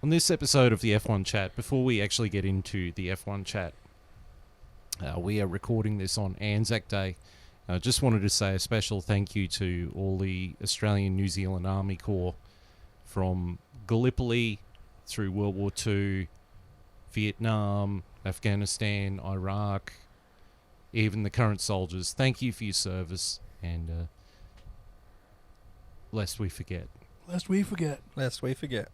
On this episode of the F1 Chat, before we actually get into the F1 Chat, we are recording this on Anzac Day. Just wanted to say a special thank you to all the Australian New Zealand Army Corps from Gallipoli through World War II, Vietnam, Afghanistan, Iraq, even the current soldiers. Thank you for your service, and lest we forget. Lest we forget. Lest we forget.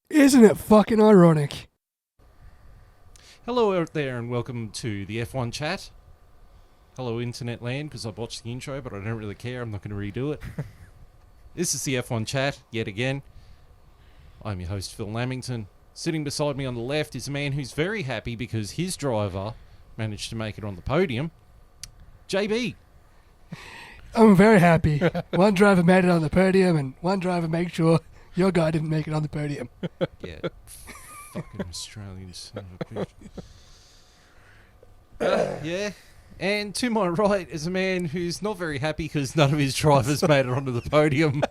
Isn't it fucking ironic? Hello out there and welcome to the F1 Chat. Hello Internet Land, because I botched the intro, but I don't really care. I'm not going to redo it. This is the F1 Chat, yet again. I'm your host, Phil Lamington. Sitting beside me on the left is a man who's very happy because his driver managed to make it on the podium. JB. I'm very happy. One driver made it on the podium, and one driver made sure your guy didn't make it on the podium. Yeah. Fucking Australian son of a bitch. Yeah. And to my right is a man who's not very happy because none of his drivers made it onto the podium.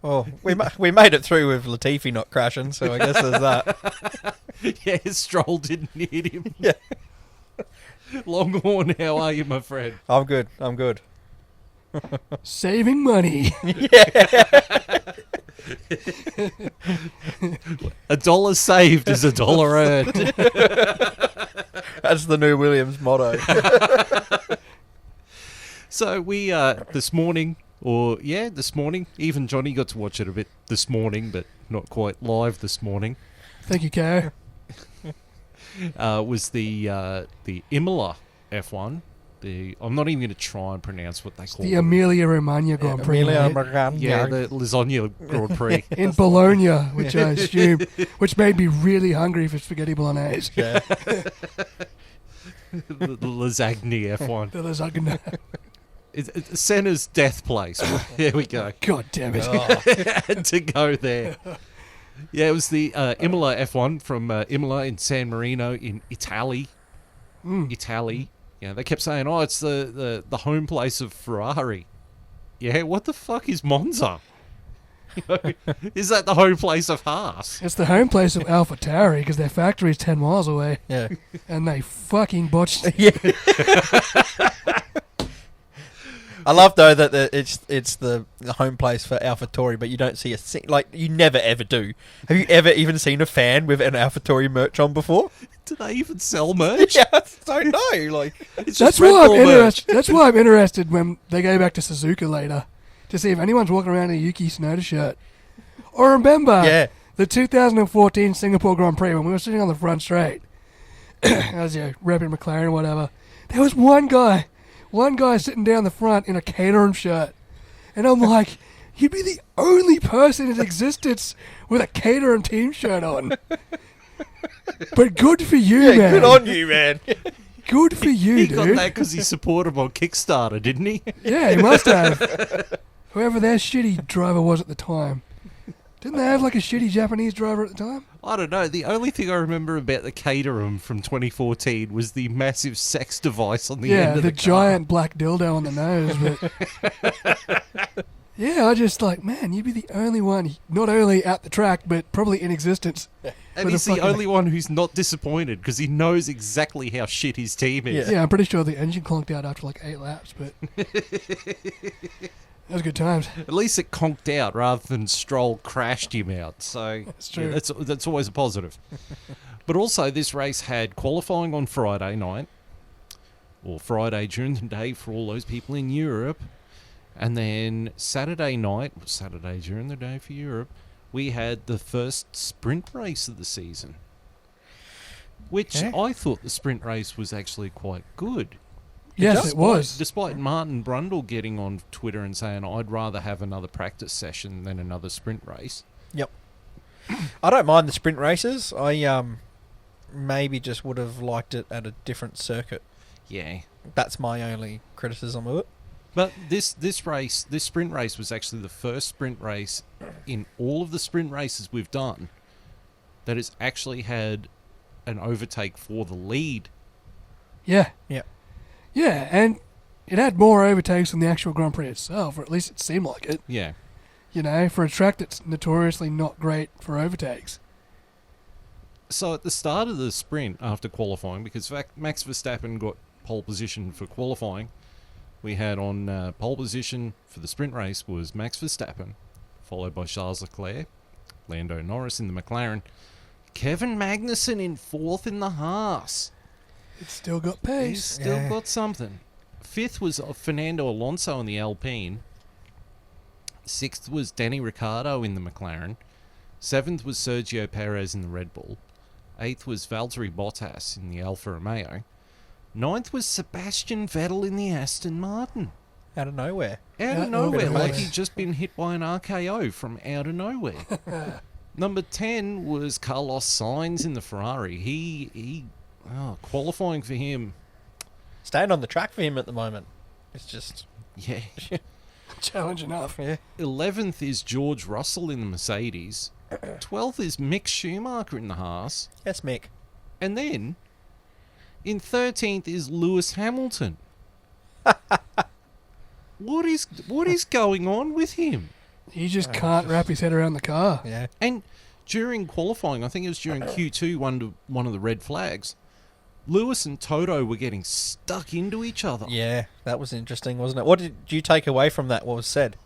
Well, we made it through with Latifi not crashing, so I guess there's that. Yeah, Stroll didn't hit him. Yeah. Longhorn, how are you, my friend? I'm good. Saving money. $1 saved is $1 earned. That's the new Williams motto. So we, this morning, even Johnny got to watch it a bit this morning, but not quite live this morning, Thank you, Ko. was the Imola F1. I'm not even going to try and pronounce what they call The it. Emilia Romagna Grand Prix. Emilia mate. Romagna. Yeah, the lasagna Grand Prix. In Bologna, which I assume, which made me really hungry for spaghetti bolognese. Yeah. the lasagna F1. The lasagna. It's Senna's death place. There we go. God damn it. Had to go there. Yeah, it was the Imola F1 from Imola in San Marino in Italy. Italy. Yeah, they kept saying, it's the home place of Ferrari. Yeah, what the fuck is Monza? You know, is that the home place of Haas? It's the home place of AlphaTauri because their factory is 10 miles away. Yeah. And they fucking botched it. Yeah. I love though that it's the home place for AlphaTauri, but you don't see you never ever do. Have you ever even seen a fan with an AlphaTauri merch on before? Do they even sell merch? Yeah, I don't know. Like It's That's just Red why I'm Bull merch. interested. That's why I'm interested when they go back to Suzuka later to see if anyone's walking around in a Yuki Tsunoda shirt. Or remember yeah, the 2014 Singapore Grand Prix when we were sitting on the front straight, as repping McLaren or whatever. There was one guy sitting down the front in a Caterham shirt, and I'm like, you'd be the only person in existence with a Caterham team shirt on. But good for you, man. good on you, man. Good for you, He dude. got that because he supported him on Kickstarter, didn't he? Yeah, he must have. Whoever their shitty driver was at the time. Didn't they have like a shitty Japanese driver at the time? I don't know. The only thing I remember about the Caterham from 2014 was the massive sex device on the end of the the car. giant black dildo on the nose. But yeah, I just like, man, you'd be the only one, not only at the track, but probably in existence. And with he's a the fucking- only one who's not disappointed because he knows exactly how shit his team is. Yeah, I'm pretty sure the engine conked out after like 8 laps, but that was good times. At least it conked out rather than Stroll crashed him out. So That's true. yeah, that's always a positive. But also, this race had qualifying on Friday night, or Friday during the day for all those people in Europe. And then Saturday night, Saturday during the day for Europe, we had the first sprint race of the season. Which I thought the sprint race was actually quite good. Yes, it was. Despite Martin Brundle getting on Twitter and saying, I'd rather have another practice session than another sprint race. Yep. I don't mind the sprint races. I maybe just would have liked it at a different circuit. Yeah. That's my only criticism of it. But this sprint race was actually the first sprint race in all of the sprint races we've done that has actually had an overtake for the lead. Yeah. Yeah. Yeah, and it had more overtakes than the actual Grand Prix itself, or at least it seemed like it. Yeah. You know, for a track that's notoriously not great for overtakes. So at the start of the sprint after qualifying, because Max Verstappen got pole position for qualifying, we had on pole position for the sprint race was Max Verstappen, followed by Charles Leclerc, Lando Norris in the McLaren, Kevin Magnussen in fourth in the Haas. It's still got He's pace. still got something. Fifth was Fernando Alonso in the Alpine. Sixth was Danny Ricciardo in the McLaren. Seventh was Sergio Perez in the Red Bull. Eighth was Valtteri Bottas in the Alfa Romeo. Ninth was Sebastian Vettel in the Aston Martin. Out of nowhere. Out Yeah, of nowhere, nowhere. like he'd just been hit by an RKO from out of nowhere. Number 10 was Carlos Sainz in the Ferrari. Qualifying for him, Staying on the track for him at the moment. It's just... yeah. Challenge enough. Yeah. 11th is George Russell in the Mercedes. 12th is Mick Schumacher in the Haas. Yes, Mick. And then, in 13th is Lewis Hamilton. What is going on with him? He just can't wrap his head around the car. Yeah. And during qualifying, I think it was during Q2, one of the red flags, Lewis and Toto were getting stuck into each other. Yeah, that was interesting, wasn't it? What did you take away from that, what was said?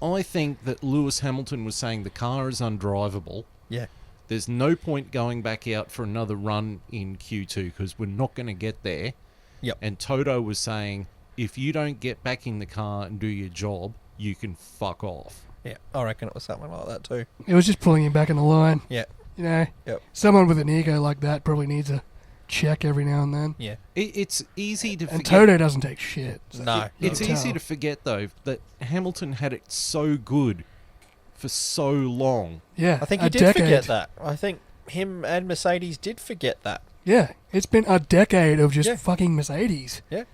I think that Lewis Hamilton was saying the car is undrivable. Yeah. There's no point going back out for another run in Q2 because we're not going to get there. Yep. And Toto was saying, if you don't get back in the car and do your job, you can fuck off. Yeah, I reckon it was something like that too. It was just pulling him back in the line. Yeah. You know, Yep. someone with an ego like that probably needs a check every now and then. Yeah. It's easy to And forget. Toto doesn't take shit. So No. you It's can easy tell. to forget, though, that Hamilton had it so good for so long. Yeah, I think a he did decade. forget that. I think him and Mercedes did forget that. Yeah, it's been a decade of just Yeah. fucking Mercedes. Yeah.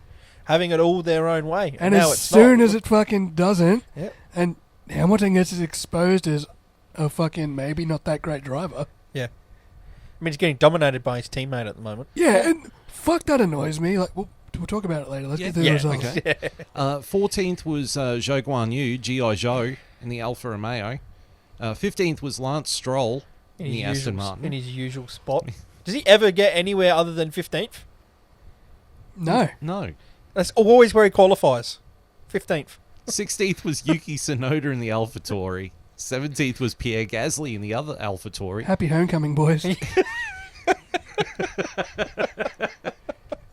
Having it all their own way. And now as it's soon not. as it fucking doesn't, Yeah. and Hamilton gets exposed as a fucking maybe not that great driver. Yeah. I mean, he's getting dominated by his teammate at the moment. Yeah, and fuck, that annoys me. Like, we'll talk about it later. Let's get through the Yeah, results. okay. 14th was Zhou Guan Yu, G.I. Zhou, in the Alfa Romeo. 15th was Lance Stroll in the Aston Martin. In his usual spot. Does he ever get anywhere other than 15th? No. No. That's always where he qualifies. 15th. 16th was Yuki Tsunoda in the AlphaTauri. 17th was Pierre Gasly in the other AlphaTauri. Happy homecoming, boys.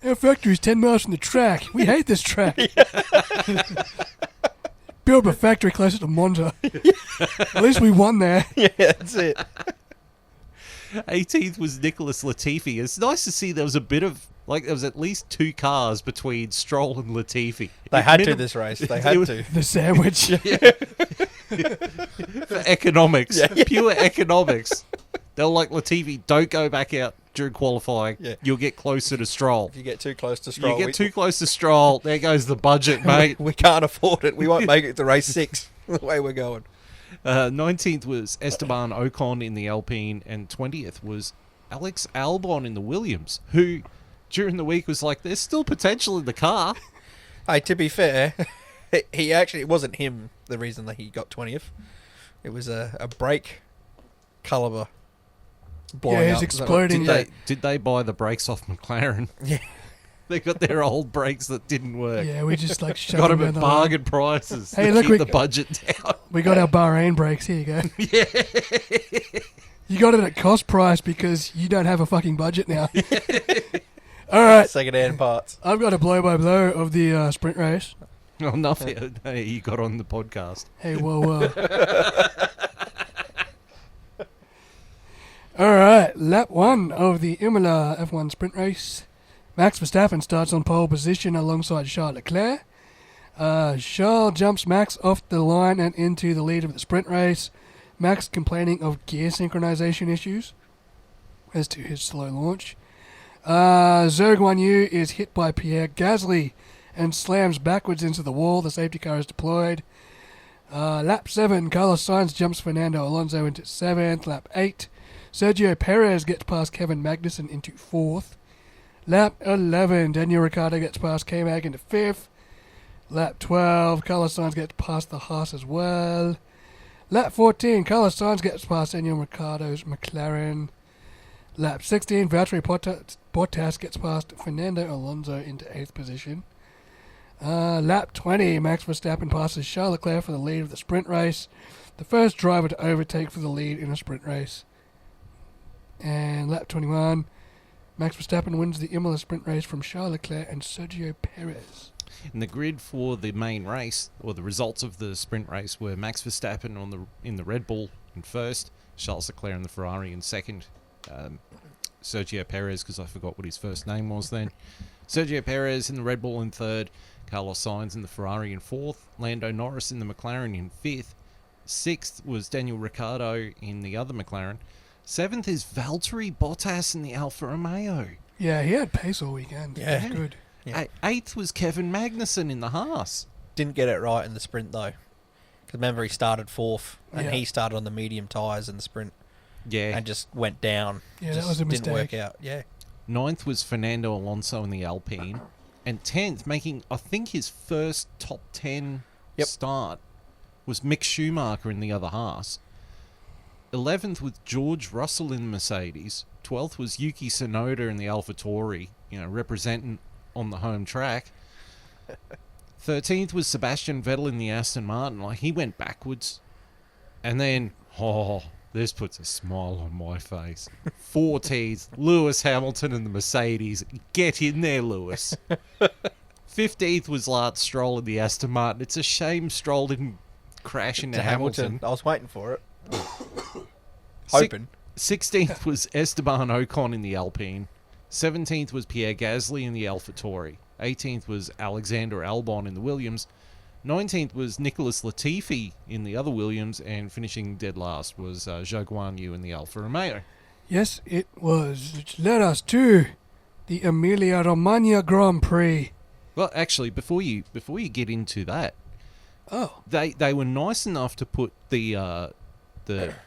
Our factory's 10 miles from the track. We hate this track. Build a factory closer to Monza. At least we won there. Yeah, that's it. 18th was Nicholas Latifi. It's nice to see there was a bit of, like, there was at least 2 cars between Stroll and Latifi. They had to Minim- this race. They had was- to. The sandwich. For economics. Yeah. Pure economics. They were like, Latifi, don't go back out during qualifying. Yeah. You'll get closer to Stroll. If you get too close to Stroll, You get too close to Stroll, there goes the budget, mate. we can't afford it. We won't make it to race 6 the way we're going. 19th was Esteban Ocon in the Alpine, and 20th was Alex Albon in the Williams, who during the week was like, there's still potential in the car. Hey, to be fair, he actually, it wasn't him the reason that he got 20th. It was a brake caliber blowing Yeah, up. he's exploding. Did they buy the brakes off McLaren? Yeah. They got their old brakes that didn't work. Yeah, we just like shoved Got him them down at the line. bargain prices Hey, to look, keep we- the budget down. We got our Bahrain brakes. Here you go. Yeah. You got it at cost price because you don't have a fucking budget now. All right, Second-hand parts. I've got a blow-by-blow of the sprint race. Oh, nothing. Hey, you got on the podcast. Hey, whoa. All right, lap 1 of the Imola F1 sprint race. Max Verstappen starts on pole position alongside Charles Leclerc. Charles jumps Max off the line and into the lead of the sprint race. Max complaining of gear synchronization issues as to his slow launch. Zhou Guan Yu is hit by Pierre Gasly and slams backwards into the wall. The safety car is deployed. Lap 7, Carlos Sainz jumps Fernando Alonso into 7th. Lap 8, Sergio Perez gets past Kevin Magnussen into 4th. Lap 11, Daniel Ricciardo gets past K-Mag into 5th. Lap 12, Carlos Sainz gets past the Haas as well. Lap 14, Carlos Sainz gets past Daniel Ricciardo's McLaren. Lap 16, Valtteri Bottas gets past Fernando Alonso into 8th position. Lap 20, Max Verstappen passes Charles Leclerc for the lead of the sprint race. The first driver to overtake for the lead in a sprint race. And lap 21, Max Verstappen wins the Imola sprint race from Charles Leclerc and Sergio Perez. In the grid for the main race, or the results of the sprint race, were Max Verstappen in the Red Bull in first, Charles Leclerc in the Ferrari in second, Sergio Perez, because I forgot what his first name was then, Sergio Perez in the Red Bull in third, Carlos Sainz in the Ferrari in fourth, Lando Norris in the McLaren in fifth, sixth was Daniel Ricciardo in the other McLaren, seventh is Valtteri Bottas in the Alfa Romeo. Yeah, he had pace all weekend. Yeah. That's good. Yeah. Eighth was Kevin Magnussen in the Haas. Didn't get it right in the sprint, though. Because remember, he started 4th, and Yeah. he started on the medium tyres in the sprint Yeah. and just went down. Yeah, that Just was a didn't work mistake. out. Yeah. Ninth was Fernando Alonso in the Alpine. And 10th, making, I think, his first top 10 Yep. start, was Mick Schumacher in the other Haas. 11th was George Russell in the Mercedes. 12th was Yuki Tsunoda in the AlphaTauri, representing on the home track. 13th was Sebastian Vettel in the Aston Martin. Like, he went backwards. And then, this puts a smile on my face. 14th, Lewis Hamilton in the Mercedes. Get in there, Lewis. 15th was Lance Stroll in the Aston Martin. It's a shame Stroll didn't crash into To Hamilton. I was waiting for it. Hoping. 16th was Esteban Ocon in the Alpine. 17th was Pierre Gasly in the AlphaTauri. 18th was Alexander Albon in the Williams. 19th was Nicholas Latifi in the other Williams, and finishing dead last was Zhou Guanyu in the Alfa Romeo. Yes, it was. Which led us to the Emilia-Romagna Grand Prix. Well, actually, before you get into that, Oh. they were nice enough to put the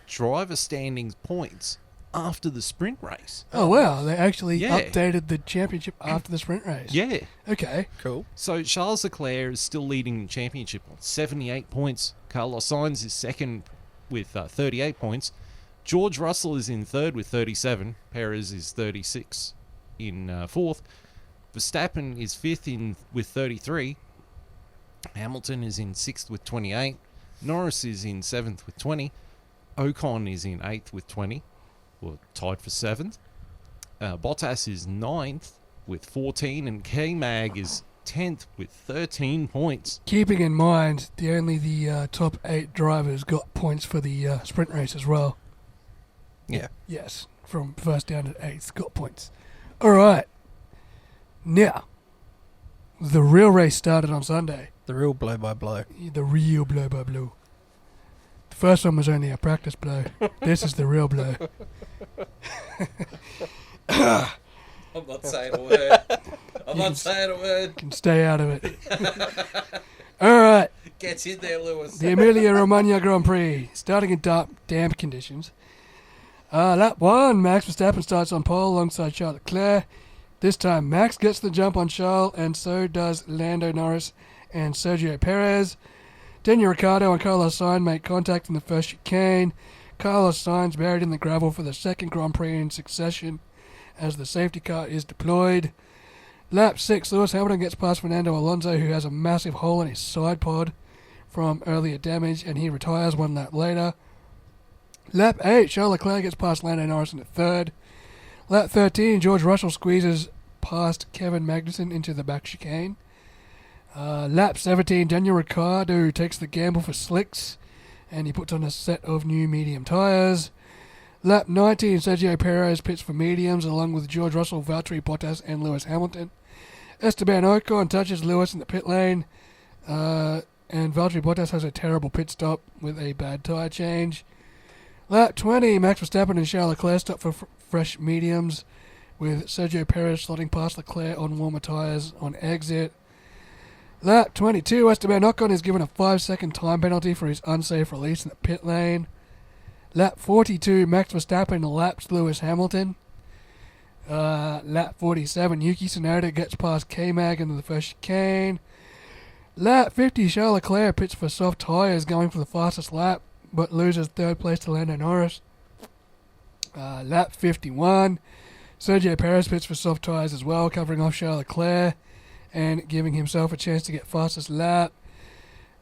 driver standings points after the sprint race. Oh, wow. They actually Yeah. updated the championship after the sprint race. Yeah. Okay. Cool. So Charles Leclerc is still leading the championship on 78 points. Carlos Sainz is second with 38 points. George Russell is in third with 37. Perez is 36 in fourth. Verstappen is fifth with 33. Hamilton is in sixth with 28. Norris is in seventh with 20. Ocon is in eighth with 20. Well, tied for seventh. Bottas is ninth with 14, and K-Mag is 10th with 13 points. Keeping in mind, only the top 8 drivers got points for the sprint race as well. Yeah. Yes, from first down to 8th, got points. All right. Now, the real race started on Sunday. The real blow by blow. The real blow by blow. The first one was only a practice blow. This is the real blow. I'm not saying a word. I'm not saying a word. Can stay out of it. All right. Get in there, Lewis. The Emilia-Romagna Grand Prix, starting in damp conditions. Lap 1, Max Verstappen starts on pole alongside Charles Leclerc. This time, Max gets the jump on Charles, and so does Lando Norris and Sergio Perez. Daniel Ricciardo and Carlos Sainz make contact in the first chicane. Carlos Sainz buried in the gravel for the second Grand Prix in succession as the safety car is deployed. Lap 6, Lewis Hamilton gets past Fernando Alonso, who has a massive hole in his side pod from earlier damage, and he retires 1 lap later. Lap 8, Charles Leclerc gets past Lando Norris in the third. Lap 13, George Russell squeezes past Kevin Magnussen into the back chicane. Lap 17, Daniel Ricciardo takes the gamble for slicks, and he puts on a set of new medium tyres. Lap 19, Sergio Perez pits for mediums, along with George Russell, Valtteri Bottas, and Lewis Hamilton. Esteban Ocon touches Lewis in the pit lane, and Valtteri Bottas has a terrible pit stop with a bad tyre change. Lap 20, Max Verstappen and Charles Leclerc stop for fresh mediums, with Sergio Perez slotting past Leclerc on warmer tyres on exit. Lap 22, Esteban Ocon is given a 5-second time penalty for his unsafe release in the pit lane. Lap 42, Max Verstappen laps Lewis Hamilton. Lap 47, Yuki Tsunoda gets past K-Mag into the first chicane. Lap 50, Charles Leclerc pits for soft tyres going for the fastest lap, but loses third place to Lando Norris. Lap 51, Sergio Perez pits for soft tyres as well, covering off Charles Leclerc and giving himself a chance to get fastest lap.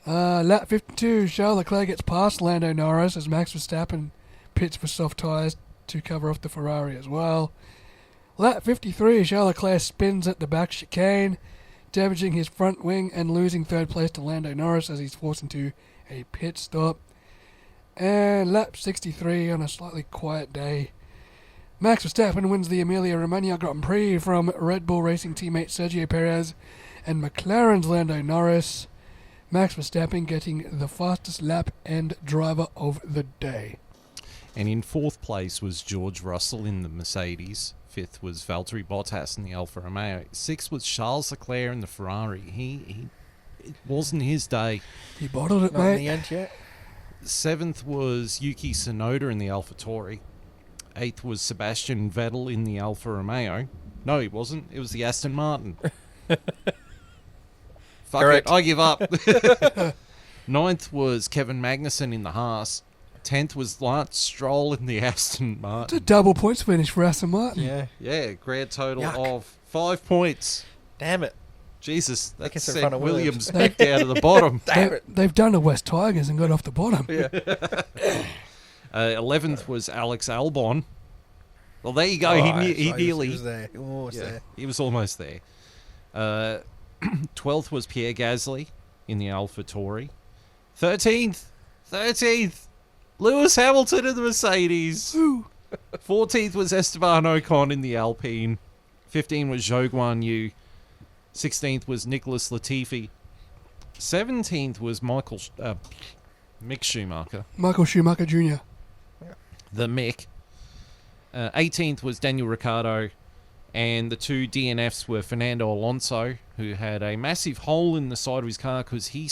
Lap 52, Charles Leclerc gets past Lando Norris as Max Verstappen pits for soft tyres to cover off the Ferrari as well. Lap 53, Charles Leclerc spins at the back chicane, damaging his front wing and losing third place to Lando Norris as he's forced into a pit stop. And lap 63, on a slightly quiet day, Max Verstappen wins the Emilia-Romagna Grand Prix from Red Bull Racing teammate Sergio Perez and McLaren's Lando Norris. Max Verstappen getting the fastest lap and driver of the day. And in fourth place was George Russell in the Mercedes. Fifth was Valtteri Bottas in the Alfa Romeo. Sixth was Charles Leclerc in the Ferrari. It wasn't his day. He bottled it, Not in mate. the end yet. Seventh was Yuki Tsunoda in the AlphaTauri. Eighth was Sebastian Vettel in the Alfa Romeo. No, he wasn't. It was the Aston Martin. Fuck Correct. it, I give up. Ninth was Kevin Magnussen in the Haas. 10th was Lance Stroll in the Aston It's a Martin. double points finish for Aston Martin. Yeah. Yeah, grand total Yuck. of 5 points. Damn it. Jesus, that gets in sent front of Williams Williams. back down to the bottom. Damn it. They've done the West Tigers and got off the bottom. Yeah. 11th was Alex Albon. Well, there you go. He nearly... He was there. Almost Yeah, there. he was almost there. 12th was Pierre Gasly in the AlphaTauri. 13th, Lewis Hamilton in the Mercedes. 14th was Esteban Ocon in the Alpine. 15th was Zhou Guan Yu. 16th was Nicholas Latifi. 17th was Mick Schumacher, Michael Schumacher Jr. the Mick. 18th was Daniel Ricciardo. And the two DNFs were Fernando Alonso, who had a massive hole in the side of his car because he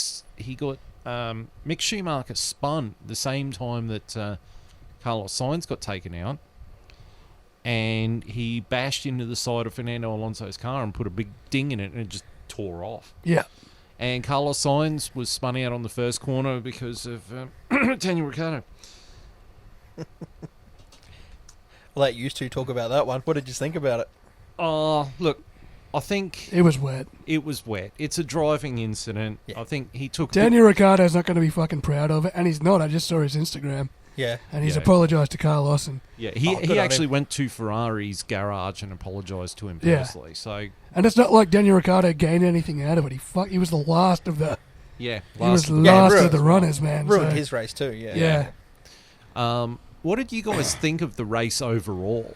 got Mick Schumacher spun the same time that Carlos Sainz got taken out, and he bashed into the side of Fernando Alonso's car and put a big ding in it, and it just tore off. Yeah. And Carlos Sainz was spun out on the first corner because of Daniel Ricciardo. I'll let you two talk about that one. What did you think about it? Oh, look, I think It was wet. it was wet. It's a driving incident. Yeah. I think he took... Daniel Ricciardo's not going to be fucking proud of it, and he's not. I just saw his Instagram, Yeah. and he's Yeah. apologised to Carlos. And Yeah, Oh, good he on actually him. went to Ferrari's garage and apologised to him Yeah. personally. So, it's not like Daniel Ricciardo gained anything out of it. He was the last of the... yeah. He was of the- last ruined- of the runners, man. Ruined so, his race too, yeah. Yeah. What did you guys think of the race overall?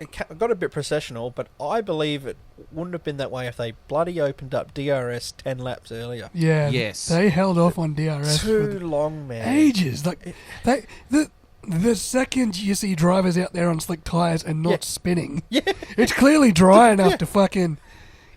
It got a bit processional, but I believe it wouldn't have been that way if they bloody opened up DRS 10 laps earlier. Yeah. Yes. They held off on DRS Too for long, man. ages. Like the second you see drivers out there on slick tires and not Yeah. spinning, Yeah. it's clearly dry enough to fucking...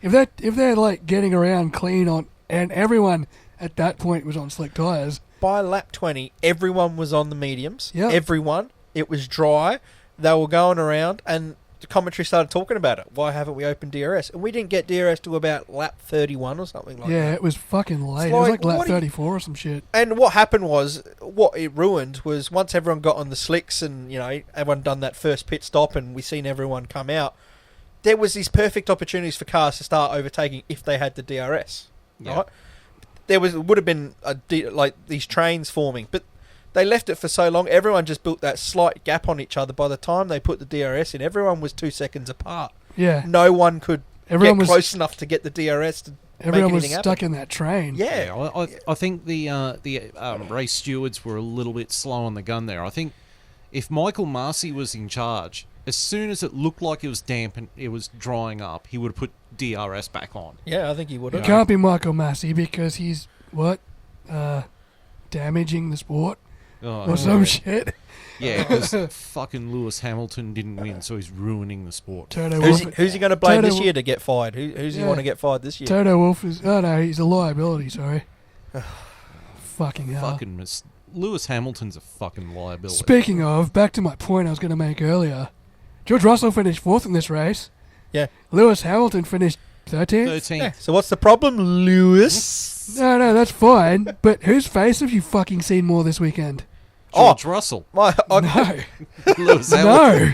If they're like getting around clean on... And everyone at that point was on slick tires. By lap 20, everyone was on the mediums. Yep. Everyone. It was dry. They were going around, and the commentary started talking about it. Why haven't we opened DRS? And we didn't get DRS to about lap 31 or something like Yeah, that. it was fucking late. It's It was like, like lap what are you- 34 or some shit. And what happened was, what it ruined was once everyone got on the slicks and, you know, everyone done that first pit stop and we seen everyone come out, there was these perfect opportunities for cars to start overtaking if they had the DRS. Yeah. Right? Would have been like these trains forming, but they left it for so long. Everyone just built that slight gap on each other. By the time they put the DRS in, everyone was 2 seconds apart. Yeah. No one could Everyone get was close enough to get the DRS to everyone make was anything stuck happen. in that train. Yeah. I think the race stewards were a little bit slow on the gun there. I think if Michael Massey was in charge, as soon as it looked like it was damp and it was drying up, he would have put DRS back on. Yeah, I think he would It have. can't be Michael Massey because he's, damaging the sport Oh, or some shit. Yeah, because fucking Lewis Hamilton didn't win, so he's ruining the sport. Toto Who's Wolff. he going to blame this Toto- year to get fired? Who's he Yeah. want to get fired this year? Toto Wolff is. Oh no, he's a liability. Sorry. Fucking hell. Fucking Lewis Hamilton's a fucking liability. Speaking of, back to my point I was going to make earlier. George Russell finished fourth in this race. Yeah. Lewis Hamilton finished 13th. 13th. Yeah, so what's the problem, Lewis? No, that's fine. But whose face have you fucking seen more this weekend? George Russell. No. Lewis Hamilton.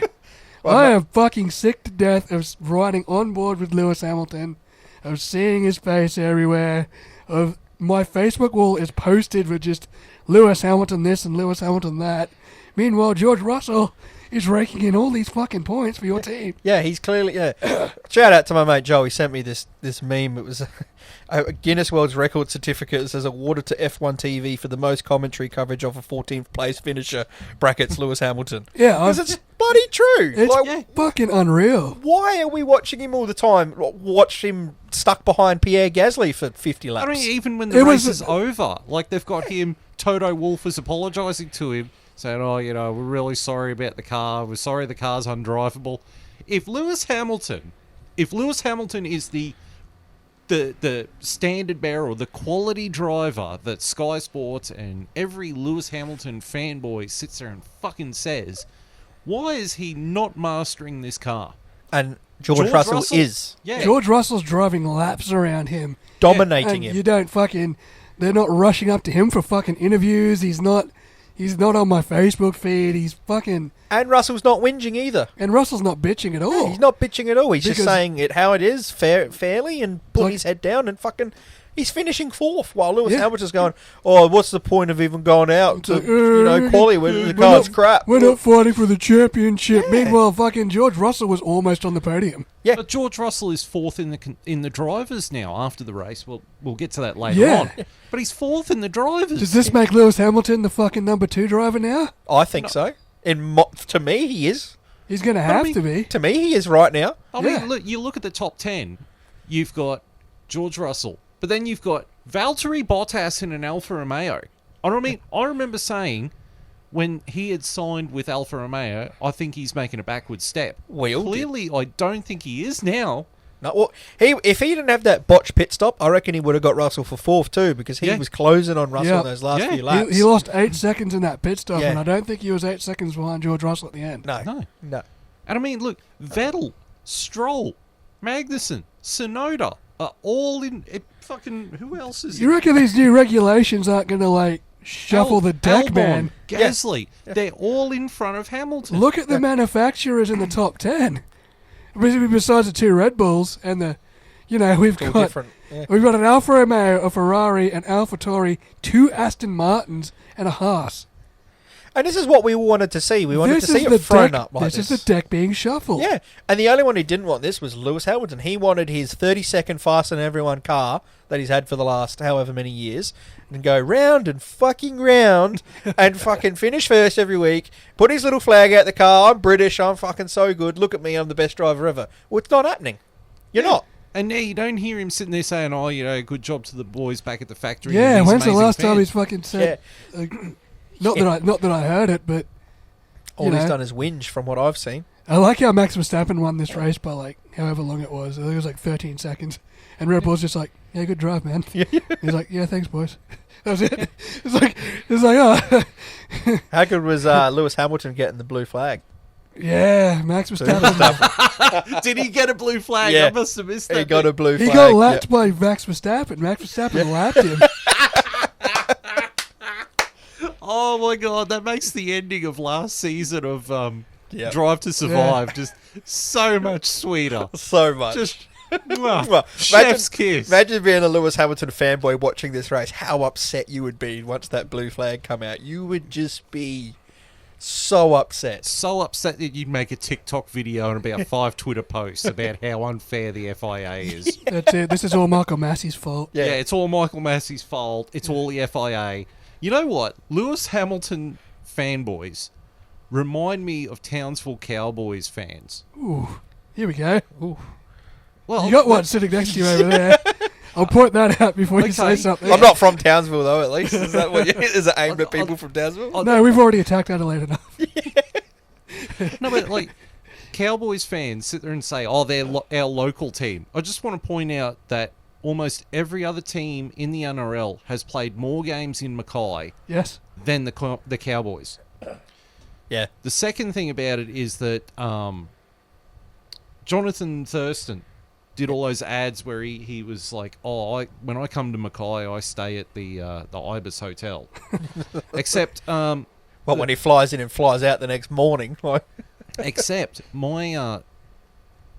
No. I am fucking sick to death of riding on board with Lewis Hamilton, of seeing his face everywhere, of my Facebook wall is posted with just Lewis Hamilton this and Lewis Hamilton that. Meanwhile, George Russell is raking in all these fucking points for your team. Yeah, he's clearly... Yeah. Shout out to my mate Joe. He sent me this meme. It was a Guinness World Record certificate that says awarded to F1 TV for the most commentary coverage of a 14th place finisher, brackets Lewis Hamilton. Yeah, Because it's bloody true. it's fucking unreal. Why are we watching him all the time? Watch him stuck behind Pierre Gasly for 50 laps. I mean, even when the race is over, like they've got him, Toto Wolff is apologising to him, saying, "Oh, you know, we're really sorry about the car. We're sorry the car's undrivable." If Lewis Hamilton is the standard bearer, the quality driver that Sky Sports and every Lewis Hamilton fanboy sits there and fucking says, why is he not mastering this car? And George Russell is. Yeah. George Russell's driving laps around him. Dominating And him. you don't fucking... They're not rushing up to him for fucking interviews. He's not on my Facebook feed. He's fucking... And Russell's not whinging either. And Russell's not bitching at all. He's not bitching at all. He's just Because- saying it how it is, fairly, and putting Like- his head down and fucking... He's finishing fourth while Lewis Yeah. Hamilton's going, oh, what's the point of even going out to, Like, quali when the we're car's not- crap? We're not fighting for the championship. Yeah. Meanwhile, fucking George Russell was almost on the podium. Yeah. But George Russell is fourth in the drivers now after the race. We'll get to that later Yeah. on. But he's fourth in the drivers. Does this make Lewis Hamilton the fucking number 2 driver now? I think so. To me, he is. He's going to have to be. To me, he is right now. I Yeah. mean, look, you look at the top 10, you've got George Russell, but then you've got Valtteri Bottas in an Alfa Romeo. I remember saying when he had signed with Alfa Romeo, I think he's making a backward step. Well, Clearly, I don't think he is now. No, well, if he didn't have that botched pit stop, I reckon he would have got Russell for fourth too, because he Yeah. was closing on Russell Yeah. in those last Yeah. few laps. He lost 8 seconds in that pit stop, Yeah. and I don't think he was 8 seconds behind George Russell at the end. No. And I mean, look, Vettel, Stroll, Magnussen, Tsunoda are all in... fucking... Who else is You reckon these new regulations aren't going to, like, shuffle the deck, Albon, man? Gasly, they're all in front of Hamilton. Look at the manufacturers in the top 10. Besides the 2 Red Bulls and the... we've All got... different. Yeah. We've got an Alfa Romeo, a Ferrari, an AlphaTauri, 2 Aston Martins, and a Haas. And this is what we wanted to see. We wanted to see it thrown up like this. This is the deck being shuffled. Yeah, and the only one who didn't want this was Lewis Hamilton. He wanted his 30-second faster than everyone car that he's had for the last however many years and go round and fucking round and fucking finish first every week, put his little flag out the car, I'm British, I'm fucking so good, look at me, I'm the best driver ever. Well, it's not happening. You're not. And now you don't hear him sitting there saying, oh, good job to the boys back at the factory. Yeah, and these when's the amazing last time fans." he's fucking said... Not that I heard it, but... All he's done is whinge from what I've seen. I like how Max Verstappen won this race by, like, however long it was. I think it was, like, 13 seconds. And Red Bull's just like, yeah, good drive, man. He's like, yeah, thanks, boys. That was it. It's like, oh. How good was Lewis Hamilton getting the blue flag? Yeah, Max Verstappen. Did he get a blue flag? Yeah. I must have missed that. He got a blue He flag. got lapped by Max Verstappen. Max Verstappen lapped him. Oh my god, that makes the ending of last season of Yep. Drive to Survive just so much sweeter. So much. Just Well, chef's kiss. Imagine being a Lewis Hamilton fanboy watching this race. How upset you would be once that blue flag come out. You would just be so upset. So upset that you'd make a TikTok video and about 5 Twitter posts about how unfair the FIA is. That's it. This is all Michael Massey's fault. Yeah, it's all Michael Massey's fault. It's all the FIA. You know what? Lewis Hamilton fanboys remind me of Townsville Cowboys fans. Ooh, here we go. Ooh. Well, You got one sitting next to you over there. I'll point that out before you say Okay. something. I'm not from Townsville though. At least is that what? Is it aimed at people from Townsville? No, we've already attacked Adelaide enough. No, but like Cowboys fans sit there and say, "Oh, they're our local team." I just want to point out that almost every other team in the NRL has played more games in Mackay Yes. than the Cowboys. Yeah. The second thing about it is that Jonathan Thurston did all those ads where he was like, "Oh, when I come to Mackay, I stay at the Ibis Hotel." Except, Well, when he flies in and flies out the next morning, like, except my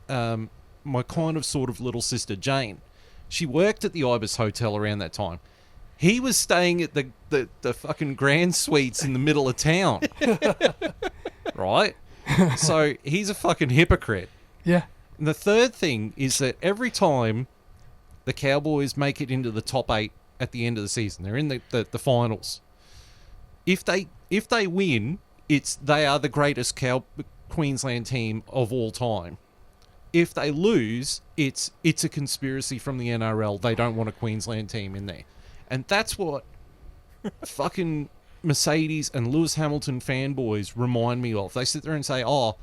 my kind of sort of little sister Jane, she worked at the Ibis Hotel around that time. He was staying at the fucking Grand Suites in the middle of town, right? So he's a fucking hypocrite. Yeah. And the third thing is that every time the Cowboys make it into the top 8 at the end of the season, they're in the finals. If they win, they are the greatest Queensland team of all time. If they lose, it's a conspiracy from the NRL. They don't want a Queensland team in there. And that's what fucking Mercedes and Lewis Hamilton fanboys remind me of. They sit there and say, "Oh,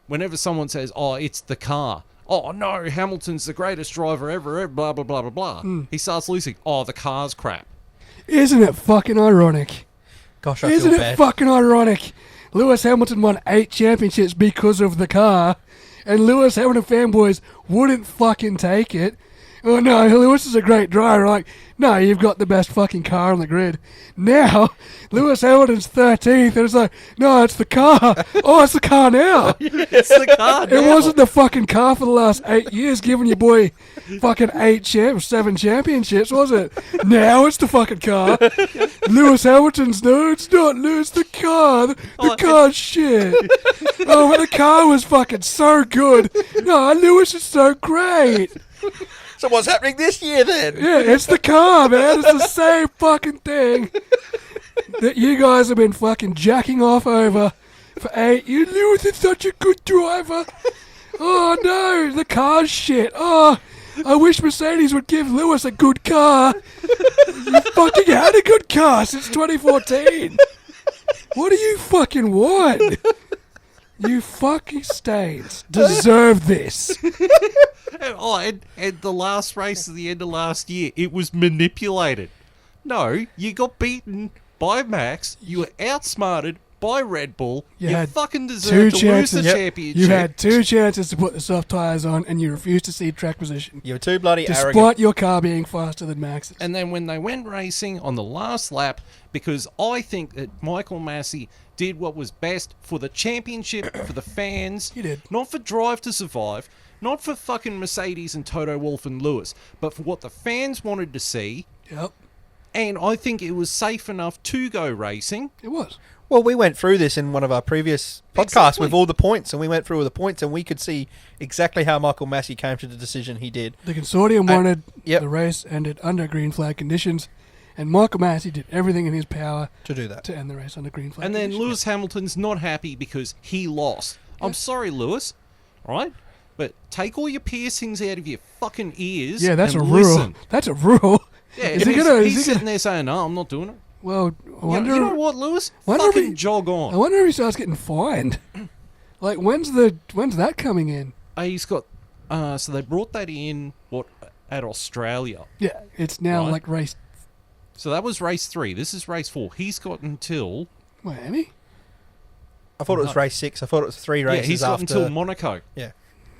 whenever someone says, oh, it's the car. Oh, no, Hamilton's the greatest driver ever, blah, blah, blah, blah, blah." He starts losing. Oh, the car's crap. Isn't it fucking ironic? gosh, I Isn't feel it bad. fucking ironic? Lewis Hamilton won 8 championships because of the car, and Lewis Hamilton fanboys wouldn't fucking take it. Oh no, Lewis is a great driver. Like, no, you've got the best fucking car on the grid. Now, Lewis Hamilton's 13th, and it's like, no, it's the car. Oh, it's the car now. It's the car It wasn't the fucking car for the last 8 years giving your boy fucking 7 championships, was it? Now it's the fucking car. Lewis Hamilton's, no, it's not, no, it's the car. The car's shit. Oh, but the car was fucking so good. No, Lewis is so great. So what's happening this year then? Yeah, it's the car, man. It's the same fucking thing that you guys have been fucking jacking off over for 8 years. Lewis is such a good driver. Oh no, the car's shit. Oh, I wish Mercedes would give Lewis a good car. You fucking had a good car since 2014. What do you fucking want? You fucking stains deserve this. And the last race at the end of last year, it was manipulated. No, you got beaten by Max. You were outsmarted by Red Bull. You You had fucking 2 deserved to lose the chances. championship. You had 2 chances to put the soft tyres on, and you refused to see track position, You're too bloody despite arrogant. your car being faster than Max's. And then when they went racing on the last lap, because I think that Michael Massey did what was best for the championship, for the fans. He did. Not for Drive to Survive, not for fucking Mercedes and Toto Wolff and Lewis, but for what the fans wanted to see. Yep, And I think it was safe enough to go racing. it was. Well, we went through this in one of our previous podcasts Exactly. with all the points, and we went through all the points, and we could see exactly how Michael Massey came to the decision he did. The consortium wanted yep. the race ended under green flag conditions, and Michael Massey did everything in his power To do that. to end the race under green flag And then conditions. Lewis Hamilton's not happy because he lost. I'm sorry, Lewis. All right? But take all your piercings out of your fucking ears. Yeah, that's and a rule. listen. That's a rule. Yeah, Is and he gonna- he's is he sitting gonna- there saying, "No, I'm not doing it." Well, I wonder. You know what, Lewis? wonder if Fucking he- jog I on. wonder if he starts getting fined. Like, when's that coming in? He's got. So they brought that in at Australia. Yeah, it's now Right. like race So that was race 3. This is race 4. He's got until Miami, I thought it was race 6. I thought it was 3 races he's got after. until Monaco.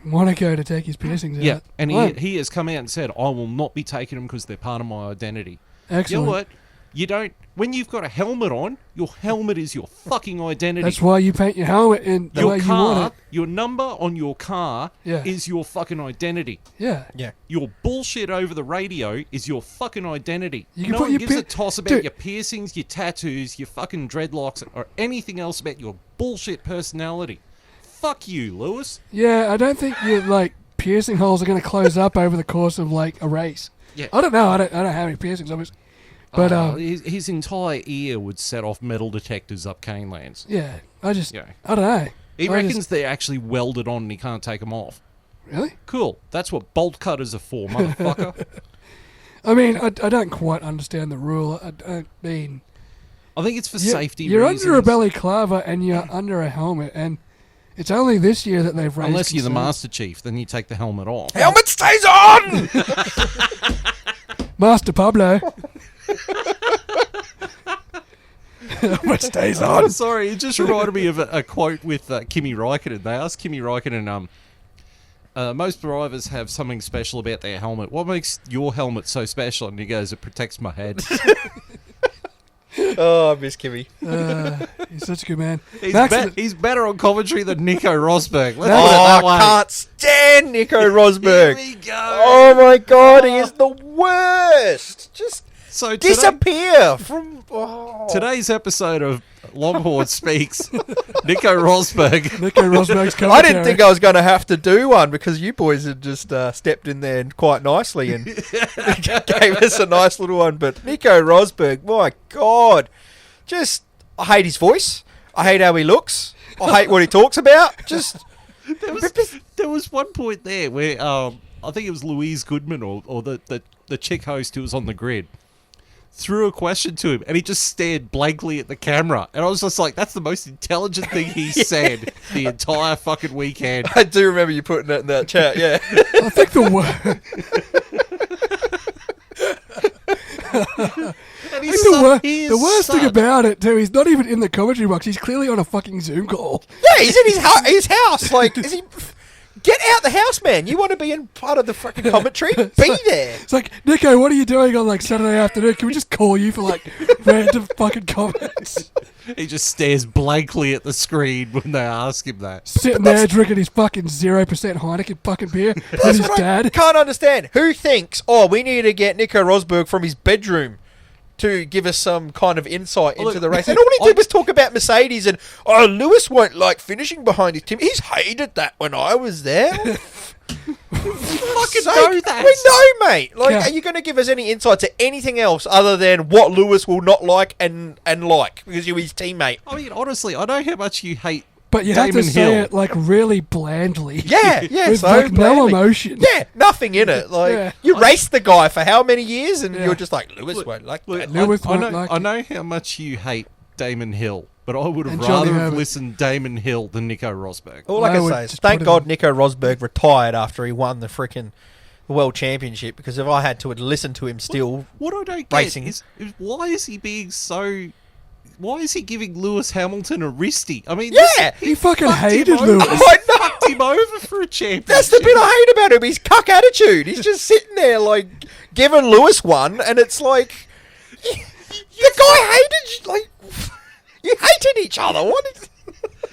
Monaco to take his piercings out. Yeah, and Right. he has come out and said, "I will not be taking them because they're part of my identity." Excellent. You know what? You don't. When you've got a helmet on, your helmet is your fucking identity. That's why you paint your helmet in the way your you car, want it. your number on your car Yeah. is your fucking identity. Yeah. Yeah. Your bullshit over the radio is your fucking identity. You can no put one your gives a pi- toss about Dude. your piercings, your tattoos, your fucking dreadlocks, or anything else about your bullshit personality. Fuck you, Lewis. Yeah, I don't think your like piercing holes are going to close up over the course of like a race. Yeah. I don't know. I don't have any piercings, obviously. But his entire ear would set off metal detectors up Canelands. yeah, I don't Yeah. know. He I reckons just- they're actually welded on and he can't take them off. Really? Cool. That's what bolt cutters are for, motherfucker. I mean, I don't quite understand the rule. I mean, I think it's for you- safety You're reasons. under a balaclava and you're under a helmet, and it's only this year that they've raised Unless you're the concern. Master Chief, then you take the helmet off. Helmet stays on! Master Pablo. Helmet stays I'm on. sorry, it just reminded me of a quote with Kimi Räikkönen. They asked Kimi Räikkönen, most drivers have something special about their helmet. What makes your helmet so special? And he goes, it protects my head. Oh, I miss Kimmy. He's such a good man. He's, Max- he's better on commentary than Nico Rosberg. Let's put it Oh, that way. I can't stand Nico Here Rosberg. we go. Oh my god, he is the worst. Just So disappear from. Oh. today's episode of Longhorn Speaks, Nico Rosberg. Nico Rosberg's commentary. I didn't think I was going to have to do one because you boys had just stepped in there quite nicely and gave us a nice little one. But Nico Rosberg, my God, just I hate his voice. I hate how he looks. I hate what he talks about. Just There was one point there where I think it was Louise Goodman or the chick host who was on the grid threw a question to him and he just stared blankly at the camera and I was just like, that's the most intelligent thing he said the entire fucking weekend. I do remember you putting that in that chat. Yeah, I think And the worst thing about it too, he's not even in the commentary box. He's clearly on a fucking Zoom call. yeah, he's in his house. Like, is he? Get out the house, man. You want to be in part of the fucking commentary? Be there. It's like, Nico, what are you doing on like Saturday afternoon? Can we just call you for like random fucking comments? he just stares blankly at the screen when they ask him that. Sitting there drinking his fucking 0% Heineken fucking beer with his What I dad. can't understand. Who thinks, oh, we need to get Nico Rosberg from his bedroom to give us some kind of insight into look, the race? And all he did was talk about Mercedes and, oh, Lewis won't like finishing behind his team. He's hated that when I was there. Fucking Sake, know that. We know, mate. Like, Yeah. are you going to give us any insight to anything else other than what Lewis will not like and like because you're his teammate? I mean, honestly, I know how much you hate But you have Damon to say Hill. it like really blandly. Yeah, yeah. With so like no blandly. emotion. Yeah, nothing in it. Like Yeah. you raced the guy for how many years, and Yeah. you're just like Lewis won't like that. Lewis I won't know, like I it. know how much you hate Damon Hill, but I would have And Johnny rather have Herbert. listened Damon Hill than Nico Rosberg. All I I can would say is just thank put him God in. Nico Rosberg retired after he won the freaking World Championship, because if I had to listen to him still, What I don't get Racing. is why is he being so... Why is he giving Lewis Hamilton a wristy? I mean, yeah, He fucking fucked him hated over. Lewis. I know. Fucked him over for a championship. That's the bit I hate about him. His cuck attitude. He's just sitting there like giving Lewis one, and it's like the guy hated like you hated each other. What?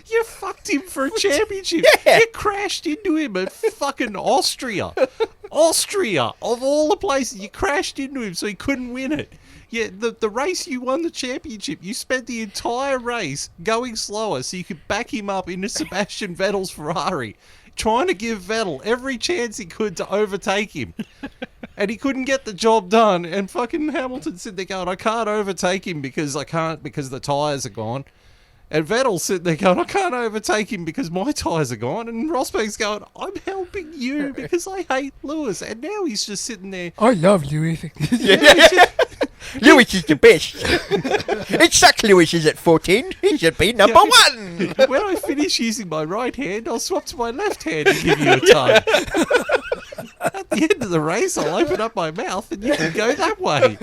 You fucked him for a championship. Yeah. You crashed into him at fucking Austria. Austria, of all the places, you crashed into him so he couldn't win it. Yeah, the race you won the championship, you spent the entire race going slower so you could back him up into Sebastian Vettel's Ferrari, trying to give Vettel every chance he could to overtake him. And he couldn't get the job done, and fucking Hamilton sitting there going, I can't overtake him because the tyres are gone. And Vettel's sitting there going, I can't overtake him because my tyres are gone. And Rosberg's going, I'm helping you because I hate Lewis. And now he's just sitting there. I love Lewis. Lewis is the best. It sucks Lewis is at 14. He should be number one. When I finish using my right hand, I'll swap to my left hand and give you a tug. At the end of the race, I'll open up my mouth and you can go that way.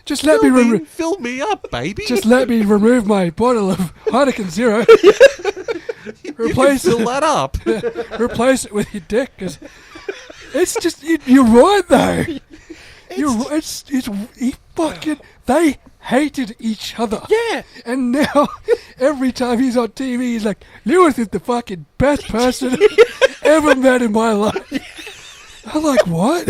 Just let me Fill me up, baby. just let me remove my bottle of Heineken Zero. You replace can fill it. that up. Replace it with your dick. 'Cause it's just you're right though. He fucking they hated each other. Yeah. And now every time he's on TV, he's like, Lewis is the fucking best person ever met in my life. I'm like, what?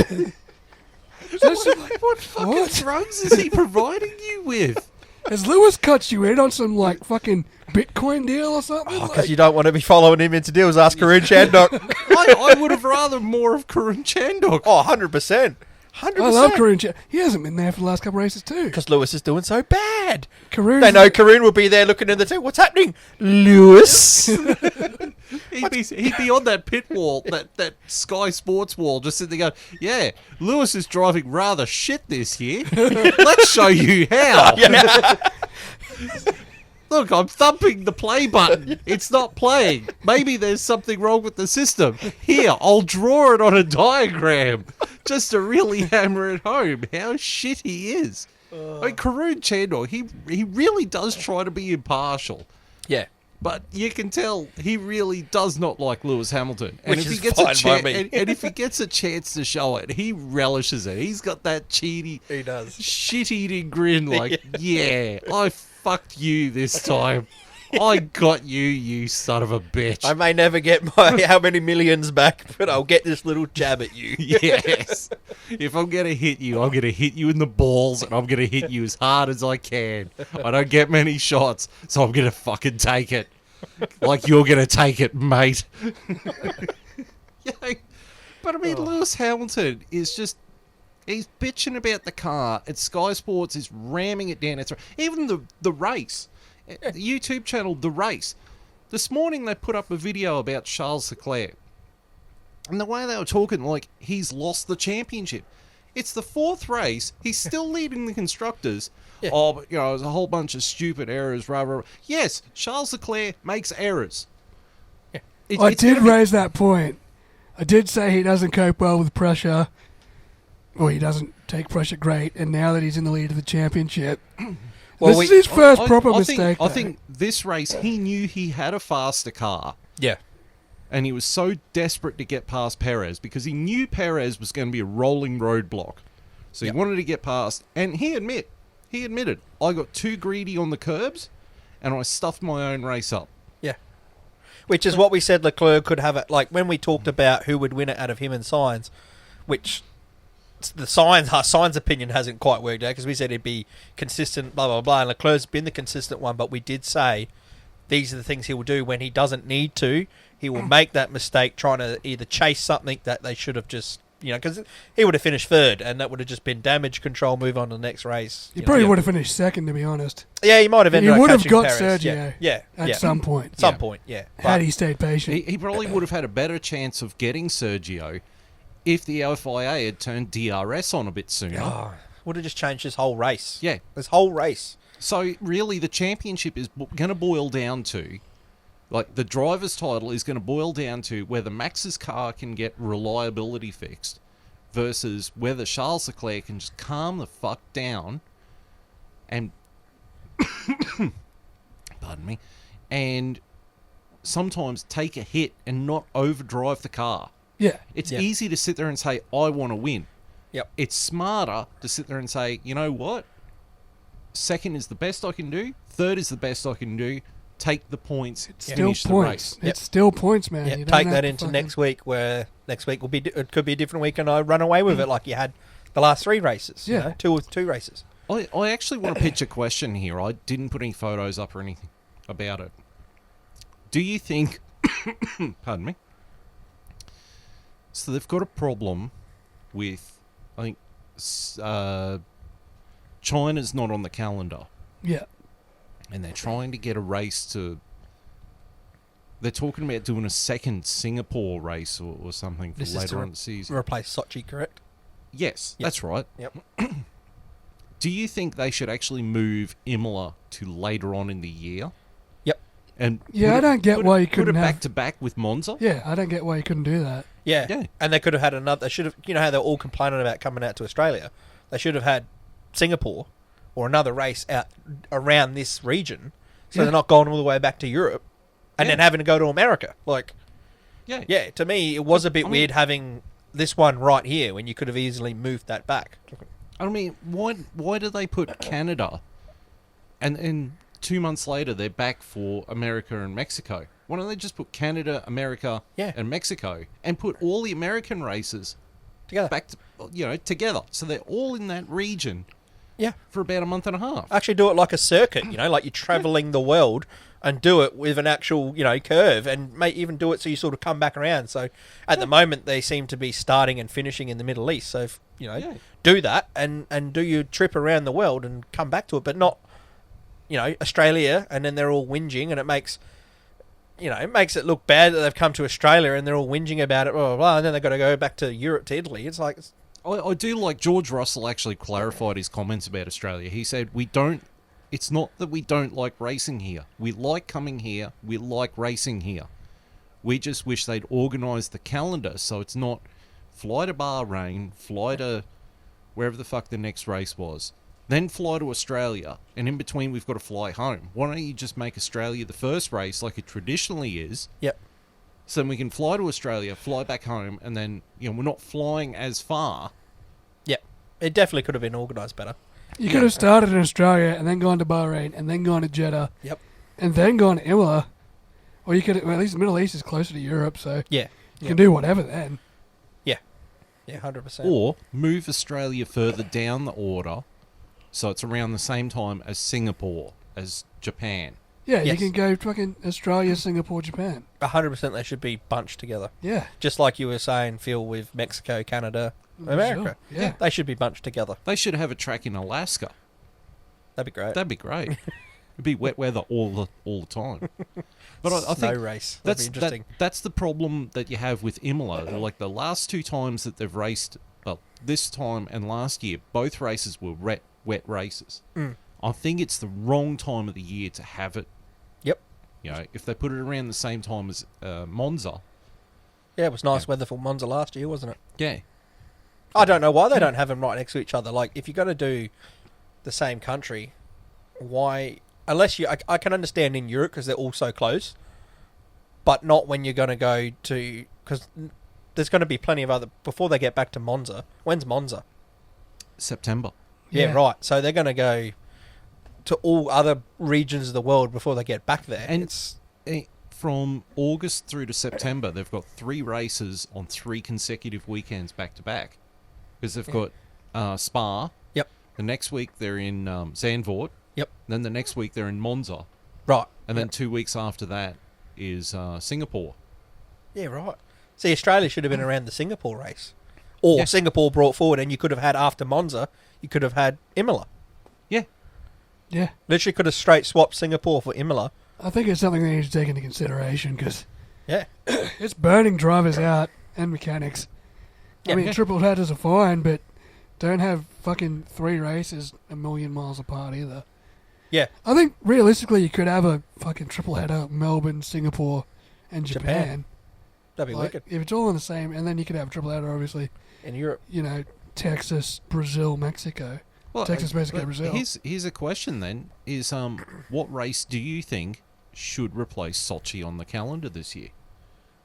That's like, What fucking what? drugs is he providing you with? Has Lewis cut you in on some like fucking Bitcoin deal or something? Because Like, you don't want to be following him into deals. Ask Karun Chandok. I would have rather more of Karun Chandok. Oh, 100%. 100%. I love Karun. He hasn't been there for the last couple of races too. Because Lewis is doing so bad. Karun. They know Karun will be there looking in the team. What's happening, Lewis? He'd be on that pit wall, that Sky Sports wall, just sitting there going, yeah, Lewis is driving rather shit this year. Let's show you how. Look, I'm thumping the play button. It's not playing. Maybe there's something wrong with the system. Here, I'll draw it on a diagram just to really hammer it home how shit he is. I mean, Karun Chandler, he really does try to be impartial. Yeah. But you can tell he really does not like Lewis Hamilton. And Which if is he gets fine by me. and if he gets a chance to show it, he relishes it. He's got that cheaty, He does. shit-eating grin like, yeah, I fucked you this time. I got you, you son of a bitch. I may never get my how many millions back, but I'll get this little jab at you. Yes. If I'm going to hit you, I'm going to hit you in the balls, and I'm going to hit you as hard as I can. I don't get many shots, so I'm going to fucking take it. Like you're going to take it, mate. Yeah. But I mean, Lewis Hamilton is just... He's bitching about the car at Sky Sports, is ramming it down. Even the race, the YouTube channel, The Race. This morning they put up a video about Charles Leclerc. And the way they were talking, like, he's lost the championship. It's the fourth race. He's still leading the constructors. Yeah. Oh, but, there's a whole bunch of stupid errors, rah, rah, rah. Yes, Charles Leclerc makes errors. Yeah. I did raise that point. I did say he doesn't cope well with pressure. Or he doesn't take pressure great, and now that he's in the lead of the championship, this is his first proper mistake. I think this race, he knew he had a faster car, Yeah. and he was so desperate to get past Perez because he knew Perez was going to be a rolling roadblock. So he wanted to get past, and he admitted, I got too greedy on the curbs, and I stuffed my own race up. Yeah. Which is what we said Leclerc could have it. Like when we talked about who would win it out of him and Sainz, which the Sainz opinion hasn't quite worked out because we said he'd be consistent, blah, blah, blah. And Leclerc's been the consistent one, but we did say these are the things he will do when he doesn't need to. He will make that mistake trying to either chase something that they should have just, because he would have finished third and that would have just been damage control, move on to the next race. He probably would have finished second, to be honest. Yeah, he might have ended up He would have catching got Perez. Sergio Yeah. some point. Some point, yeah. Had he stayed patient. He probably would have had a better chance of getting Sergio if the FIA had turned DRS on a bit sooner. Would have just changed his whole race. Yeah. This whole race. So really the championship is going to boil down to, like, the driver's title is going to boil down to whether Max's car can get reliability fixed versus whether Charles Leclerc can just calm the fuck down and pardon me, and sometimes take a hit and not overdrive the car. Yeah. It's easy to sit there and say, I want to win. Yep. It's smarter to sit there and say, you know what? Second is the best I can do. Third is the best I can do. Take the points. Still Finish the points. race. It's still points, man. Yeah, You don't take have that to into fucking- next week, where next week will be it could be a different week, and I run away with it like you had the last three races. Yeah. Two races. I actually want to pitch a question here. I didn't put any photos up or anything about it. Do you think... pardon me. So they've got a problem with... I think... China's not on the calendar. Yeah. And they're trying to get a race to... They're talking about doing a second Singapore race or something for This is later to on in the season. Replace Sochi, correct? Yes, Yep. that's right. Yep. Do you think they should actually move Imola to later on in the year? Yep. And Yeah, I don't get why you put couldn't it have... back to back with Monza. Yeah, I don't get why you couldn't do that. Yeah. Yeah. And they could have had another. They should have. You know how they're all complaining about coming out to Australia. They should have had Singapore or another race out around this region, so Yeah. they're not going all the way back to Europe and Yeah. then having to go to America. Like, Yeah. yeah, to me it was a bit weird having this one right here when you could have easily moved that back. I mean, why do they put Canada, and 2 months later they're back for America and Mexico? Why don't they just put Canada, America, Yeah. and Mexico, and put all the American races Together. back to, together, so they're all in that region, Yeah. For about a month and a half. Actually do it like a circuit, like you're travelling the world, and do it with an actual, curve, and may even do it so you sort of come back around. So at the moment they seem to be starting and finishing in the Middle East. So, do that and do your trip around the world and come back to it, but not, Australia, and then they're all whinging, and it makes it look bad that they've come to Australia and they're all whinging about it, blah, blah, blah, and then they've got to go back to Europe, to Italy. It's like... I do like George Russell actually clarified his comments about Australia. He said, it's not that we don't like racing here. We like coming here. We like racing here. We just wish they'd organise the calendar so it's not fly to Bahrain, fly to wherever the fuck the next race was, then fly to Australia, and in between we've got to fly home. Why don't you just make Australia the first race like it traditionally is? Yep. So then we can fly to Australia, fly back home, and then, we're not flying as far. Yep. It definitely could have been organised better. You could have started in Australia and then gone to Bahrain and then gone to Jeddah. Yep. And then gone to Imola. Or you could, at least the Middle East is closer to Europe, so Yeah. you can do whatever then. Yeah, 100%. Or move Australia further down the order so it's around the same time as Singapore, as Japan. Yeah, Yes. you can go fucking Australia, Singapore, Japan. 100% they should be bunched together. Yeah. Just like you were saying, Phil, with Mexico, Canada, America. Sure. Yeah. They should be bunched together. They should have a track in Alaska. That'd be great. That'd be great. It'd be wet weather all the time. But I Snow think race. That'd be interesting. that's the problem that you have with Imola. Like the last two times that they've raced, well, this time and last year, both races were wet races. Mm. I think it's the wrong time of the year to have it. Yep. If they put it around the same time as Monza. Yeah, it was nice weather for Monza last year, wasn't it? Yeah. I don't know why they don't have them right next to each other. Like, if you're going to do the same country, why... Unless I can understand in Europe because they're all so close, but not when you're going to go to... Because there's going to be plenty of other... Before they get back to Monza. When's Monza? September. Yeah, right. So they're going to go to all other regions of the world before they get back there. And from August through to September, they've got 3 races on 3 consecutive weekends back to back. Because they've got Spa. Yep. The next week they're in Zandvoort. Yep. Then the next week they're in Monza. Right. And then 2 weeks after that is Singapore. Yeah, right. See, Australia should have been around the Singapore race. Or Singapore brought forward, and you could have had, after Monza, you could have had Imola. Yeah. Yeah. Literally could have straight swapped Singapore for Imola. I think it's something they need to take into consideration because Yeah. it's burning drivers out and mechanics. I mean, triple headers are fine, but don't have fucking 3 races a million miles apart either. Yeah. I think realistically you could have a fucking triple header Melbourne, Singapore, and Japan. That'd be Like, wicked. if it's all in the same, and then you could have a triple header, obviously. In Europe. Texas, Brazil, Mexico. Well, Texas, Mexico, but Brazil. Here's a question then: is what race do you think should replace Sochi on the calendar this year?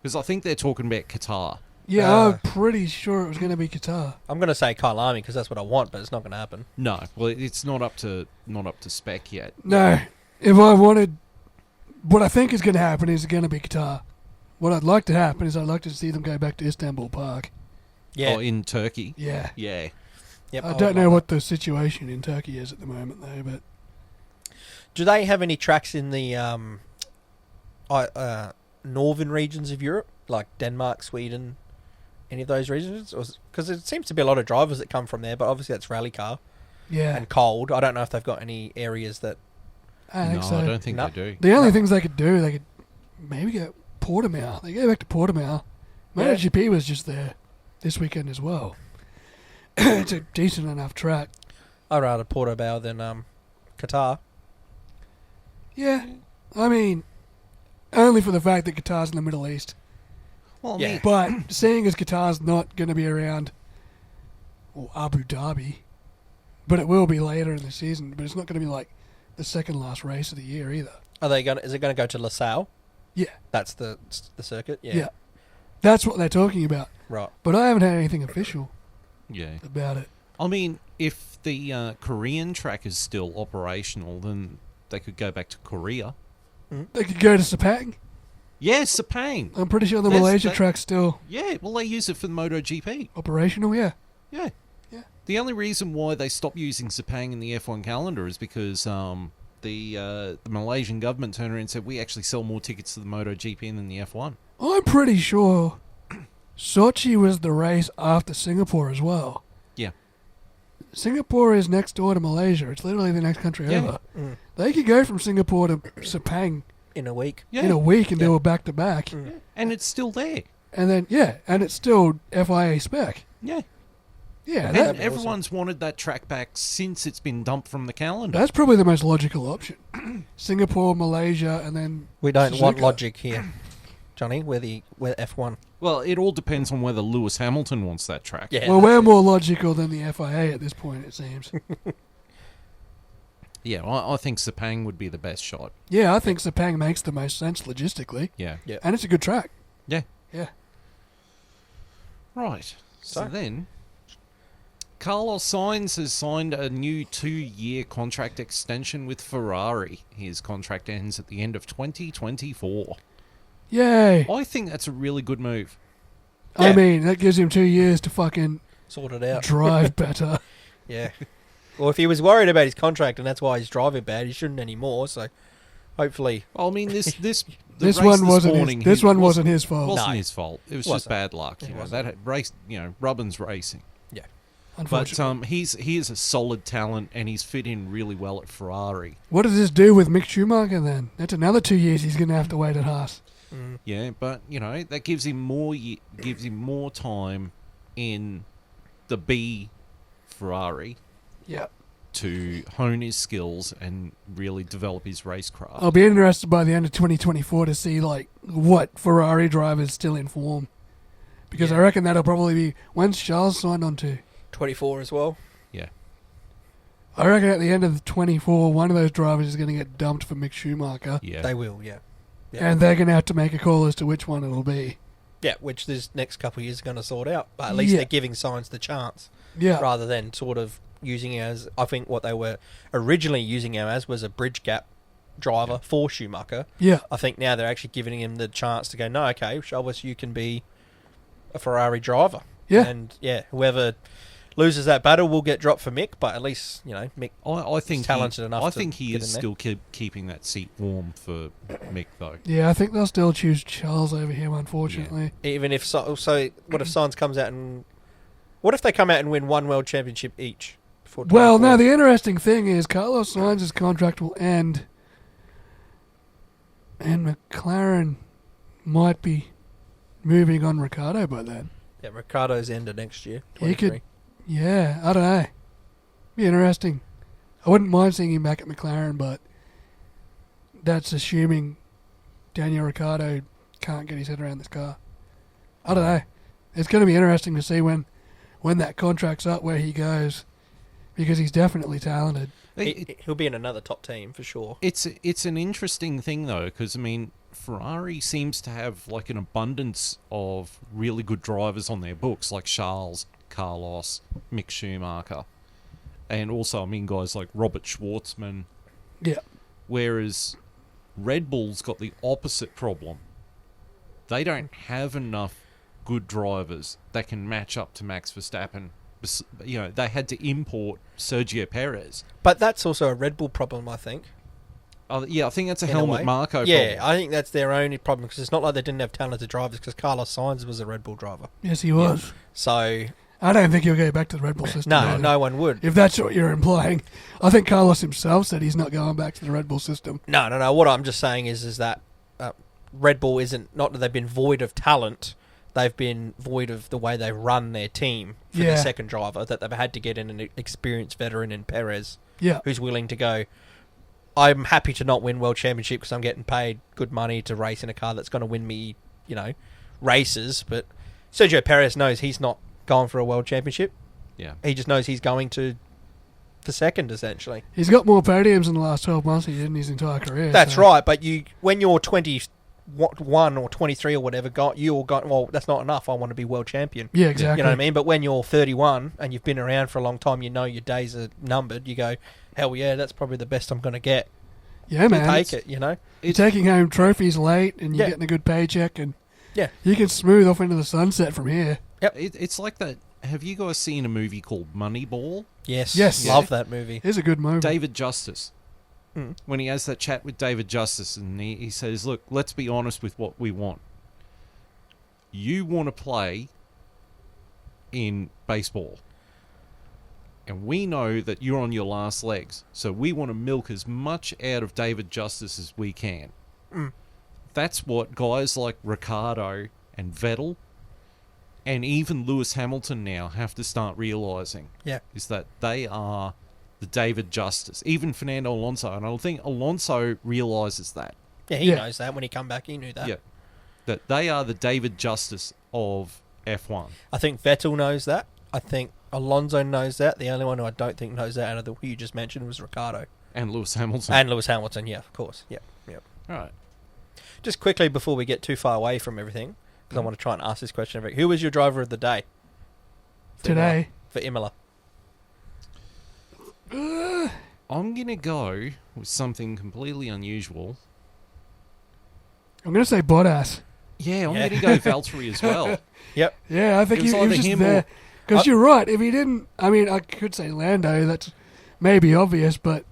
Because I think they're talking about Qatar. Yeah, I'm pretty sure it was going to be Qatar. I'm going to say Kyalami because that's what I want, but it's not going to happen. No, well, it's not up to spec yet. No, if I wanted, what I think is going to happen is going to be Qatar. What I'd like to happen is I'd like to see them go back to Istanbul Park. Yeah. Oh, in Turkey. Yeah. Yeah. Yep, I don't know what the situation in Turkey is at the moment, though, but... Do they have any tracks in the northern regions of Europe? Like Denmark, Sweden, any of those regions? Because it seems to be a lot of drivers that come from there, but obviously that's rally car Yeah. and cold. I don't know if they've got any areas that... I think No, so. I don't think No. they do. The only things they could do, they could maybe go Portimao. They go back to Portimao. Yeah. MotoGP was just there this weekend as well. It's a decent enough track. I'd rather Portimao than Qatar. Yeah. I mean, only for the fact that Qatar's in the Middle East. Well, I Yeah. mean, But seeing as Qatar's not going to be around Abu Dhabi, but it will be later in the season, but it's not going to be like the second last race of the year either. Are they going? Is it going to go to LaSalle? Yeah. That's the circuit. Yeah. That's what they're talking about. Right. But I haven't had anything official yeah. about it. I mean, if the Korean track is still operational, then they could go back to Korea. They could go to Sepang. Yeah, Sepang. I'm pretty sure the That's- Malaysia that- track's still Yeah, well, they use it for the MotoGP. operational, yeah. Yeah. The only reason why they stopped using Sepang in the F1 calendar is because the Malaysian government turned around and said, we actually sell more tickets to the MotoGP than the F1. I'm pretty sure Sochi was the race after Singapore as well. Yeah. Singapore is next door to Malaysia. It's literally the next country Yeah. over. Mm. They could go from Singapore to Sepang In a week. Yeah. in a week and do a back-to-back. Mm. And it's still there. And then, and it's still FIA spec. Yeah. Yeah, And that'd be everyone's wanted that track back since it's been dumped from the calendar. that's probably the most logical option. Singapore, Malaysia, and then We don't want Suzuka. logic here, Johnny. We're F1. Well, it all depends on whether Lewis Hamilton wants that track. Yeah. Well, we're more logical than the FIA at this point, it seems. Yeah, I think Sepang would be the best shot. Yeah, I think Sepang makes the most sense logistically. Yeah. Yeah. And it's a good track. Yeah. Yeah. Right. So So? then, Carlos Sainz has signed a new 2-year contract extension with Ferrari. His contract ends at the end of 2024. Yay. I think that's a really good move. I Yeah. mean, that gives him 2 years to fucking Sort it out. drive better. Yeah. Well, if he was worried about his contract and that's why he's driving bad, he shouldn't anymore. So, hopefully, Well, I mean, this This race one wasn't morning, his, this he one wasn't his fault. wasn't No. his fault. It was just Wasn't. bad luck. It You know, wasn't. that race, Rubbin's racing. But Unfortunately. he is a solid talent and he's fit in really well at Ferrari. What does this do with Mick Schumacher then? That's another 2 years he's going to have to wait at Haas. Yeah, but that gives him more time in the B Ferrari Yeah. to hone his skills and really develop his racecraft. I'll be interested by the end of 2024 to see what Ferrari drivers still in form. Because I reckon that'll probably be... When's Charles signed on to? 24 as well. Yeah. I reckon at the end of 24, one of those drivers is going to get dumped for Mick Schumacher. Yeah. They will, yeah. Yeah. And they're going to have to make a call as to which one it'll be. Yeah, which this next couple of years is going to sort out. But at least Yeah. they're giving Sainz the chance Yeah. rather than sort of using it as, I think what they were originally using him as was a bridge gap driver for Schumacher. Yeah. I think now they're actually giving him the chance to go, no, okay, show us you can be a Ferrari driver. Yeah. And, whoever loses that battle will get dropped for Mick, but at least, Mick I think he's talented enough I to think he get is in there. still keeping that seat warm for Mick though. Yeah, I think they'll still choose Charles over him, unfortunately. even if so what if Sainz comes out and what if they come out and win one world championship each? Before Well, 24? no, the interesting thing is Carlos Sainz's contract will end, and McLaren might be moving on Ricardo by then. Yeah, Ricardo's end of next year. He could- 23. Yeah, I don't know. Be interesting. I wouldn't mind seeing him back at McLaren, but that's assuming Daniel Ricciardo can't get his head around this car. I don't know. It's going to be interesting to see when that contract's up where he goes, because he's definitely talented. He'll be in another top team for sure. It's an interesting thing though, because I mean, Ferrari seems to have like an abundance of really good drivers on their books, like Charles, Carlos, Mick Schumacher, and also I mean guys like Robert Schwartzman. Yeah. Whereas Red Bull's got the opposite problem. They don't have enough good drivers that can match up to Max Verstappen. They had to import Sergio Perez. But that's also a Red Bull problem, I think. I think that's a In a Helmut way. Marko Yeah, problem. I think that's their only problem because it's not like they didn't have talented drivers because Carlos Sainz was a Red Bull driver. Yes, he was. So, I don't think he'll go back to the Red Bull system. no, either. no one would. If that's what you're implying. I think Carlos himself said he's not going back to the Red Bull system. No. What I'm just saying is that Red Bull isn't, not that they've been void of talent, they've been void of the way they run their team for Yeah. the second driver, that they've had to get in an experienced veteran in Perez Yeah. who's willing to go, I'm happy to not win World Championship because I'm getting paid good money to race in a car that's going to win me, races. But Sergio Perez knows he's not going for a World Championship. Yeah. He just knows he's going to the second, essentially. He's got more podiums in the last 12 months than he did in his entire career. That's so- right, but when you're 21 or 23 or whatever, well, that's not enough. I want to be world champion. Yeah, exactly. You know what I mean? But when you're 31 and you've been around for a long time, you know your days are numbered. You go, hell yeah, that's probably the best I'm going to get. Yeah, man. Take it, you know? You're taking home trophies late and you're Yeah. getting a good paycheck and Yeah. you can smooth off into the sunset from here. It's like that have you guys seen a movie called Moneyball? Yes. Yes. Love that movie. It's a good movie. David Justice. Mm. When he has that chat with David Justice and he says, look, let's be honest with what we want. You want to play in baseball. And we know that you're on your last legs. So we want to milk as much out of David Justice as we can. Mm. That's what guys like Ricciardo and Vettel and even Lewis Hamilton now have to start realising. Yeah. Is that they are the David Justice. Even Fernando Alonso. And I think Alonso realises that. Yeah, he Yeah. knows that. When he come back, he knew that. Yeah. That they are the David Justice of F1. I think Vettel knows that. I think Alonso knows that. The only one who I don't think knows that out of the who you just mentioned was Ricciardo. And Lewis Hamilton. And Lewis Hamilton, yeah, of course. Yep. All right. Just quickly before we get too far away from everything, because I want to try and ask this question. Who was your driver of the day? Today. For Imola. I'm going to go with something completely unusual. I'm going to say Bottas. Yeah, I'm Yeah. going to go Valtteri as well. Yep. Yeah, I think It was he was either just him there. or- Because you're right. If he didn't, I mean, I could say Lando. That's maybe obvious, but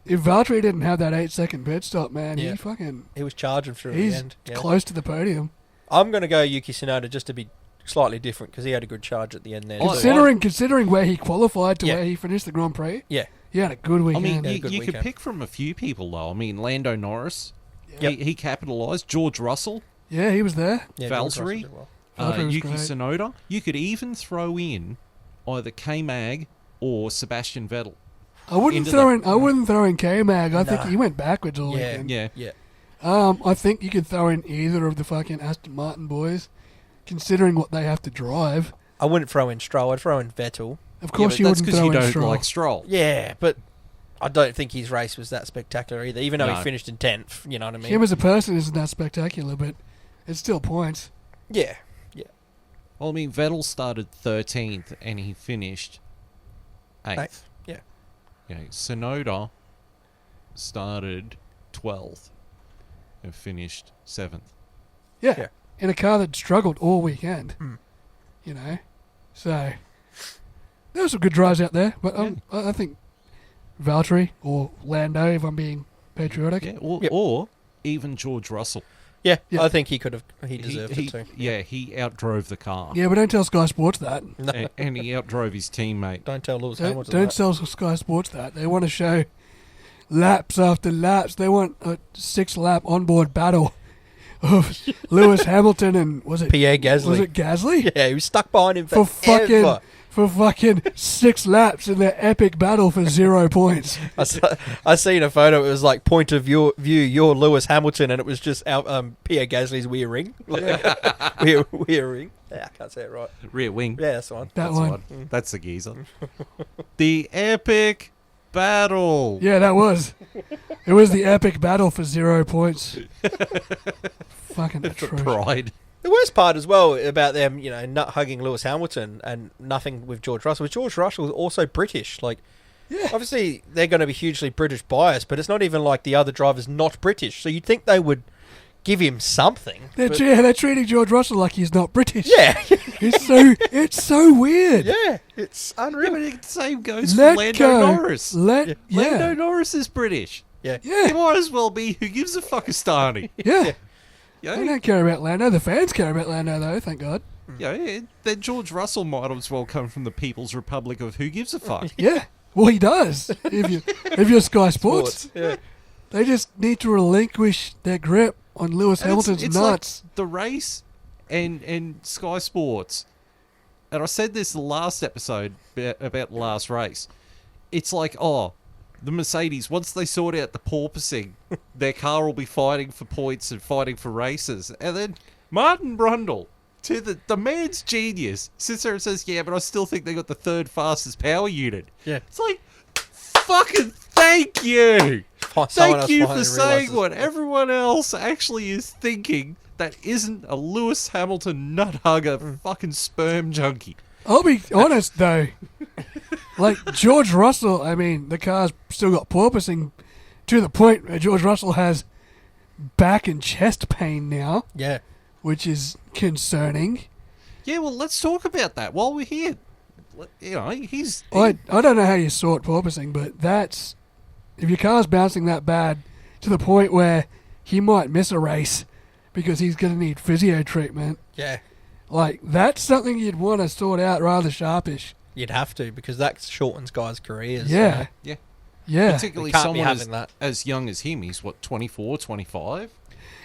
if Valtteri didn't have that 8-second pit stop, man, Yeah. he was charging through at he's the end. Yeah. close to the podium. I'm going to go Yuki Tsunoda just to be slightly different because he had a good charge at the end there. Oh, too. Considering where he qualified to Yeah. where he finished the Grand Prix, Yeah. he had a good I weekend. mean, Yeah, you, good you could weekend. pick from a few people, though. I mean, Lando Norris. Yep. He capitalised. George Russell. Yeah, he was there. Yeah, George Valtteri. Russell did well. Valtteri was Yuki great. Tsunoda. You could even throw in either K-Mag or Sebastian Vettel. I wouldn't Into throw the- in. I wouldn't throw in K-Mag. I think Nah. he went backwards all Yeah. weekend. Yeah. Yeah. I think you could throw in either of the fucking Aston Martin boys, considering what they have to drive. I wouldn't throw in Stroll. I'd throw in Vettel. Of course, yeah, you but that's wouldn't because throw you in don't Stroll. like Stroll. Yeah, but I don't think his race was that spectacular either, even though No. he finished in 10th. You know what I mean? Him as a person isn't that spectacular, but it's still points. Yeah. Well, I mean, Vettel started 13th and he finished 8th. Eighth. Yeah. Yeah, Tsunoda started 12th and finished 7th. Yeah. Yeah. In a car that struggled all weekend. Mm. You know? So, there were some good drives out there, but I think Valtteri or Lando, if I'm being patriotic. Yeah, or, Yep. or even George Russell. Yeah, Yeah. I think he could have. He deserved it too. Yeah, he outdrove the car. Yeah, but don't tell Sky Sports that. No, And he outdrove his teammate. don't tell Lewis Don't, Hamilton don't that. tell Sky Sports that. They want to show laps after laps. They want a 6-lap onboard battle of Lewis Hamilton and was it Pierre Gasly. Was it Gasly? Yeah, he was stuck behind him For forever. fucking 6 laps in their epic battle for 0 points. I seen a photo. It was like point of view. You're Lewis Hamilton, and it was just Pierre Gasly's rear ring. Rear ring. Yeah, I can't say it right. Rear wing. Yeah, that's the one. That That's one. one. That's the geezer. The epic battle. Yeah, that was. It was the epic battle for 0 points. Fucking The atrocious. pride. The worst part as well about them, not hugging Lewis Hamilton and nothing with George Russell. Was George Russell was also British. Like, Yeah. obviously they're going to be hugely British biased, but it's not even like the other driver's not British. So you'd think they would give him something. They're, but- they're treating George Russell like he's not British. yeah, It's so weird. yeah, it's Yeah, unreal. but the same goes Let for Lando go. Norris. Yeah. Lando Norris is British. Yeah, He Yeah. might as well be who gives a fuckistani. Yeah. Yeah. They don't care about Lando. The fans care about Lando, though, thank God. Yeah, then George Russell might as well come from the People's Republic of who gives a fuck. Yeah. Well, he does. If you're Sky Sports, Yeah. they just need to relinquish their grip on Lewis And Hamilton's it's nuts. like the race and Sky Sports. And I said this the last episode about the last race. It's like, the Mercedes, once they sort out the porpoising, their car will be fighting for points and fighting for races. And then Martin Brundle, to the man's genius, sits there and says, yeah, but I still think they got the 3rd fastest power unit. Yeah. It's like, fucking thank you. Someone Thank else you finally for saying realises- what everyone else actually is thinking that isn't a Lewis Hamilton nut hugger fucking sperm junkie. I'll be honest, though. Like, George Russell, I mean, the car's still got porpoising to the point where George Russell has back and chest pain now, Yeah. which is concerning. Yeah, well, let's talk about that while we're here. You know, he's... I don't know how you sort porpoising, but that's... If your car's bouncing that bad to the point where he might miss a race because he's going to need physio treatment, Yeah. like, that's something you'd want to sort out rather sharpish. You'd have to, because that shortens guys' careers. Yeah. Yeah. Yeah. Particularly You can't be someone having that. as young as him. He's, 24, 25?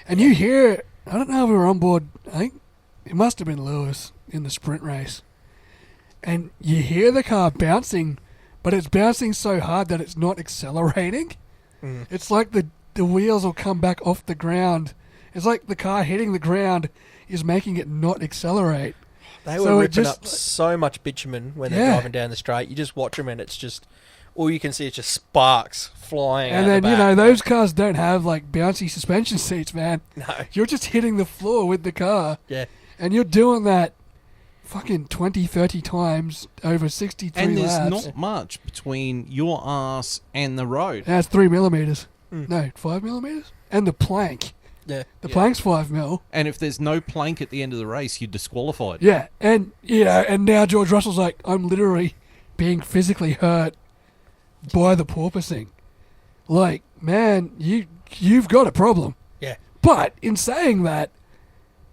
And you hear... I don't know if we were on board... I think it must have been Lewis in the sprint race. And you hear the car bouncing, but it's bouncing so hard that it's not accelerating. Mm. It's like the wheels will come back off the ground. It's like the car hitting the ground is making it not accelerate. They were So it ripping just- up so much bitumen when they're Yeah. driving down the straight. You just watch them and it's just... All you can see is just sparks flying And out then, the you back. know, those cars don't have, like, bouncy suspension seats, man. No. You're just hitting the floor with the car. Yeah. And you're doing that fucking 20, 30 times over 63 And there's laps. not much between your ass and the road. That's 3 millimeters. Mm. No, 5 millimeters? And the plank. Yeah. The Yeah. plank's 5 mil. And if there's no plank at the end of the race, you're disqualified. Yeah. And, you know, and now George Russell's like, I'm literally being physically hurt by the porpoising. Like, man, you've got a problem. Yeah. But in saying that,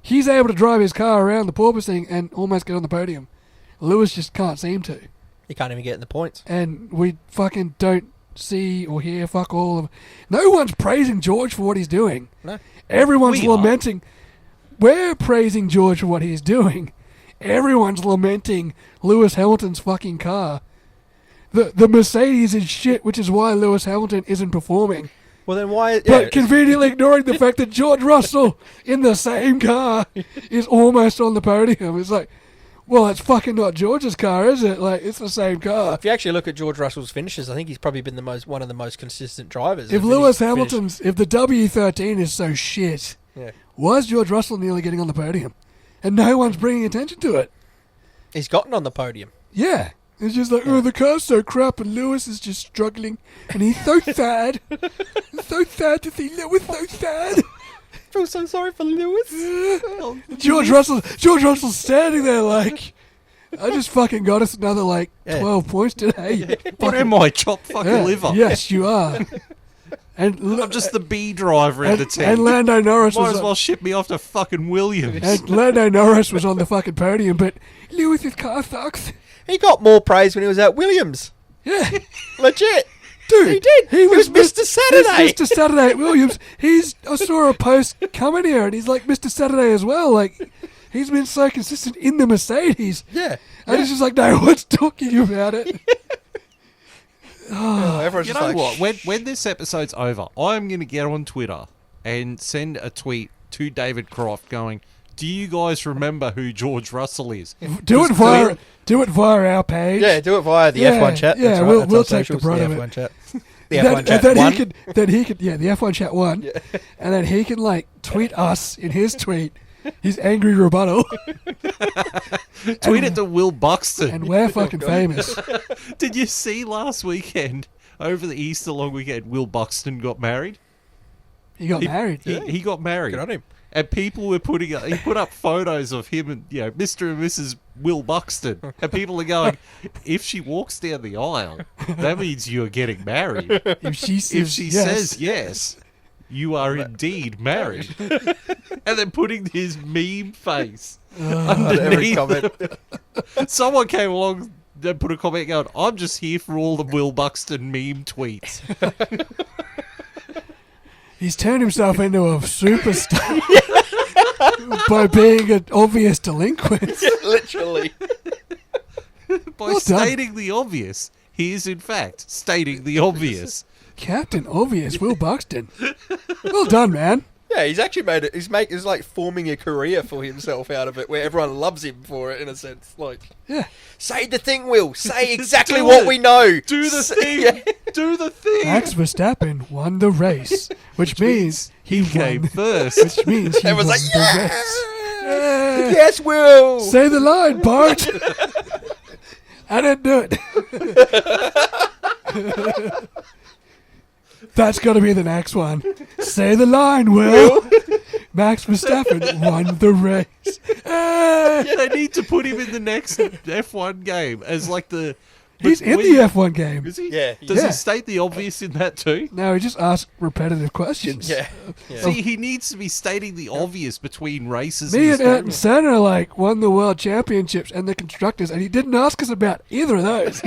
he's able to drive his car around the porpoising and almost get on the podium. Lewis just can't seem to. You can't even get in the points. And we fucking don't see or hear fuck all of... No one's praising George for what he's doing. No. Everyone's We are. lamenting... We're praising George for what he's doing. Everyone's lamenting Lewis Hamilton's fucking car. The Mercedes is shit, which is why Lewis Hamilton isn't performing. Well, then why... Yeah, But conveniently ignoring the fact that George Russell in the same car is almost on the podium. It's like, well, it's fucking not George's car, is it? Like, it's the same car. if you actually look at George Russell's finishes, I think he's probably been one of the most consistent drivers. If And Lewis he's Hamilton's, if the W13 is so shit, Yeah. why is George Russell nearly getting on the podium? And no one's bringing attention to it. He's gotten on the podium. Yeah. It's just like, oh, the car's so crap and Lewis is just struggling. And he's so sad. It's so sad to see Lewis so sad. I feel so sorry for Lewis. George Russell's standing there like, I just fucking got us another, like, Yeah. 12 points today. What am I, chop fucking Yeah. liver? Yes, you are. And I'm just the B driver in the team. and Lando Norris Might was as well ship me off to fucking Williams. and Lando Norris was on the fucking podium, but Lewis's car sucks. He got more praise when he was at Williams. Yeah, Legit. dude, He did. He was Mr. Saturday. He's Mr. Saturday at Williams. I saw a post coming here, and he's like Mr. Saturday as well. Like, he's been so consistent in the Mercedes. Yeah. And it's just like no one's talking about it. Oh, everyone's You just know like, what? When this episode's over, I'm going to get on Twitter and send a tweet to David Croft going, do you guys remember who George Russell is? Do it via our page. Yeah, do it via the Yeah, F1 chat. yeah, That's right. we'll- That's we'll on take the socials, brunt the of it. F1 chat. The F1 chat Then one. he could, the F1 chat one, and then he can like tweet us in his tweet his angry rebuttal, Tweet it to Will Buxton. and we're fucking famous. Did you see last weekend, over the Easter long weekend, Will Buxton got married? He got married. He got married. Good on him. And people were he put up photos of him and, you know, Mr. and Mrs. Will Buxton. And people are going, if she walks down the aisle, that means you're getting married. If she says If she yes, says yes, you are indeed married. And then putting his meme face On every underneath. comment. Someone came along and put a comment going, I'm just here for all the Will Buxton meme tweets. he's turned himself into a superstar by being an obvious delinquent. Literally. By Well done. stating the obvious. He is, in fact, stating the obvious. Captain Obvious, Will Buxton. Well done, man. Yeah, he's actually made it. He's like forming a career for himself out of it, where everyone loves him for it. In a sense, like, Yeah. say the thing, Will. Say exactly Do what it. we know. Do the Say- thing! Yeah. Do the thing! Max Verstappen won the race, which means he came won. first. Which means he won Everyone's like, the yeah! race. Yeah. Yes, Will. Say the line, Bart. I didn't do it. That's got to be the next one. Say the line, Will. Max Verstappen won the race. They need to put him in the next F1 game as like the. He's in the F1 game. Is he? Yeah. Does Yeah. he state the obvious in that too? No, he just asks repetitive questions. Yeah. See, he needs to be stating the obvious between races. Me and stuff. Ayrton Senna won the world championships and the constructors, and he didn't ask us about either of those.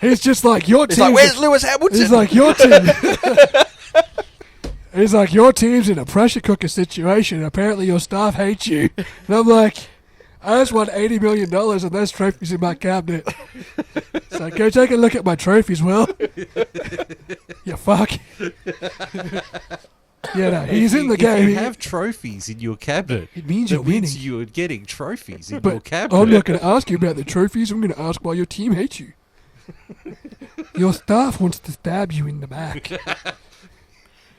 He's just like, your He's team. like, where's Lewis Hamilton? He's like, your team. He's like, your team's in a pressure cooker situation. And apparently, your staff hates you. And I'm like, I just won $80 million and those trophies in my cabinet. So go take a look at my trophies, Will. You fuck. Yeah, no, he's in the If game. you have trophies in your cabinet, It means you're that means winning. you're getting trophies in your But cabinet. I'm not going to ask you about the trophies. I'm going to ask why your team hates you. Your staff wants to stab you in the back.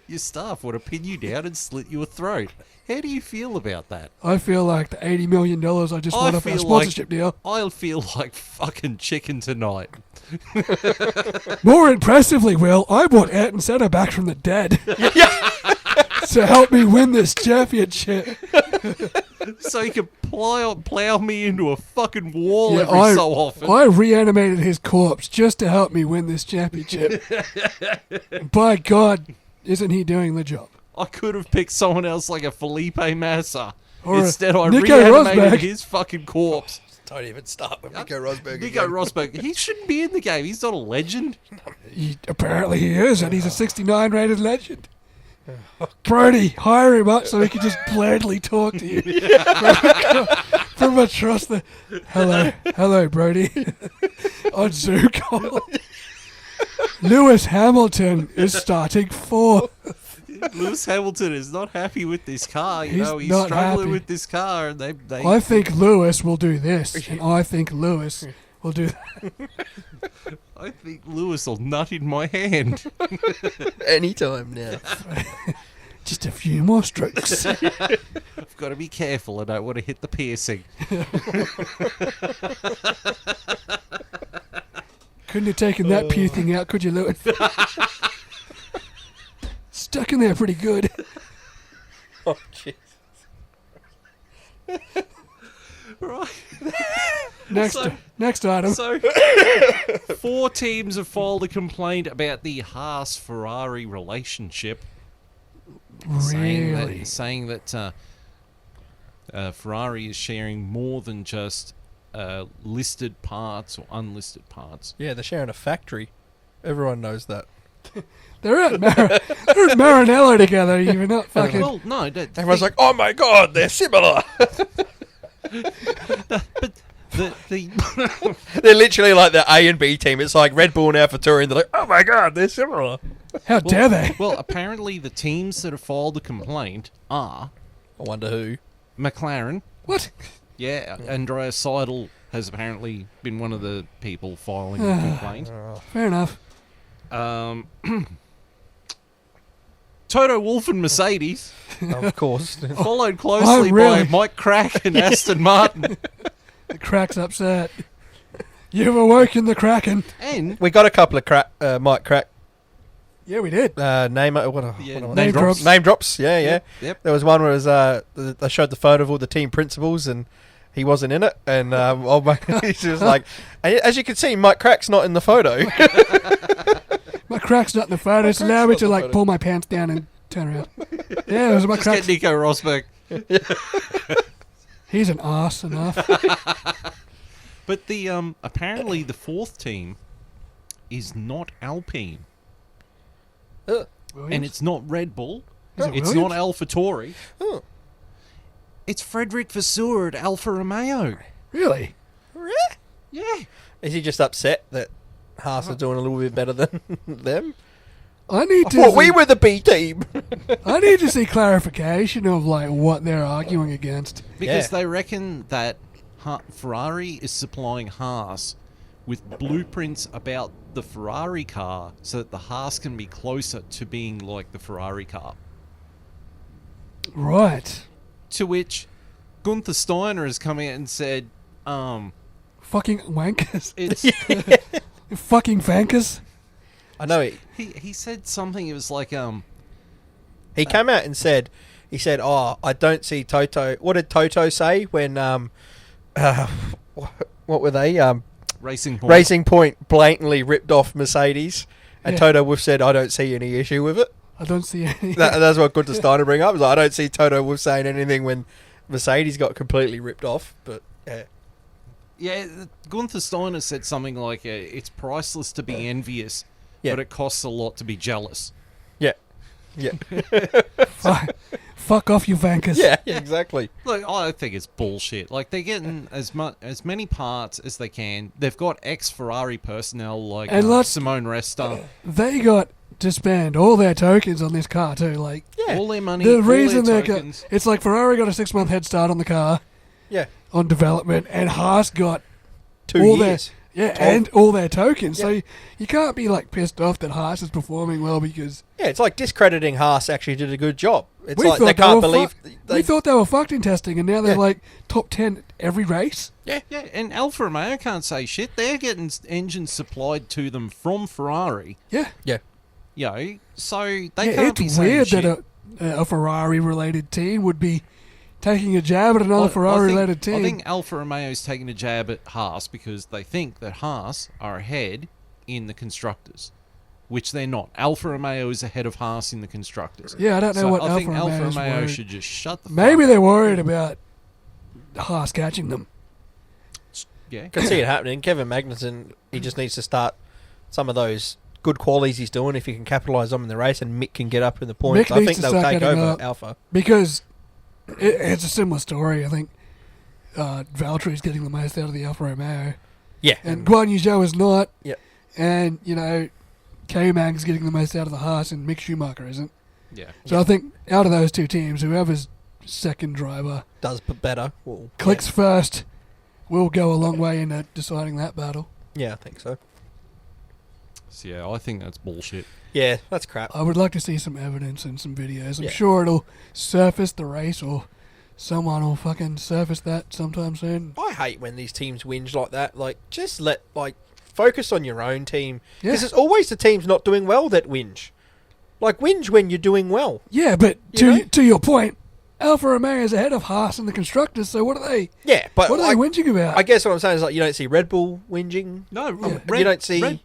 Your staff want to pin you down and slit your throat. How do you feel about that? I feel like the $80 million I just won off our sponsorship deal. I'll feel like fucking chicken tonight. More impressively, Will, I brought Ayrton Senna back from the dead to help me win this championship. So you can plow me into a fucking wall Yeah, every so often. I reanimated his corpse just to help me win this championship. By God, isn't he doing the job? I could have picked someone else like a Felipe Massa. Or a Instead, I Nico reanimated Rosberg. his fucking corpse. Don't even start with Nico Rosberg. Nico again. Rosberg, he shouldn't be in the game. He's not a legend. Apparently he is, and he's a 69 rated legend. Brody, hire him up so he can just blandly talk to you. From across the... Hello, Brody. On Zoom call. Lewis Hamilton is starting fourth. Lewis Hamilton is not happy with this car. You He's know, he's not struggling happy. with this car, and they I think Lewis will do this, and I think Lewis will do that. I think Lewis will nut in my hand. Anytime now. Just a few more strokes. I've got to be careful. I don't want to hit the piercing. Couldn't have taken that pew thing out, could you, Lewis? Stuck in there pretty good. Oh, jeez. Right. Next item. So, 4 teams have filed a complaint about the Haas-Ferrari relationship. Really? Saying that Ferrari is sharing more than just listed parts or unlisted parts. Yeah, they're sharing a factory. Everyone knows that. They're at Maranello together, even not fucking... Well, no, Everyone's like, oh my god, they're similar. but the They're literally like the A and B team. It's like Red Bull and AlphaTauri, and they're like, oh my god, they're similar. How dare they? well, apparently the teams that have filed the complaint are I wonder who. McLaren. What? Yeah, Andrea Seidel has apparently been one of the people filing the complaint. Fair enough. Toto Wolff and Mercedes, Of course. followed closely really? by Mike Crack and Aston Martin. The Crack's upset. You've awoken the Kraken. And We got a couple of Mike Crack Yeah, we did. name Name drops. Name drops. Yeah, yeah. Yep. There was one where it was they showed the photo of all the team principals and he wasn't in it, and old mate, he's just like, as you can see, Mike Crack's not in the photo. My Crack's not in the photo. It's allowed me to like pull my pants down and turn around. Yeah, it was my just Crack. get Nico Rosberg. He's an arse enough. But the apparently the 4th team is not Alpine, and it's not Red Bull. Is it It's Williams? not AlphaTauri. Oh. It's Frederick Vasseur at Alfa Romeo. Really? Yeah. Is he just upset that Haas are doing a little bit better than them? I need to. Well, we were the B team. I need to see clarification of like what they're arguing against. Because Yeah. they reckon that Ferrari is supplying Haas with blueprints about the Ferrari car so that the Haas can be closer to being like the Ferrari car. Right. To which Gunther Steiner has come out and said, Fucking wankers. it's Fucking fankers. I know he said something, it was like he came out and said he said, "Oh, I don't see Toto." What did Toto say when what were they? Racing Point. Racing Point blatantly ripped off Mercedes, and Yeah. Toto Wolff said, "I don't see any issue with it." I don't see any. That's what Gunther Steiner bring up. He's like, I don't see Toto Wolff saying anything when Mercedes got completely ripped off. But yeah, Yeah, Gunther Steiner said something like, "It's priceless to be envious, Yeah. but it costs a lot to be jealous." yeah, yeah, Fuck off, you vankers. yeah, exactly. Look, I think it's bullshit. Like, they're getting as many parts as they can. They've got ex-Ferrari personnel like And lots- Simone Resta. They got to spend all their tokens on this car too. Like Yeah, All their money, the all reason their they got tokens. it's like Ferrari got a 6-month head start on the car yeah. on development, and Haas got 2 all years. yeah, 12. and all their tokens. So Yeah. you can't be like pissed off that Haas is performing well because Yeah, it's like discrediting Haas actually did a good job. It's we like thought they they can't were believe we thought they were fucked in testing, and now they're Yeah. like top 10 every race. Yeah, and Alfa Romeo can't say shit. They're getting engines supplied to them from Ferrari. Yeah, Yeah, You know, so they yeah. can't be It's saying weird shit. that a Ferrari-related team would be taking a jab at another Ferrari-related team. I think Alfa Romeo's taking a jab at Haas because they think that Haas are ahead in the constructors, which they're not. Alfa Romeo is ahead of Haas in the constructors. Yeah, I don't know So what I think Alfa Alfa Romeo's Romeo worried. should just shut the Maybe fuck they're worried about Haas catching them. Yeah. can see it happening. Kevin Magnussen, he just needs to start some of those good qualities he's doing if he can capitalise on them in the race, and Mick can get up in the points. Mick I needs think to they'll start take getting over up. Alpha. Because it's a similar story. I think Valtteri's getting the most out of the Alfa Romeo, Yeah, and Guan Yu Zhou is not. Yeah. And K-Mag's getting the most out of the Haas, and Mick Schumacher isn't. Yeah. So I think out of those two teams, whoever's second driver does better. Well, clicks first will go a long way in deciding that battle. Yeah, I think so. So yeah, I think that's bullshit. Yeah, that's crap. I would like to see some evidence and some videos. I'm Yeah. sure it'll surface the race, or someone will fucking surface that sometime soon. I hate when these teams whinge like that. Like, just focus on your own team. Yeah. Because it's always the teams not doing well that whinge. Like, whinge when you're doing well. Yeah, but You know? to your point, Alfa Romeo is ahead of Haas and the constructors, so what are they Yeah, but what are they whinging about? I guess what I'm saying is, like, you don't see Red Bull whinging. No, Yeah. You don't see-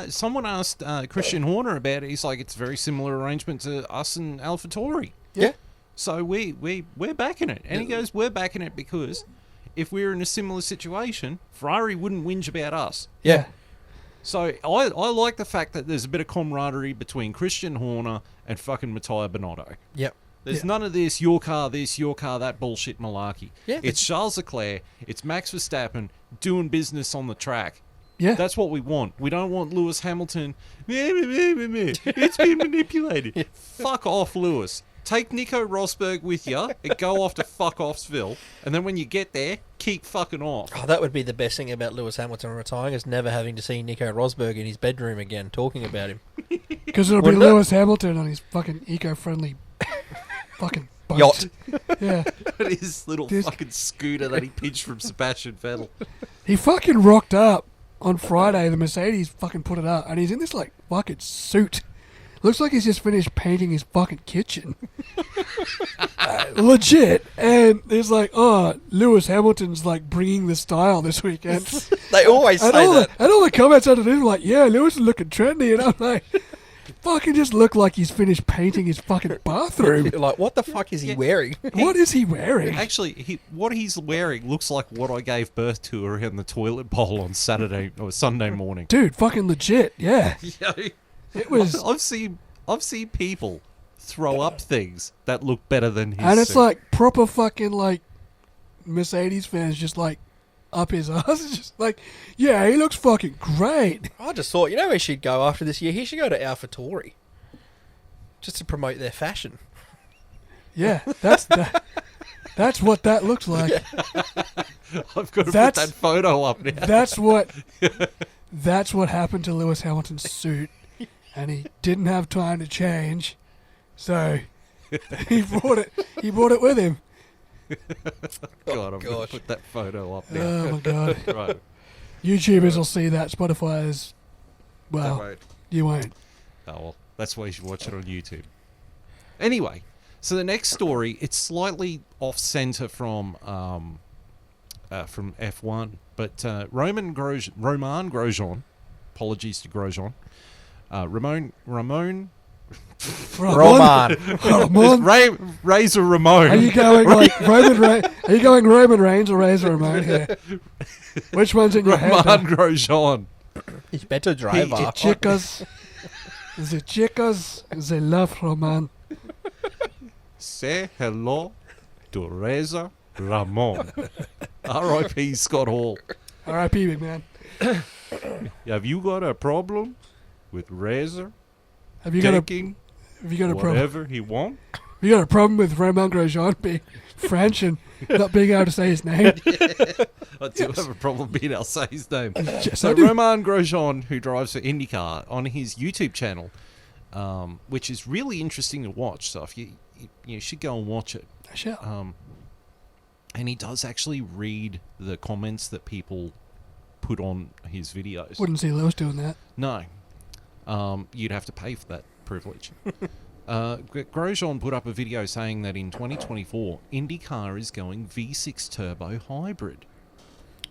someone asked Christian Horner about it. He's like, it's a very similar arrangement to us and AlphaTauri. Yeah. So we're backing it. And he goes, we're backing it because if we were in a similar situation, Ferrari wouldn't whinge about us. Yeah. So I like the fact that there's a bit of camaraderie between Christian Horner and fucking Matteo Binotto. Yep. There's none of this, your car, that bullshit malarkey. Yeah. It's Charles Leclerc, it's Max Verstappen doing business on the track. Yeah. That's what we want. We don't want Lewis Hamilton. It's been manipulated. Fuck off, Lewis. Take Nico Rosberg with you and go off to fuck offsville. And then when you get there, keep fucking off. Oh, that would be the best thing about Lewis Hamilton retiring, is never having to see Nico Rosberg in his bedroom again talking about him. Because it'll be Wouldn't it? Lewis Hamilton on his fucking eco-friendly fucking boat. Yacht. Yeah. His little Just- fucking scooter that he pinched from Sebastian Vettel. He fucking rocked up on Friday. The Mercedes fucking put it up, and he's in this like fucking suit. Looks like he's just finished painting his fucking kitchen. Legit. And it's like, oh, Lewis Hamilton's like bringing the style this weekend. They always say And all, that. and all the comments underneath were like, yeah, Lewis is looking trendy. And I'm like, fucking just look like he's finished painting his fucking bathroom. You're like, what the fuck is he wearing? What is he wearing? Actually, what he's wearing looks like what I gave birth to around the toilet bowl on Saturday or Sunday morning. Dude, fucking legit. Yeah. It was. I've seen people throw up things that look better than his. And it's suit. like proper fucking like Mercedes fans just like up his ass. It's just like, yeah, he looks fucking great. I just thought, you know where she'd go after this year? He should go to AlphaTauri. Just to promote their fashion. Yeah, that's what that looks like. I've got to put that's- that photo up now. That's what happened to Lewis Hamilton's suit, and he didn't have time to change, so he brought it with him. God, I'm going gosh. to put that photo up now. Oh my god. Right. YouTubers will see that. Spotify's, That well, won't. you won't. Oh, well, that's why you should watch it on YouTube. Anyway, So the next story, it's slightly off center from F1, but Roman Grosjean, apologies to Grosjean, Roman Roman. Razor Ramon. Are you going like Are you going Roman Reigns or Razor Ramon here? Which one's in your head? Roman Grosjean. He's better driver. The chicas, they love Roman. Say hello to Razor Ramon. R.I.P. Scott Hall. R.I.P. big man. Have you got a problem with Razor Have you got a taking problem? whatever he wants? You got a problem with Roman Grosjean being French and not being able to say his name? I do have a problem being able to say his name. Yes, So I do. Roman Grosjean, who drives for IndyCar, on his YouTube channel, which is really interesting to watch. So if you should go and watch it. I shall. And he does actually read the comments that people put on his videos. Wouldn't see Lewis doing that. No. You'd have to pay for that privilege. Grosjean put up a video saying that in 2024, IndyCar is going V6 turbo hybrid.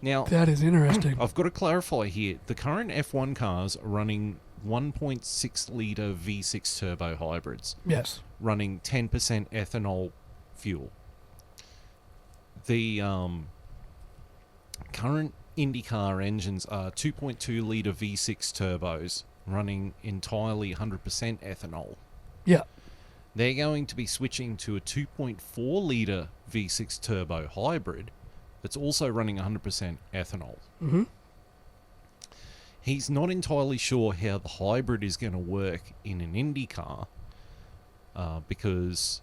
Now, That is interesting. I've got to clarify here. The current F1 cars are running 1.6 litre V6 turbo hybrids, Yes. running 10% ethanol fuel. The current IndyCar engines are 2.2 litre V6 turbos running entirely 100% ethanol. Yeah. They're going to be switching to a 2.4 litre V6 turbo hybrid that's also running 100% ethanol. Mm-hmm. He's not entirely sure how the hybrid is going to work in an Indy car because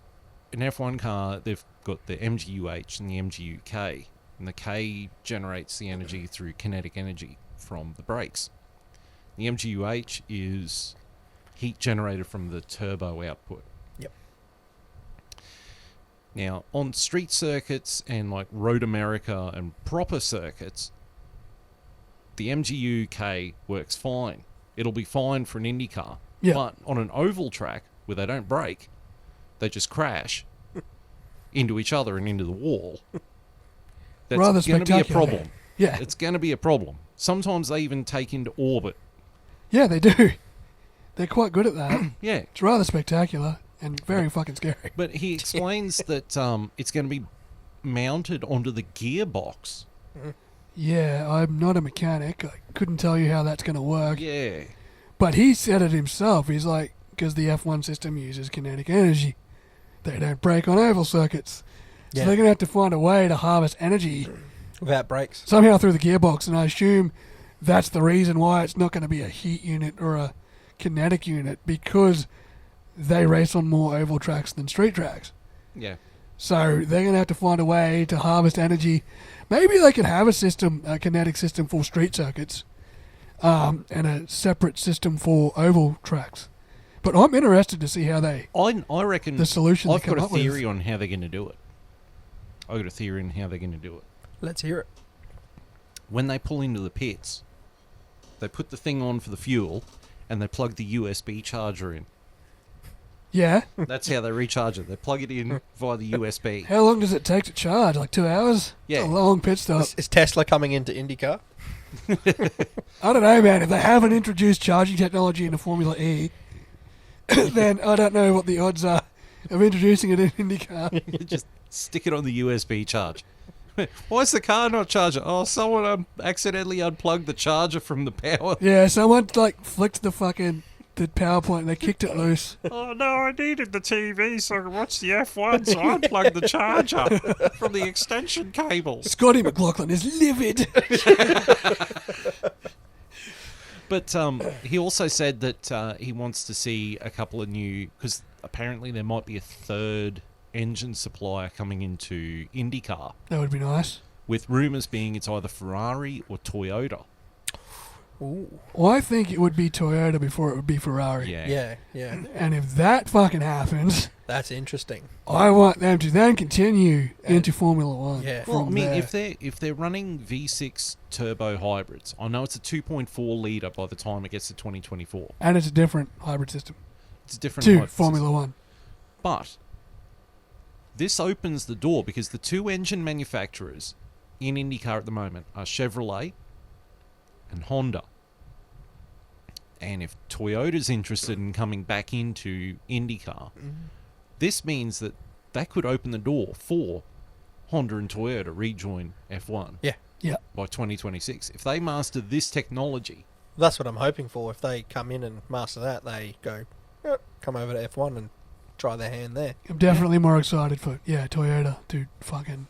an F1 car, they've got the MGUH and the MGUK, and the K generates the energy through kinetic energy from the brakes. The MGUH is heat generated from the turbo output. Yep. Now, on street circuits and like Road America and proper circuits, the MGU-K works fine. It'll be fine for an Indy car. Yeah. But on an oval track where they don't brake, they just crash into each other and into the wall. That's Rather going to be a spectacular. problem. Yeah. It's going to be a problem. Sometimes they even take into orbit. Yeah, they do. They're quite good at that. Yeah. It's rather spectacular and very fucking scary. But he explains that it's going to be mounted onto the gearbox. Yeah, I'm not a mechanic. I couldn't tell you how that's going to work. Yeah. But he said it himself. He's like, because the F1 system uses kinetic energy. They don't brake on oval circuits. So Yeah. they're going to have to find a way to harvest energy Without brakes. somehow through the gearbox. And I assume that's the reason why it's not going to be a heat unit or a kinetic unit, because they race on more oval tracks than street tracks. Yeah. So they're going to have to find a way to harvest energy. Maybe they could have a system, a kinetic system for street circuits, and a separate system for oval tracks. But I'm interested to see how they, I reckon the solution I've they come got a up with. theory on how they're going to do it. I've got a theory on how they're going to do it. Let's hear it. When they pull into the pits, they put the thing on for the fuel and they plug the USB charger in. Yeah. That's how they recharge it. They plug it in via the USB. How long does it take to charge? Like 2 hours? Yeah. A long pit stop. Is Tesla coming into IndyCar? I don't know, man. If they haven't introduced charging technology into Formula E, then I don't know what the odds are of introducing it in IndyCar. Just stick it on the USB charge. Why is the car not charging? Oh, someone accidentally unplugged the charger from the power. Yeah, someone like flicked the PowerPoint and they kicked it loose. Oh no, I needed the TV so I could watch the F1, so I unplugged the charger from the extension cable. Scotty McLaughlin is livid. But he also said that he wants to see a couple of new, because apparently there might be a third engine supplier coming into IndyCar, That would be nice. with rumours being it's either Ferrari or Toyota. Ooh. Well, I think it would be Toyota before it would be Ferrari. Yeah. Yeah. And if that fucking happens, That's interesting. I want them to then continue into Formula One. Yeah. Well, I from mean, there. if they're running V6 turbo hybrids, I know it's a 2.4 litre by the time it gets to 2024. And it's a different hybrid system It's a different to hybrid Formula system. One. But this opens the door because the two engine manufacturers in IndyCar at the moment are Chevrolet and Honda. And if Toyota's interested in coming back into IndyCar, this means that could open the door for Honda and Toyota to rejoin F1 Yeah. by 2026. If they master this technology, That's what I'm hoping for. If they come in and master that, they go, come over to F1 and try their hand there. I'm definitely more excited for Toyota to fucking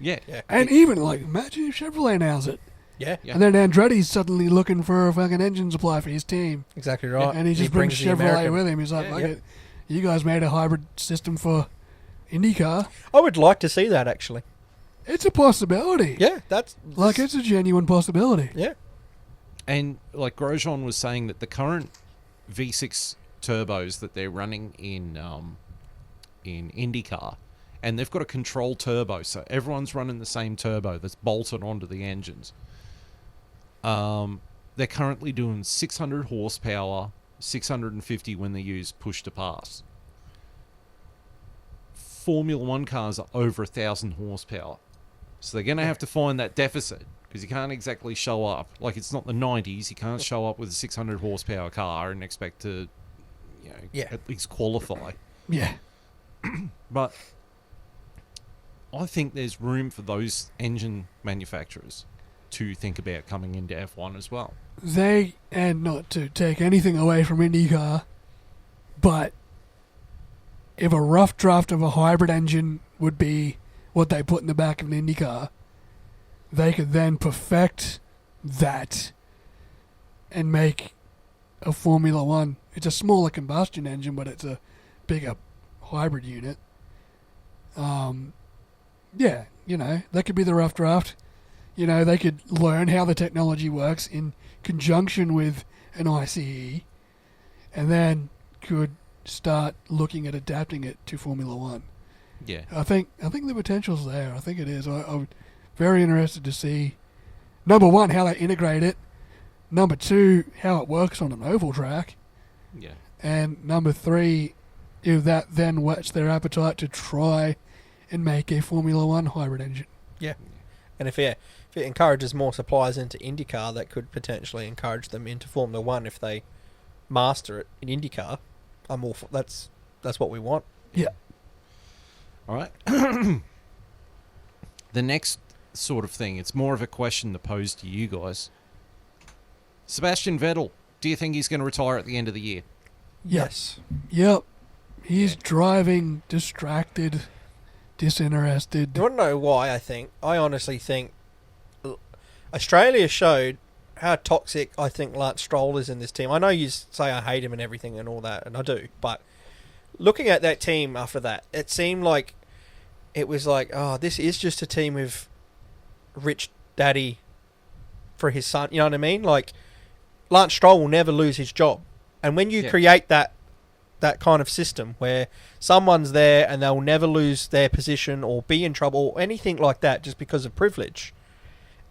yeah. and even like imagine if Chevrolet nails it, Yeah, Yeah. and then Andretti's suddenly looking for a fucking engine supply for his team, exactly right. and he just brings the Chevrolet American. with him. He's like, Yeah. "Fuck it, you guys made a hybrid system for IndyCar. I would like to see that, actually. It's a possibility. Yeah, that's... Like it's a genuine possibility. Yeah. And like Grosjean was saying that the current V6 turbos that they're running in IndyCar, and they've got a control turbo, so everyone's running the same turbo that's bolted onto the engines. They're currently doing 600 horsepower, 650 when they use push to pass. Formula One cars are over 1,000 horsepower, so they're going to have to find that deficit because you can't exactly show up like it's not the 90s. You can't show up with a 600 horsepower car and expect to, at least qualify. Yeah. But I think there's room for those engine manufacturers to think about coming into F1 as well. They, and not to take anything away from IndyCar, but if a rough draft of a hybrid engine would be what they put in the back of an IndyCar, they could then perfect that and make a Formula One. It's a smaller combustion engine, but it's a bigger hybrid unit. That could be the rough draft. They could learn how the technology works in conjunction with an ICE, and then could start looking at adapting it to Formula One. Yeah. I think the potential's there. I think it is. I'm very interested to see, number one, how they integrate it. Number two, how it works on an oval track. Yeah. And number three, if that then whets their appetite to try and make a Formula One hybrid engine. Yeah. And if it encourages more suppliers into IndyCar, that could potentially encourage them into Formula One if they master it in IndyCar. I'm all for that's what we want. Yeah. All right. The next sort of thing, it's more of a question to pose to you guys. Sebastian Vettel, do you think he's going to retire at the end of the year? Yes. Yep. He's driving distracted, disinterested. You want to know why? I honestly think Australia showed how toxic I think Lance Stroll is in this team. I know you say I hate him and everything and all that, and I do, but looking at that team after that, it seemed like it was like, oh, this is just a team with rich daddy for his son. You know what I mean? Like, Lance Stroll will never lose his job. And when you create that kind of system where someone's there and they'll never lose their position or be in trouble or anything like that just because of privilege,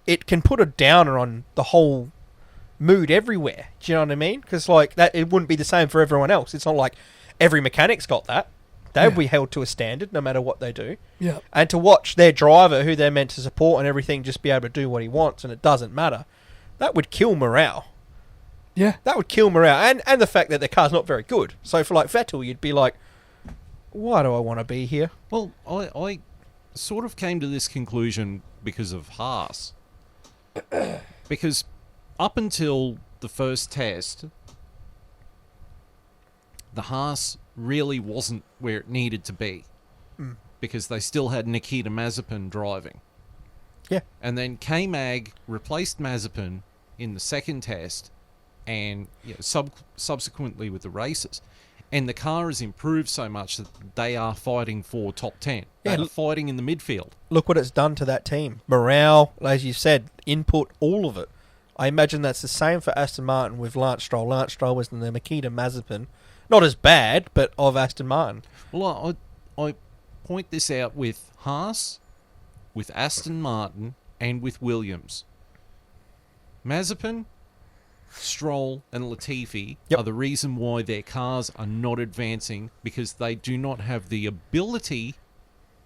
it can put a downer on the whole mood everywhere. Do you know what I mean? Because like that, it wouldn't be the same for everyone else. It's not like every mechanic's got that. They'll be held to a standard no matter what they do. Yeah. And to watch their driver, who they're meant to support and everything, just be able to do what he wants and it doesn't matter, that would kill morale. Yeah. That would kill morale. And the fact that the car's not very good. So for like Vettel, you'd be like, why do I want to be here? Well, I sort of came to this conclusion because of Haas. Because up until the first test, the Haas really wasn't where it needed to be. Because they still had Nikita Mazepin driving. Yeah. And then K-Mag replaced Mazepin in the second test and subsequently with the races. And the car has improved so much that they are fighting for top 10. Yeah, They're fighting in the midfield. Look what it's done to that team. Morale, as you said, input, all of it. I imagine that's the same for Aston Martin with Lance Stroll. Lance Stroll was in the Nikita Mazepin. Not as bad, but of Aston Martin. Well, I point this out with Haas, with Aston Martin, and with Williams. Mazepin, Stroll, and Latifi are the reason why their cars are not advancing, because they do not have the ability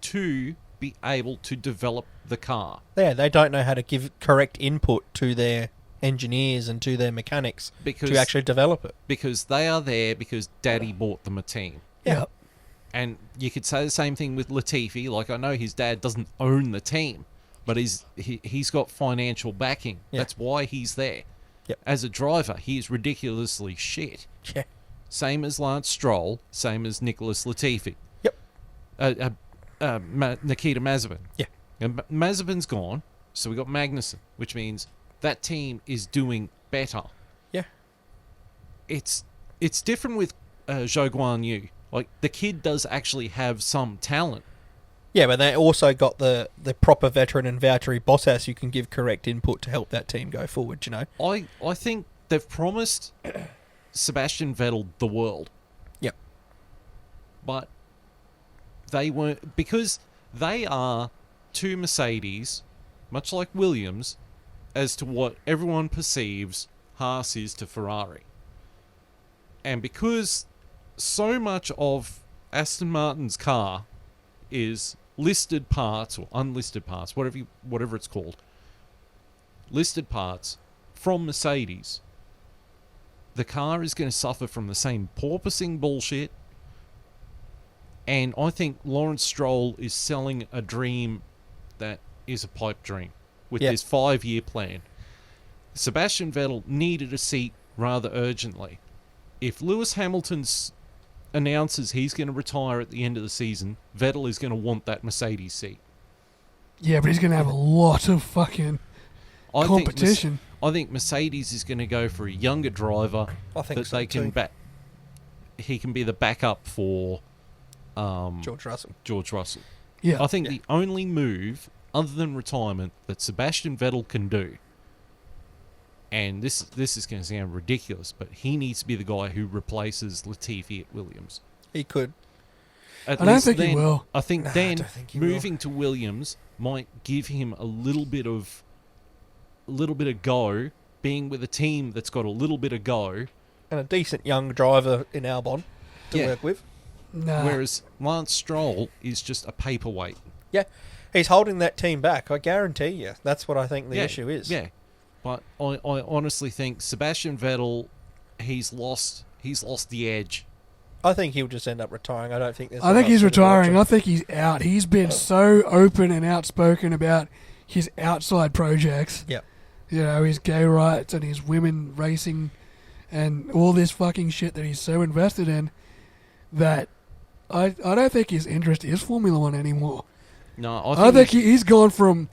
to be able to develop the car. Yeah, they don't know how to give correct input to their engineers and to their mechanics to actually develop it. Because they are there because Daddy bought them a team. Yeah. And you could say the same thing with Latifi. Like, I know his dad doesn't own the team, but he's got financial backing. Yeah. That's why he's there. Yep. As a driver, he is ridiculously shit. Yeah. Same as Lance Stroll, same as Nicholas Latifi. Yep. Nikita Mazepin. Yeah. And Mazepin's gone, so we got Magnussen, which means that team is doing better. Yeah. It's different with Zhou Guan Yu. Like, the kid does actually have some talent. Yeah, but they also got the proper veteran and Valtteri Bottas who can give correct input to help that team go forward, you know? I think they've promised Sebastian Vettel the world. Yep. But they weren't... Because they are to Mercedes, much like Williams, as to what everyone perceives Haas is to Ferrari. And because so much of Aston Martin's car is listed parts or unlisted parts, whatever it's called, listed parts from Mercedes, the car is going to suffer from the same porpoising bullshit. And I think Lawrence Stroll is selling a dream that is a pipe dream with this 5-year plan. Sebastian Vettel needed a seat rather urgently. If Lewis Hamilton announces he's going to retire at the end of the season, Vettel is going to want that Mercedes seat. Yeah, but he's going to have a lot of fucking competition. I think Mercedes is going to go for a younger driver I think that so they can too. he can be the backup for George Russell. Yeah. I think the only move other than retirement that Sebastian Vettel can do, and this is going to sound ridiculous, but he needs to be the guy who replaces Latifi at Williams. He could. I don't think he will. I think Nah, I then don't think he moving to Williams might give him a little bit of go, being with a team that's got a little bit of go. And a decent young driver in Albon to Yeah. work with. Nah. Whereas Lance Stroll is just a paperweight. Yeah. He's holding that team back, I guarantee you. That's what I think the issue is. Yeah. But I honestly think Sebastian Vettel, he's lost the edge. I think he'll just end up retiring. I don't think there's... I think he's much to watch retiring. him. I think he's out. He's been so open and outspoken about his outside projects. Yeah. You know, his gay rights and his women racing and all this fucking shit that he's so invested in that I don't think his interest is Formula One anymore. No, I think he's gone from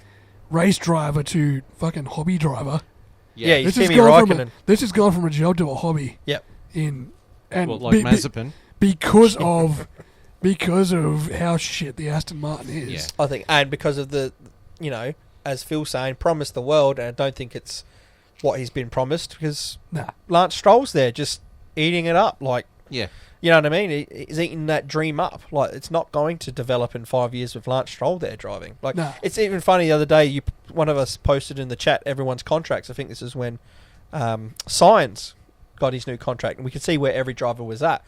race driver to fucking hobby driver. Yeah, he's This has Kimi gone from Räikkönen. this has gone from a job to a hobby. Yep. And like Mazepin. because of how shit the Aston Martin is. Yeah. I think, and because of the, you know, as Phil's saying, promised the world, and I don't think it's what he's been promised, because Nah. Lance Stroll's there just eating it up. Like, Yeah. you know what I mean? He's eating that dream up. Like, it's not going to develop in 5 years with Lance Stroll there driving. Like, Nah. it's even funny the other day, one of us posted in the chat everyone's contracts. I think this is when Sainz got his new contract, and we could see where every driver was at.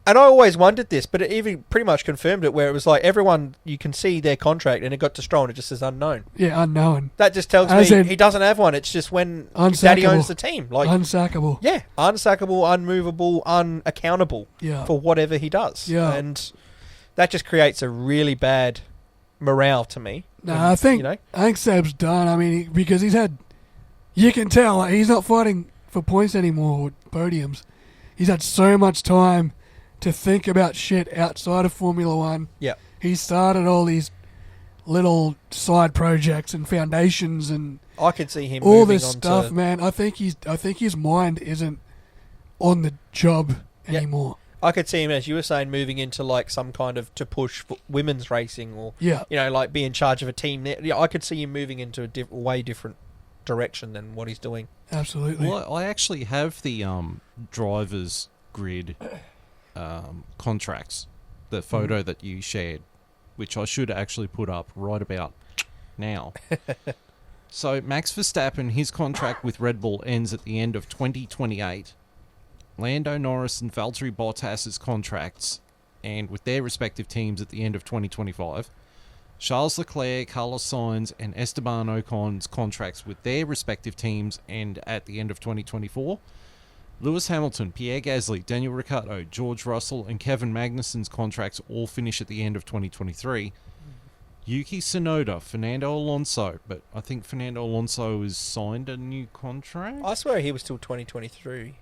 And I always wondered this, but it even pretty much confirmed it, where it was like everyone, you can see their contract, and it got to Stroll, and it just says unknown. Yeah, unknown. That just tells As me in- he doesn't have one. It's just when Unsackable. Daddy owns the team. Like, Unsackable. yeah, unsackable, unmovable, unaccountable Yeah. for whatever he does. Yeah. And that just creates a really bad morale to me. No, And, I think you know, Seb's done. I mean, because he's had, you can tell like, he's not fighting for points anymore or podiums. He's had so much time to think about shit outside of Formula One. yeah, He started all these little side projects and foundations and I could see him all moving this on stuff, to, man. I think his mind isn't on the job Yeah. anymore. I could see him, as you were saying, moving into like some kind of to push for women's racing, or Yeah. you know, like be in charge of a team there. Yeah, I could see him moving into a way different direction than what he's doing. Absolutely. Well, I actually have the driver's grid contracts, the photo that you shared, which I should actually put up right about now. So Max Verstappen, his contract with Red Bull ends at the end of 2028. Lando Norris and Valtteri Bottas's contracts and with their respective teams at the end of 2025. Charles Leclerc, Carlos Sainz, and Esteban Ocon's contracts with their respective teams end at the end of 2024. Lewis Hamilton, Pierre Gasly, Daniel Ricciardo, George Russell, and Kevin Magnussen's contracts all finish at the end of 2023. Yuki Tsunoda, Fernando Alonso, but I think Fernando Alonso has signed a new contract. I swear he was till 2023.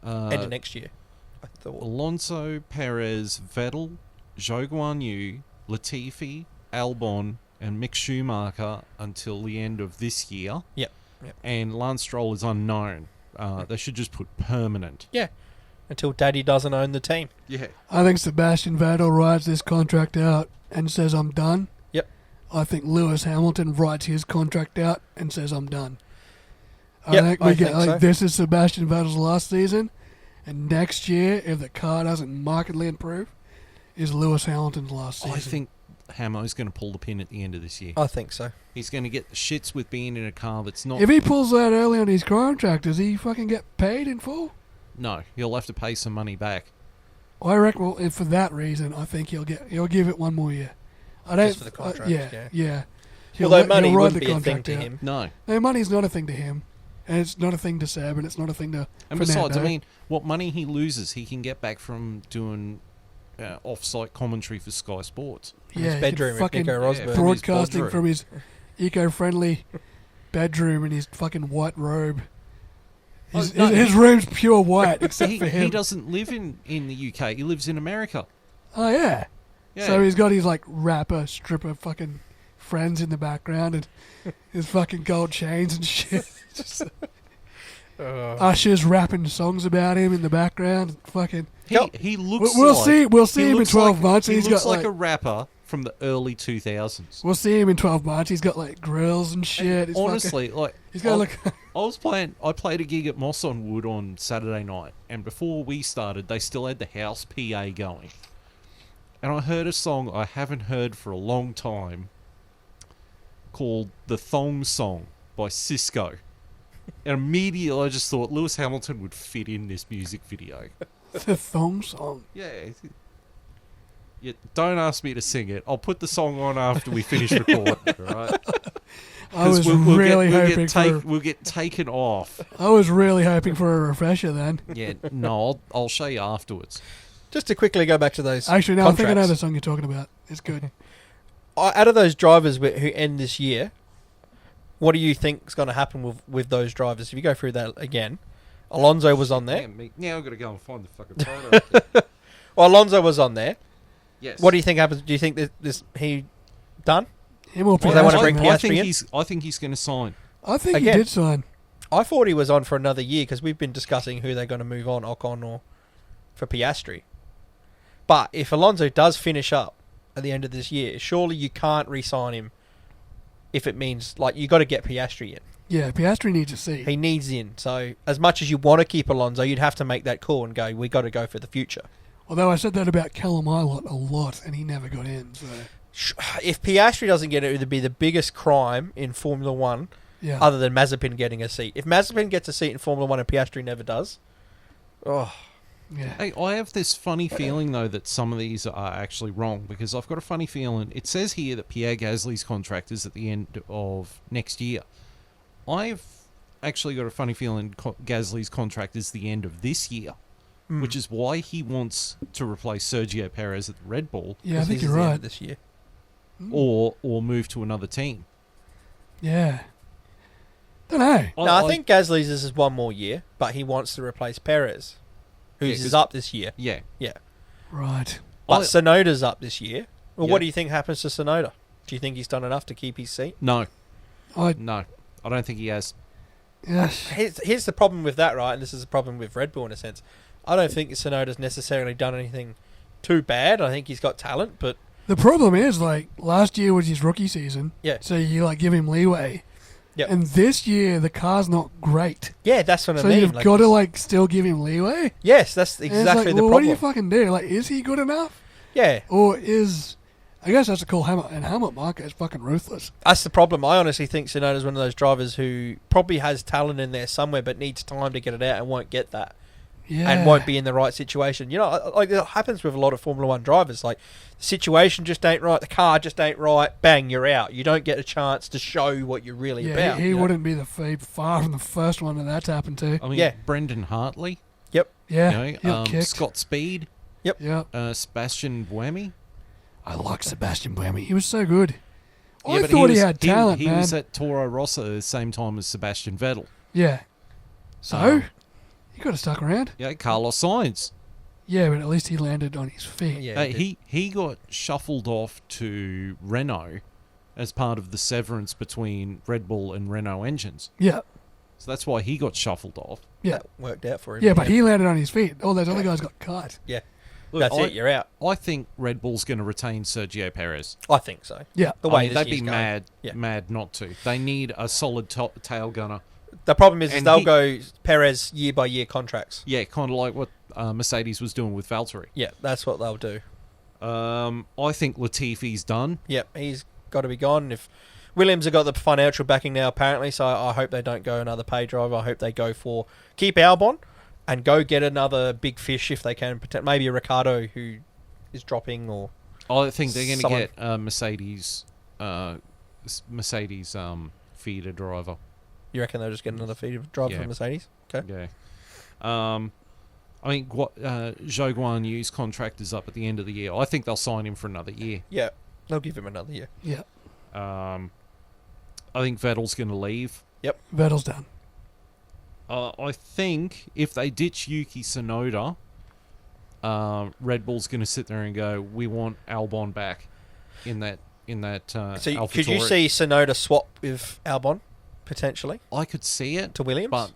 End of next year, I thought. Alonso, Perez, Vettel, Zhou Guanyu, Latifi, Albon, and Mick Schumacher until the end of this year. Yep. And Lance Stroll is unknown. They should just put permanent. Yeah. Until Daddy doesn't own the team. Yeah. I think Sebastian Vettel rides this contract out and says, I'm done. Yep. I think Lewis Hamilton writes his contract out and says, I'm done. Yep, I think so. This is Sebastian Vettel's last season, and next year, if the car doesn't markedly improve, is Lewis Hamilton's last season. I think Hamo's going to pull the pin at the end of this year. I think so. He's going to get the shits with being in a car that's not... If he pulls that early on his contract, does he fucking get paid in full? No, he'll have to pay some money back. I reckon, well, and for that reason, I think he'll give it one more year. I don't. Just for the contract, yeah. Although money ride wouldn't the be a thing contract to out. him. No. No, money's not a thing to him, and it's not a thing to Seb, and it's not a thing to. And besides, I mean, what money he loses, he can get back from doing off-site commentary for Sky Sports. In his he bedroom can with Nico fucking Rosberg. broadcasting from his eco-friendly bedroom in his fucking white robe. His room's pure white, except for him. He doesn't live in the UK. He lives in America. Oh yeah. Yeah. So he's got his like rapper, stripper, fucking friends in the background, and his fucking gold chains and shit. Just, Usher's rapping songs about him in the background. Fucking. He looks. We'll like, see him in 12 months. He He's looks got like a rapper from the early 2000s. We'll see him in 12 months. He's got like grills and shit. He's Honestly, fucking, like he's got like. I played a gig at Moss on Wood on Saturday night, and before we started, they still had the house PA going. And I heard a song I haven't heard for a long time called The Thong Song by Cisco. And immediately I just thought Lewis Hamilton would fit in this music video. The thong song. Yeah. Don't ask me to sing it. I'll put the song on after we finish recording, right? I was really hoping we'll get taken off. I was really hoping for a refresher then. Yeah, no, I'll show you afterwards. Just to quickly go back to those Actually, no, I think I know contracts. the song you're talking about. It's good. Out of those drivers who end this year, what do you think is going to happen with those drivers? If you go through that again, Alonso was on there. Now I've got to go and find the fucking photo. Well, Alonso was on there. Yes. What do you think happens? Do you think that he done? Him or Well, they wanna Piastri, bring man. Piastri I think he's going to sign. I think Again. he did sign. I thought he was on for another year because we've been discussing who they're going to move on, Ocon or for Piastri. But if Alonso does finish up at the end of this year, surely you can't re-sign him if it means, like, you got to get Piastri in. Yeah, Piastri needs a seat. He needs in. So as much as you want to keep Alonso, you'd have to make that call and go, we got to go for the future. Although I said that about Callum Ilott a lot, and he never got in. So If Piastri doesn't get it, it would be the biggest crime in Formula One, yeah, other than Mazepin getting a seat. If Mazepin gets a seat in Formula One and Piastri never does, yeah. Hey, I have this funny feeling, though, that some of these are actually wrong, because I've got a funny feeling. It says here that Pierre Gasly's contract is at the end of next year. I've actually got a funny feeling Gasly's contract is the end of this year, which is why he wants to replace Sergio Perez at the Red Bull, Yeah, I think this you're is the end right. of this year. or move to another team. Yeah. Don't know. No, I think Gasly's is one more year, but he wants to replace Perez, whose is up this year. Yeah. Right. But Tsunoda's up this year. Well, Yeah. what do you think happens to Tsunoda? Do you think he's done enough to keep his seat? No, I I don't think he has. yes. Here's the problem with that, right? And this is the problem with Red Bull in a sense. I don't think Tsunoda's necessarily done anything too bad. I think he's got talent, but The problem is, like, last year was his rookie season. Yeah. So you, like, give him leeway. Yep. And this year, the car's not great. yeah, that's what I So mean. you've got to, like, still give him leeway. Yes, that's And it's exactly like, the well, problem. what do you fucking do? Like, is he good enough? Yeah, Or is... I guess that's a cool Helmut. And Helmut Marko is fucking ruthless. that's the problem. I honestly think Tsunoda's one of those drivers who probably has talent in there somewhere, but needs time to get it out and won't get that and won't be in the right situation. You know, like it happens with a lot of Formula One drivers. Like, the situation just ain't right, the car just ain't right, bang, you're out. You don't get a chance to show what you're really about. He wouldn't be far from the first one that's happened to. I mean, Brendan Hartley. Yep. Yeah, You know, Scott Speed. Yep. Sebastian Buemi. I like Sebastian Buemi. He was so good. Yeah, I but thought he had talent, He man. was at Toro Rosso at the same time as Sebastian Vettel. Yeah. So, he could have stuck around. Yeah, Carlos Sainz. Yeah, but at least he landed on his feet. Yeah, he got shuffled off to Renault as part of the severance between Red Bull and Renault engines. Yeah. So that's why he got shuffled off. Yeah. That worked out for him. Yeah, but he landed on his feet. All those other guys got cut. Yeah. Look, That's it, you're out. I think Red Bull's going to retain Sergio Perez. I think so. Yeah. The way they'd be year's going. mad not to. They need a solid tail gunner. The problem is And they'll go Perez year by year contracts. Yeah, kind of like what Mercedes was doing with Valtteri. Yeah, that's what they'll do. I think Latifi's done. Yep, he's got to be gone. If Williams have got the financial backing now, apparently, so I hope they don't go another pay driver. I hope they go for keep Albon and go get another big fish if they can. Maybe a Ricardo who is dropping, or I think they're going to someone- get Mercedes feeder driver. You reckon they'll just get another feeder driver Yeah. for Mercedes? Okay. Yeah. I think Zhou Guan Yu's contract is up at the end of the year. I think they'll sign him for another year. Yeah, they'll give him another year. Yeah. I think Vettel's going to leave. Vettel's done. I think if they ditch Yuki Tsunoda, Red Bull's going to sit there and go, "We want Albon back in that." So AlphaTauri. could you see Tsunoda swap with Albon potentially I could see it, to Williams? but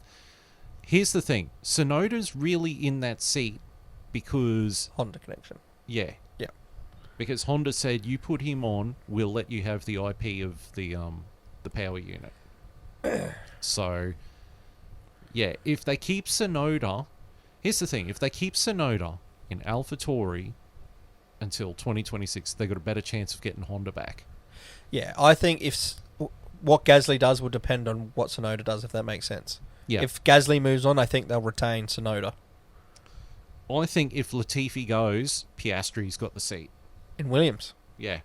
here's the thing: Tsunoda's really in that seat because Honda connection. Yeah. Yeah. Because Honda said, you put him on, we'll let you have the IP of the power unit. So, yeah, if they keep Tsunoda... Here's the thing. If they keep Tsunoda in AlphaTauri until 2026, they've got a better chance of getting Honda back. Yeah, I think what Gasly does will depend on what Tsunoda does, if that makes sense. Yeah. If Gasly moves on, I think they'll retain Tsunoda. I think if Latifi goes, Piastri's got the seat. In Williams. Yeah.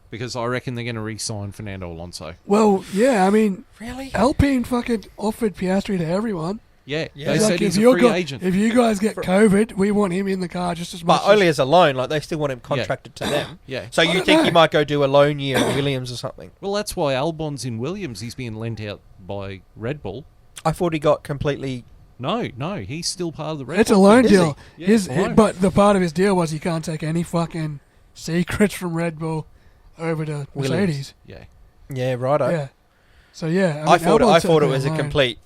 Because I reckon they're going to re-sign Fernando Alonso. Well, yeah, I mean, Really? Alpine fucking offered Piastri to everyone. Yeah, Yeah. they It's said he's a free agent. If you guys get COVID, we want him in the car just as much. But only as a loan, like they still want him contracted to them. Yeah. So I you don't think know. he might go do a loan year in Williams or something? Well, that's why Albon's in Williams. He's being lent out by Red Bull. I thought he got completely... No, he's still part of the Red It's a Bull. loan Is deal. he? Yeah, it's a loan. But the part of his deal was he can't take any fucking secrets from Red Bull over to Williams. Mercedes. Yeah. Yeah, righto. Yeah. So yeah, I thought Albon's it certainly was a loan. complete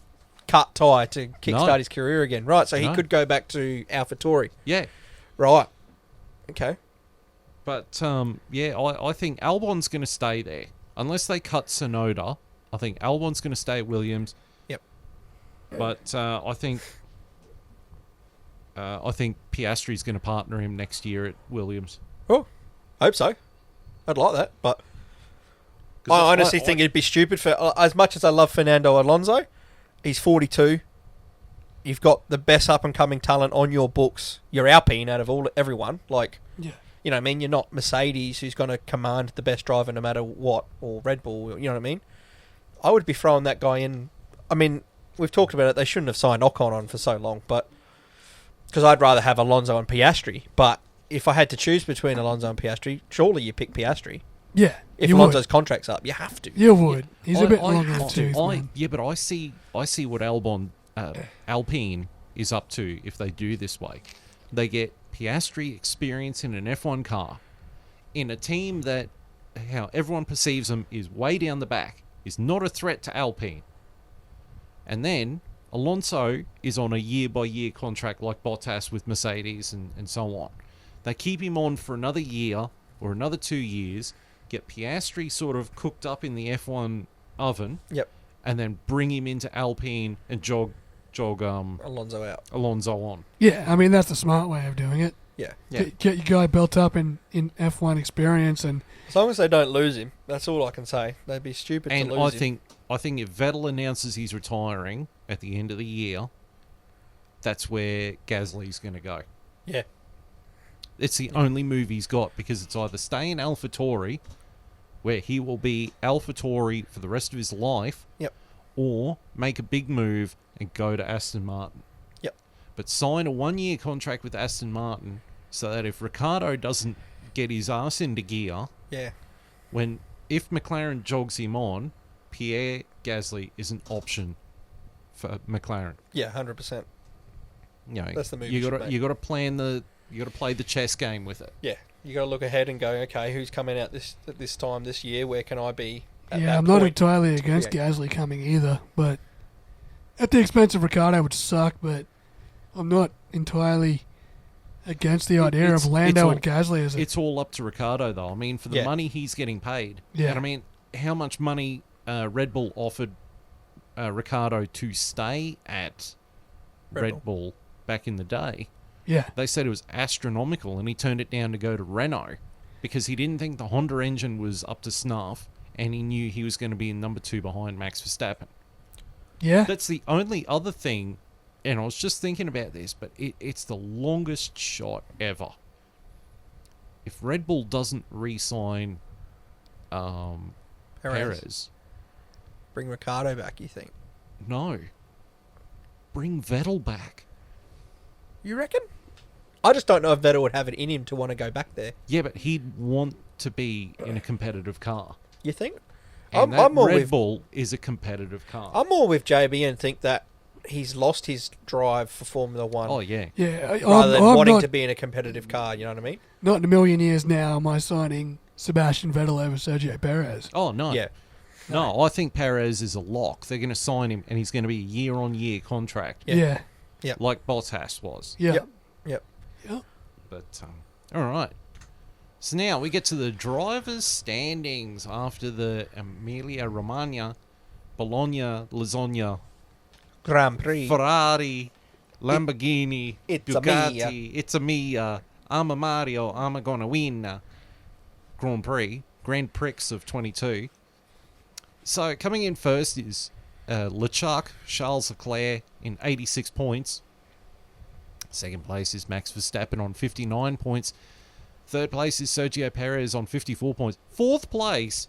cut tie to kickstart No. his career again. Right, so he No. could go back to AlphaTauri. Yeah. Right. Okay. But, I think Albon's going to stay there. Unless they cut Tsunoda, I think Albon's going to stay at Williams. Yep. But I think Piastri's going to partner him next year at Williams. Oh, hope so. I'd like that, but 'Cause I honestly think it'd be stupid for... As much as I love Fernando Alonso, he's 42. You've got the best up-and-coming talent on your books. You're Alpine out of everyone. Like, Yeah. you know what I mean? You're not Mercedes, who's going to command the best driver no matter what, or Red Bull, you know what I mean? I would be throwing that guy in... I mean, we've talked about it. They shouldn't have signed Ocon on for so long, but... Because I'd rather have Alonso and Piastri. But if I had to choose between Alonso and Piastri, surely you pick Piastri. Yeah. If you Alonso's would. contract's up, you have to. You would. He's a bit longer in the I- tooth, man. Yeah, but I see what Alpine is up to if they do this way. They get Piastri experience in an F1 car, in a team that, how everyone perceives them, is way down the back, is not a threat to Alpine. And then Alonso is on a year-by-year contract like Bottas with Mercedes and so on. They keep him on for another year or another 2 years, get Piastri sort of cooked up in the F1 oven, Yep. and then bring him into Alpine and jog Alonso out. Alonso on. Yeah, I mean, that's the smart way of doing it. Yeah. Yeah. Get your guy built up in F1 experience and... As long as they don't lose him, that's all I can say. They'd be stupid And to lose him. I think if Vettel announces he's retiring at the end of the year, that's where Gasly's going to go. Yeah. It's the only move he's got, because it's either stay in AlphaTauri, where he will be AlphaTauri for the rest of his life, Yep. or make a big move and go to Aston Martin. Yep. But sign a 1-year contract with Aston Martin so that if Ricciardo doesn't get his ass into gear, Yeah. if McLaren jogs him on, Pierre Gasly is an option for McLaren. Yeah, 100%. You know, That's the move you you should got to make. you got to play the chess game with it. Yeah. You got to look ahead and go, okay, who's coming out at this time this year? Where can I be at Yeah, that I'm not point? entirely against create- Gasly coming either, but at the expense of Ricardo would suck, but I'm not entirely against the idea It's- of Lando it's and Gasly as a... It's all up to Ricardo, though. I mean, for the Yeah. money he's getting paid. Yeah. And I mean, how much money Red Bull offered Ricardo to stay at Red Bull back in the day? Yeah. They said it was astronomical, and he turned it down to go to Renault because he didn't think the Honda engine was up to snuff, and he knew he was going to be in number 2 behind Max Verstappen. Yeah. That's the only other thing, and I was just thinking about this, but it's the longest shot ever. If Red Bull doesn't re-sign Perez, Bring Ricardo back, you think? no. Bring Vettel back. You reckon? I just don't know if Vettel would have it in him to want to go back there. Yeah, but he'd want to be in a competitive car. You think? And I'm more Red with Bull is a competitive car. I'm more with JB and think that he's lost his drive for Formula One. Oh, yeah. Yeah. rather than I'm wanting not, to be in a competitive car, you know what I mean? not in a million years now am I signing Sebastian Vettel over Sergio Perez. Oh, no. Yeah. No, I think Perez is a lock. They're going to sign him, and he's going to be a year-on-year contract, Yeah. Yeah. like Bottas was. Yeah. Yep. Yep. Yeah. But, all right. So now we get to the drivers' standings after the Emilia-Romagna, Bologna, Lasagna, Grand Prix. Ferrari, Lamborghini, It's a Ducati, mia. it's a Mia, I'm a Mario, I'm gonna win Grand Prix of 22. So coming in first is Leclerc, Charles Leclerc in 86 points. Second place is Max Verstappen on 59 points. Third place is Sergio Perez on 54 points. Fourth place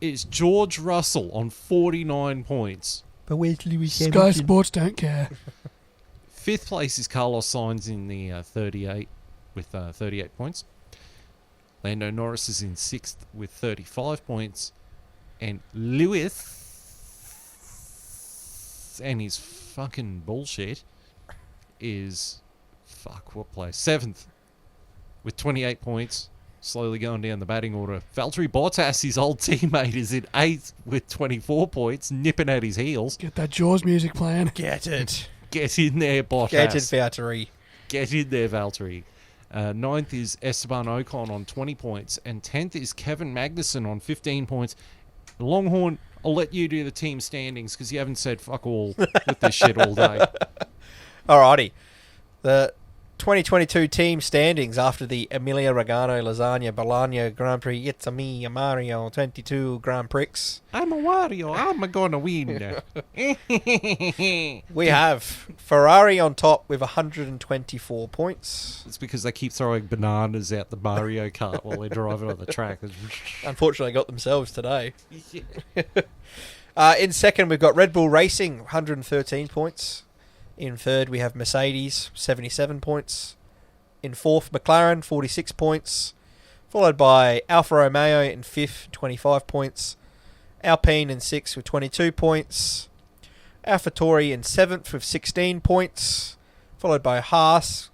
is George Russell on 49 points. But where's Lewis Sky Sports don't care. Fifth place is Carlos Sainz in the 38 with 38 points. Lando Norris is in sixth with 35 points, and Lewis and his fucking bullshit is what place? Seventh with 28 points. Slowly going down the batting order. Valtteri Bottas, his old teammate, is in eighth with 24 points, nipping at his heels. Get that Jaws music playing. Get it. Get in there, Bottas. Get it, Valtteri. Get in there, Valtteri. Ninth is Esteban Ocon on 20 points. And 10th is Kevin Magnussen on 15 points. Longhorn, I'll let you do the team standings because you haven't said fuck all with this shit all day. Alrighty. The 2022 team standings after the Emilia Romagna Lasagna Bologna Grand Prix. It's a me, a Mario 22 Grand Prix. I'm a Wario. I'm gonna win. We have Ferrari on top with 124 points. It's because they keep throwing bananas out the Mario Kart while they're driving on the track. Unfortunately, got themselves today. In second, we've got Red Bull Racing, 113 points. In third, we have Mercedes, 77 points. In fourth, McLaren, 46 points. Followed by Alfa Romeo in fifth, 25 points. Alpine in sixth with 22 points. AlphaTauri in seventh with 16 points. Followed by Haas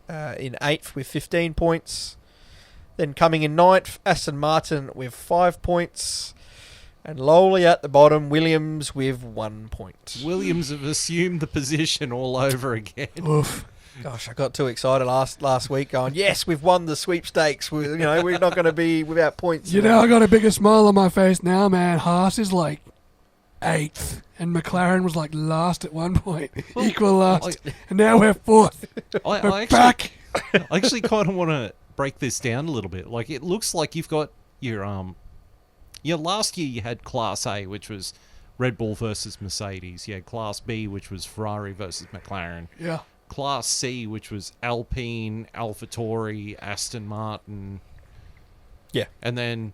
in eighth with 15 points. Then coming in ninth, Aston Martin with 5 points. And lowly at the bottom, Williams with 1 point. Williams have assumed the position all over again. Oof. Gosh, I got too excited last week going, yes, we've won the sweepstakes. We're not going to be without points. You know, I got a bigger smile on my face now, man. Haas is like 8th, and McLaren was like last at one point. Equal last. And now we're 4th. We're back. I actually kind of want to break this down a little bit. Like, it looks like you've got your last year you had Class A, which was Red Bull versus Mercedes. You had Class B, which was Ferrari versus McLaren. Yeah. Class C, which was Alpine, AlphaTauri, Aston Martin. Yeah. And then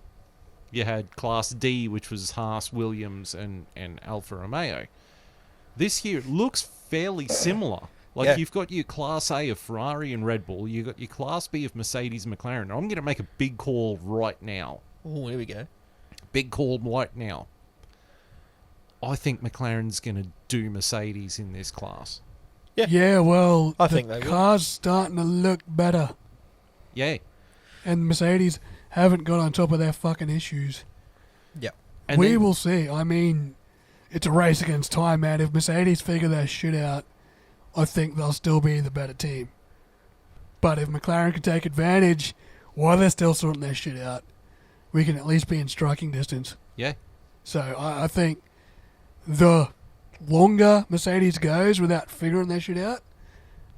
you had Class D, which was Haas, Williams, and Alfa Romeo. This year it looks fairly similar. Like, Yeah. you've got your Class A of Ferrari and Red Bull. You've got your Class B of Mercedes and McLaren. I'm going to make a big call right now. Oh, here we go. Big call right now. I think McLaren's going to do Mercedes in this class. Yeah. Yeah, well, I the think they will. car's starting to look better. Yeah. And Mercedes haven't got on top of their fucking issues. Yeah. And We then- will see. I mean, it's a race against time, man. If Mercedes figure their shit out, I think they'll still be the better team. But if McLaren can take advantage while they're still sorting their shit out, we can at least be in striking distance. Yeah. So I think the longer Mercedes goes without figuring their shit out,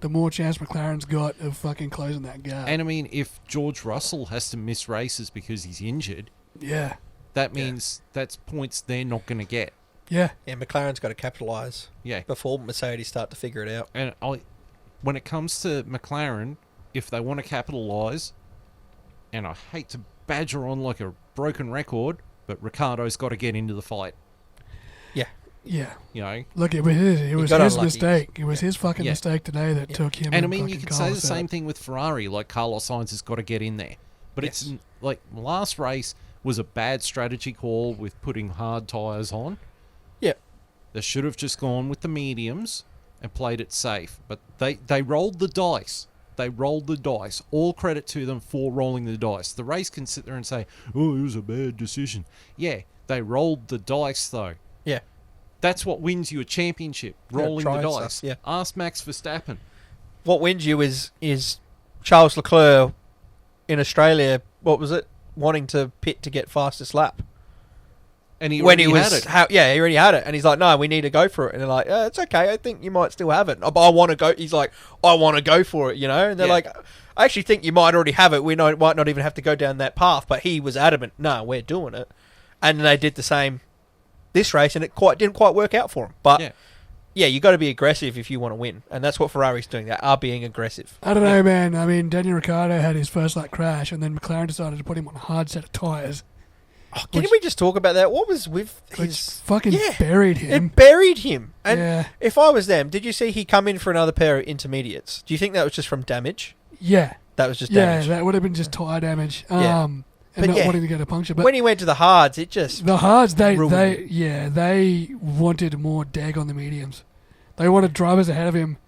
the more chance McLaren's got of fucking closing that gap. And I mean, if George Russell has to miss races because he's injured, yeah. that means that's points they're not going to get. Yeah. Yeah, McLaren's got to capitalise Yeah. before Mercedes start to figure it out. And when it comes to McLaren, if they want to capitalise, and I hate to badger on like a broken record, but Ricardo's got to get into the fight. Yeah. You know, Look, it was his got unlucky. mistake. It was his fucking Yeah. mistake today that took him. and I mean, you fucking could say the Carlos out. same thing with Ferrari. Like, Carlos Sainz has got to get in there, but Yes. it's like last race was a bad strategy call with putting hard tyres on. Yeah. They should have just gone with the mediums and played it safe. But they rolled the dice. They rolled the dice. All credit to them for rolling the dice. The race can sit there and say, oh, it was a bad decision. Yeah, they rolled the dice, though. Yeah. That's what wins you a championship, rolling the trying dice. stuff, yeah. Ask Max Verstappen. What wins you is Charles Leclerc in Australia, what was it? Wanting to pit to get fastest lap. And he When already he was, had it. he already had it. And he's like, no, we need to go for it. And they're like, it's okay. I think you might still have it. But I want to go. He's like, I want to go for it, you know? And they're Yeah. like, I actually think you might already have it. We might not even have to go down that path. But he was adamant, no, we're doing it. And they did the same this race, and it didn't quite work out for him. But yeah, you got to be aggressive if you want to win. And that's what Ferrari's doing. They are being aggressive. I don't know, man. I mean, Daniel Ricciardo had his first lap crash, and then McLaren decided to put him on a hard set of tyres, Can we just talk about that? What was with which his... fucking Yeah. buried him. It buried him. And Yeah. if I was them, did you see he come in for another pair of intermediates? Do you think that was just from damage? Yeah. That was just Yeah, damage. that would have been just tyre damage. Yeah. And But not yeah. wanting to get a puncture. But When he went to the hards, it just... the hards, they ruined they wanted more deg on the mediums. They wanted drivers ahead of him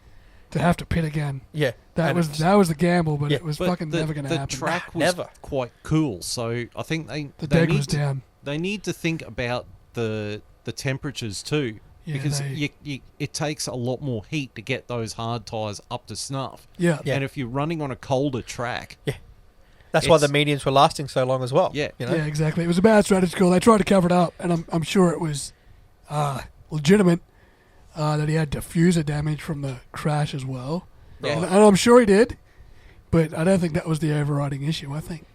to have to pit again. Yeah. That And was the gamble, but Yeah, it was But fucking never going to the happen. track was Never. quite cool, so I think the they deg need was to, down. they need to think about the temperatures too, Yeah, because they- it takes a lot more heat to get those hard tyres up to snuff. Yeah. Yeah. And if you're running on a colder track, That's why the It's- mediums were lasting so long as well. Yeah. You know? Yeah, exactly. It was a bad strategy call. They tried to cover it up, and I'm sure it was legitimate that he had diffuser damage from the crash as well. Yeah. And I'm sure he did, but I don't think that was the overriding issue. I think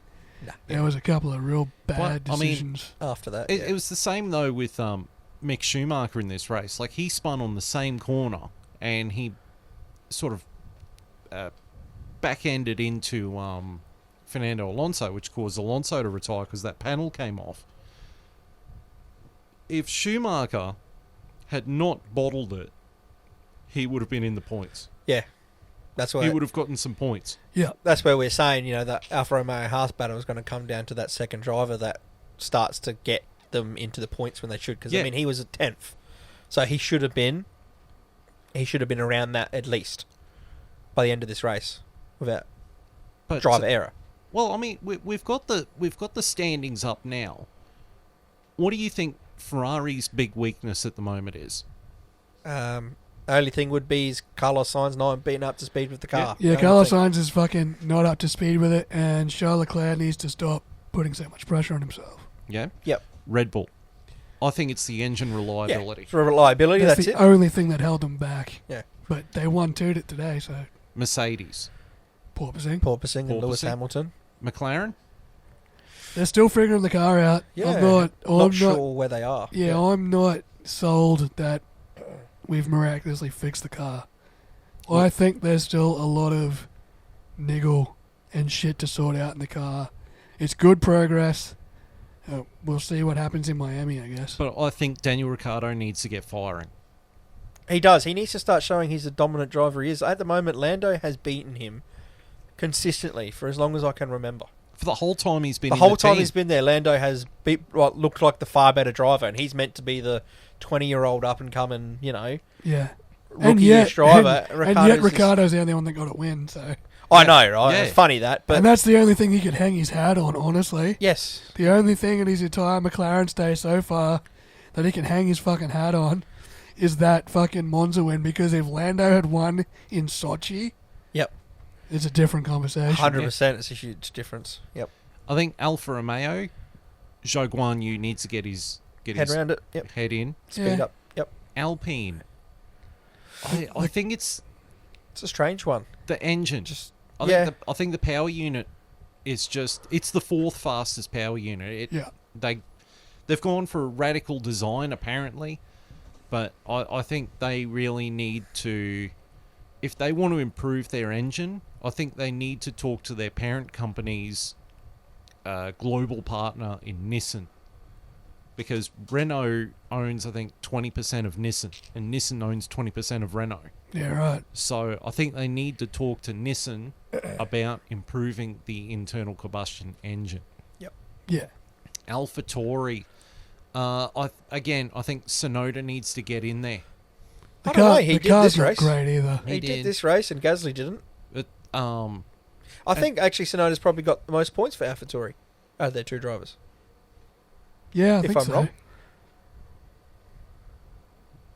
Nah. there was a couple of real bad Well, I mean, decisions. After that, it was the same though with Mick Schumacher in this race. Like, he spun on the same corner and he sort of back-ended into Fernando Alonso, which caused Alonso to retire because that panel came off. If Schumacher had not bottled it, he would have been in the points. that's He why. would have gotten some points. Yeah, That's where we're saying, that Alfa Romeo Haas battle is going to come down to that second driver that starts to get them into the points when they should. Because Yeah. I mean, he was a 10th, so he should have been around that at least by the end of this race without But driver error. Well, I mean, we've got the standings up now. What do you think Ferrari's big weakness at the moment is? Only thing would be is Carlos Sainz not being up to speed with the car. yeah. The only Carlos thing. Sainz is fucking not up to speed with it, and Charles Leclerc needs to stop putting so much pressure on himself. Yeah. Yep. Red Bull. I think it's the engine Yeah, reliability. for reliability, That's that's the it. only thing that held them back. Yeah. But they won 2 today, so Mercedes, porpoising. Porpoising and Lewis Porpoising. Hamilton. McLaren. They're still figuring the car out. Yeah, I'm not sure where they are. Yeah, I'm not sold that we've miraculously fixed the car. I think there's still a lot of niggle and shit to sort out in the car. It's good progress. We'll see what happens in Miami, I guess. But I think Daniel Ricciardo needs to get firing. He does. He needs to start showing he's the dominant driver he is. At the moment, Lando has beaten him consistently for as long as I can remember. For the whole time he's been The in whole the time team. he's been there, Lando has looked like the far better driver, and he's meant to be the 20-year-old up-and-coming, Yeah. rookie-ish driver. And yet Ricciardo's the only one that got a win, so... I know, right? Yeah. It's funny that, but... And that's the only thing he could hang his hat on, honestly. Yes. The only thing in his entire McLaren stay so far that he can hang his fucking hat on is that fucking Monza win, because if Lando had won in Sochi... Yep. It's a different conversation. 100%. It's a huge difference. Yep. I think Alfa Romeo, Zhou Guanyu needs to get his Head around it. Yep. head in. Speed up. Yep. Alpine, I think it's It's a strange one. the engine. I think the power unit is it's the fourth fastest power unit. They've gone for a radical design apparently, but I think they really need to, if they want to improve their engine, I think they need to talk to their parent company's global partner in Nissan, because Renault owns I think 20% of Nissan, and Nissan owns 20% of Renault. Yeah, right. So I think they need to talk to Nissan about improving the internal combustion engine. Yep. Yeah. AlphaTauri, I think Tsunoda needs to get in there. I don't know, he did car's this not race. great either. He He did did. this race, and Gasly didn't. But I think actually Sonoda's probably got the most points for AlphaTauri out of their two drivers. Yeah, I If think I'm so. wrong.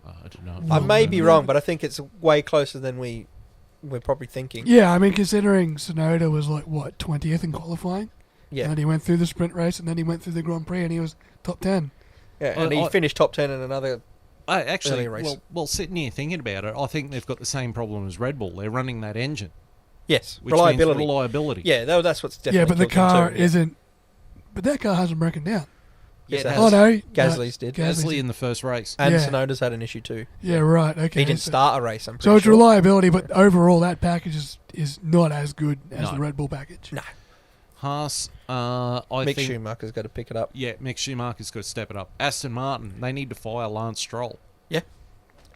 I don't know. I Well, may be yeah. wrong, but I think it's way closer than we're probably thinking. Yeah, I mean, considering Sonoda was like, what, 20th in qualifying? Yeah. And then he went through the sprint race, and then he went through the Grand Prix, and he was top 10. Yeah, and he finished top 10 in another... Actually, early race. well, sitting here thinking about it, I think they've got the same problem as Red Bull. They're running that engine, Yes, which reliability. means reliability. Yeah, that's what's definitely Yeah, but the killed them car too, yeah. isn't... But that car hasn't broken down. Yes, Yeah, it it has. has. Oh, no. Gasly's did. Gasly in the first race. And Yeah. Sonoda's had an issue too. Yeah, right, okay. He didn't so, start a race, I'm pretty So it's sure. reliability, but overall that package is not as good as No. the Red Bull package. No. Haas, Mick think... Schumacher's got to pick it up. Yeah, Mick Schumacher's got to step it up. Aston Martin, they need to fire Lance Stroll.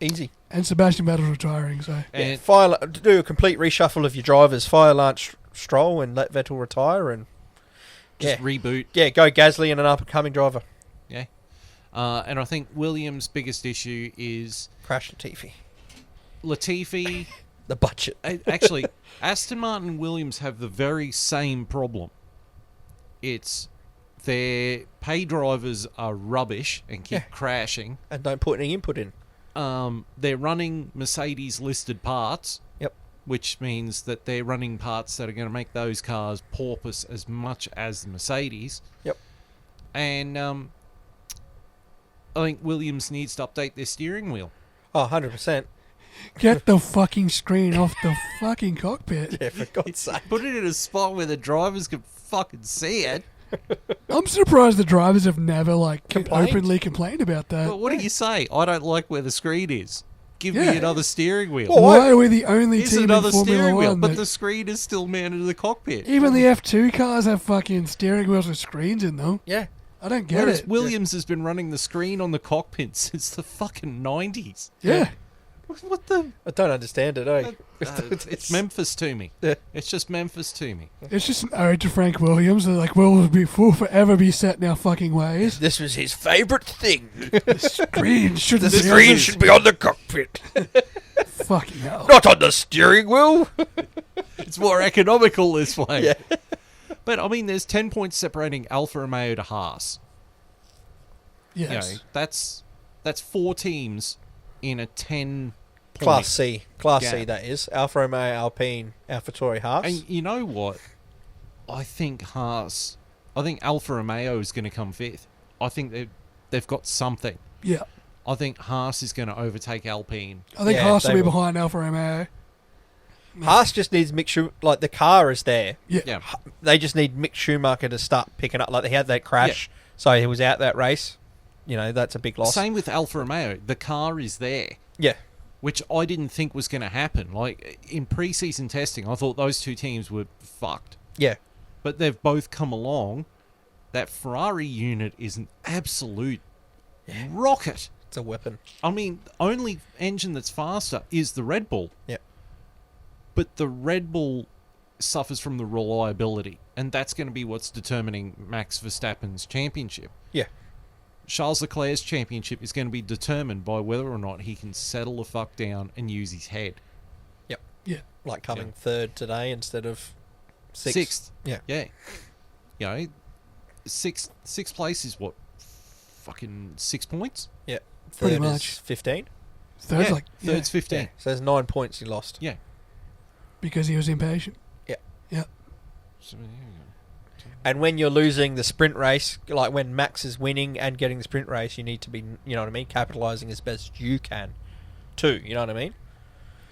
Easy. And Sebastian Vettel's retiring, so... And Do a complete reshuffle of your drivers. Fire Lance Stroll and let Vettel retire, and just reboot. go Gasly and an up-and-coming driver. Yeah. And I think Williams' biggest issue is Crash Latifi. Latifi. The budget. Actually, Aston Martin and Williams have the very same problem. It's their pay drivers are rubbish and keep Yeah. crashing. And don't put any input in. They're running Mercedes listed parts. Yep. Which means that they're running parts that are going to make those cars porpoise as much as the Mercedes. Yep. And I think Williams needs to update their steering wheel. Oh, 100%. Get the fucking screen off the fucking cockpit. Yeah, for God's sake. Put it in a spot where the drivers can fucking see it. I'm surprised the drivers have never, like, Complained? openly complained about that. But what do you say? I don't like where the screen is. Give Yeah. me another steering wheel. Well, Why are we the only Here's team in another Formula steering wheel, 1 but that- the screen is still mounted to the cockpit. Even the F2 cars have fucking steering wheels with screens in them. Yeah. I don't get Whereas it. Williams has been running the screen on the cockpit since the fucking 90s. Yeah. What the... I don't understand it, eh? it's Memphis to me. Yeah. It's just Memphis to me. It's just an ode to Frank Williams. They're like, we'll forever be set in our fucking ways. This was his favourite thing. The screen shouldn't The be screen on should be on the cockpit, Fucking hell. not on the steering wheel. It's more economical this way. Yeah. But, I mean, there's 10 points separating Alfa Romeo to Haas. Yes. You know, that's 4 teams in a 10 point. Class C. Class C, gap. that is. Alfa Romeo, Alpine, AlphaTauri, Haas. And you know what? I think Alfa Romeo is going to come 5th. I think they've got something. Yeah. I think Haas is going to overtake Alpine. I think Yeah, Haas will they be will. behind Alfa Romeo. Haas just needs Mick Schumacher. Like, the car is there. Yeah. They just need Mick Schumacher to start picking up. Like, they had that crash, so he was out that race. You know, that's a big loss. Same with Alfa Romeo. The car is there. Yeah. which I didn't think was going to happen. Like, in preseason testing, I thought those two teams were fucked. Yeah. But they've both come along. That Ferrari unit is an absolute rocket. It's a weapon. I mean, the only engine that's faster is the Red Bull. Yeah. But the Red Bull suffers from the reliability, and that's going to be what's determining Max Verstappen's championship. Yeah. Charles Leclerc's championship is going to be determined by whether or not he can settle the fuck down and use his head. Yep. Yeah. Like coming third today instead of sixth. Yeah. Yeah. You know, sixth place is what? Fucking 6 points? Yeah. Pretty Third much. is 15. Third's Yeah, like third's 15. Yeah. So there's 9 points he lost. Yeah. because he was impatient. Yeah. Yeah. So, there you go. And when you're losing the sprint race, like when Max is winning and getting the sprint race, you need to be, you know what I mean, capitalising as best you can too, you know what I mean?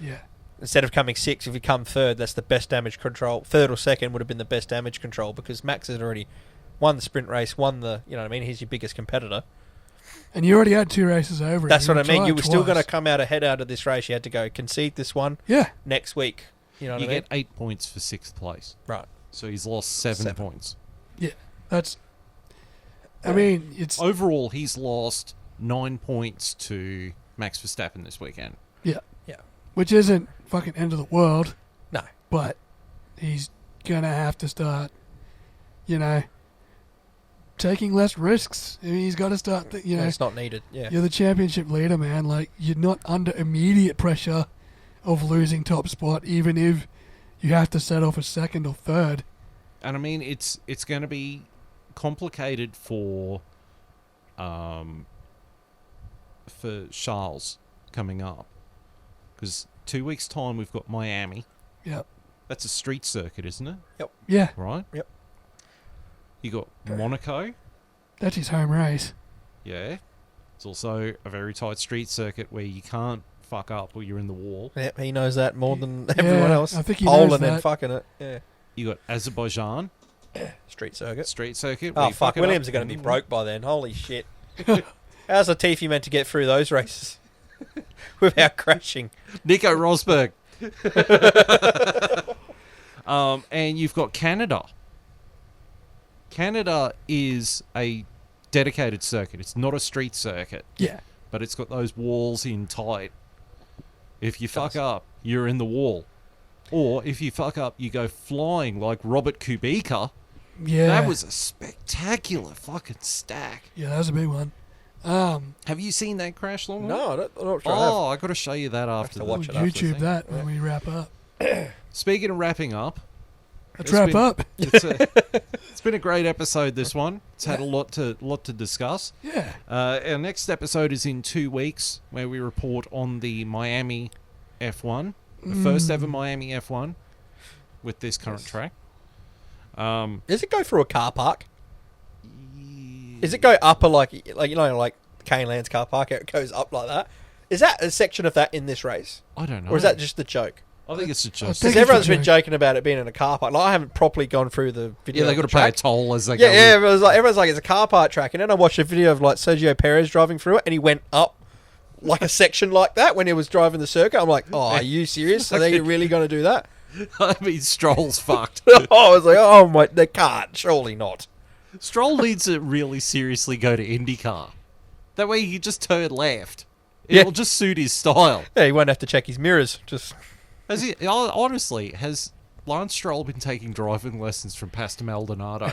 Yeah. Instead of coming sixth, if you come third, that's the best damage control. Third or second would have been the best damage control because Max has already won the sprint race, won the, you know what I mean, he's your biggest competitor. And you already had 2 races over. That's what I mean. tried You were still twice. going to come out ahead out of this race. You had to go concede this one Yeah. next week. You know what You I mean? get 8 points for 6th place. Right. So he's lost 7 points. Yeah. That's. I mean, it's. Overall, he's lost 9 points to Max Verstappen this weekend. Yeah. Yeah. Which isn't fucking end of the world, No. but he's going to have to start, you know, taking less risks. I mean, he's got to start, you know. It's not needed. Yeah. You're the championship leader, man. Like, you're not under immediate pressure of losing top spot, even if you have to settle for second or third. And I mean, it's going to be complicated for Charles coming up. Because 2 weeks' time, we've got Miami. Yep. That's a street circuit, isn't it? Yeah, Right? Yep. You got Monaco. that's his home race. Yeah. It's also a very tight street circuit where you can't fuck up or you're in the wall. Yeah, he knows that more than everyone else. I think he Poling knows and that. fucking it. Yeah. You got Azerbaijan Street circuit. street circuit. where Oh, you fuck. it Williams up are going to be and- broke by then. Holy shit. How's Latifi meant to get through those races without crashing? Nico Rosberg. And you've got Canada. Canada is a dedicated circuit. It's not a street circuit, Yeah. but it's got those walls in tight. If you fuck Does. up, you're in the wall. Or if you fuck up, you go flying like Robert Kubica. Yeah. That was a spectacular fucking stack. Yeah, that was a big one. Have you seen that crash, Long? No, I'm not sure I have. Oh, I got to show you that after to the watch We'll it after YouTube thing. that when we wrap up. Speaking of wrapping up, Let's It's wrap been- up. it's been a great episode. This one, it's had a lot to discuss. Yeah. Our next episode is in 2 weeks, where we report on the Miami F1, the first ever Miami F1 with this current track. Does it go through a car park? Does it go up like you know, like Kane Land's car park? It goes up like that. Is that a section of that in this race, I don't know. or is that just the joke? I think it's a joke. think Because it's everyone's a been joke. joking about it being in a car park. Like, I haven't properly gone through the video. Yeah, they of got to the pay a track. toll as they go. Yeah, yeah. Everyone's like it's a car park track, and then I watched a video of like Sergio Perez driving through it, and he went up like a section like that when he was driving the circuit. I'm like, oh, are you serious? Are they really going to do that? I mean, Stroll's fucked. I was like, oh my, they can't. Surely not. Stroll needs to really seriously go to IndyCar. That way he can just turn left. Yeah. It'll just suit his style. Yeah, he won't have to check his mirrors. Just Honestly, has Lance Stroll been taking driving lessons from Pastor Maldonado?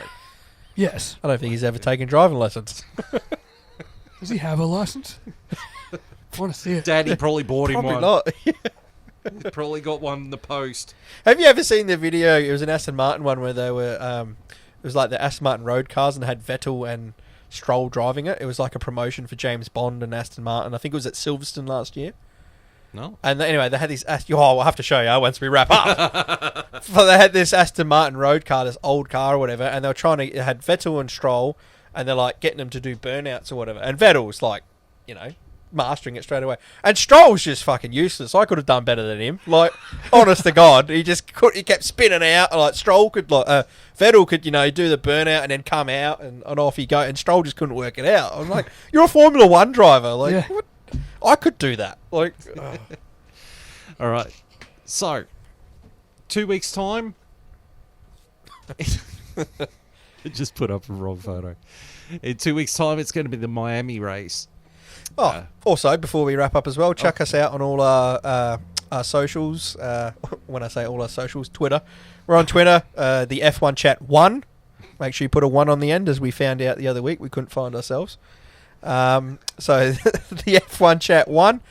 Yes. I don't think he's ever taken driving lessons. Does he have a license? I want to see it. Daddy probably bought him Probably one. not. Probably got one in the post. Have you ever seen the video? It was an Aston Martin one where they were. It was like the Aston Martin road cars, and they had Vettel and Stroll driving it. It was like a promotion for James Bond and Aston Martin. I think it was at Silverstone last year. No. And anyway, they had these. I'll have to show you once we wrap up. But they had this Aston Martin road car, this old car or whatever, and they were trying to. It had Vettel and Stroll, and they're like getting them to do burnouts or whatever. And Vettel's like, you know, mastering it straight away. And Stroll's just fucking useless. I could have done better than him. Like, honest to God, he kept spinning out. Like Stroll could, Vettel could, you know, do the burnout and then come out and off he go. And Stroll just couldn't work it out. I was like, you're a Formula One driver. Like, Yeah. what? I could do that. Like, All right. So, 2 weeks' time. Just put up a wrong photo. In 2 weeks' time, it's going to be the Miami race. Oh, also, before we wrap up as well, chuck us out on all our socials. When I say all our socials, Twitter. We're on Twitter, the F1 Chat 1. Make sure you put a 1 on the end, as we found out the other week. We couldn't find ourselves. So, the F1 Chat 1.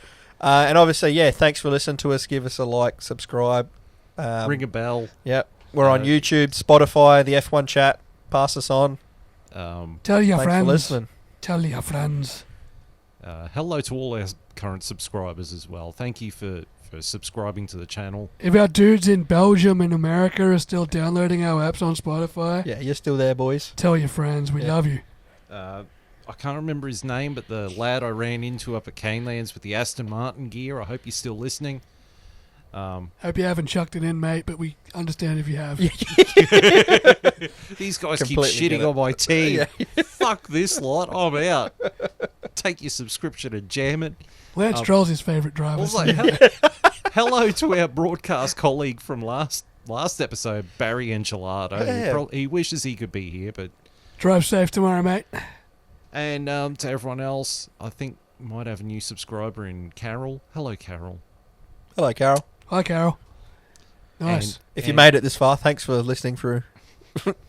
And obviously, yeah, thanks for listening to us. Give us a like, subscribe. Ring a bell. Yep. We're on YouTube, Spotify, the F1 Chat. Pass us on. Tell your Thanks friends. for listening. Tell your friends. Hello to all our current subscribers as well. Thank you for subscribing to the channel. If our dudes in Belgium and America are still downloading our apps on Spotify, Yeah, you're still there, boys. tell your friends. We Yeah. love you. I can't remember his name, but the lad I ran into up at Canelands with the Aston Martin gear, I hope you're still listening. Hope you haven't chucked it in, mate, but we understand if you have. These guys keep Completely get shitting it. on my team. Yeah. Fuck this lot. I'm out. Take your subscription and jam it. Lance Stroll's his favourite driver. Also, hello to our broadcast colleague from last episode, Barry Enchilado. Yeah. He wishes he could be here, but... Drive safe tomorrow, mate. And to everyone else, I think we might have a new subscriber in Carol. Hello, Carol. Hello, Carol. Hi, Carol. Nice. If you made it this far, thanks for listening through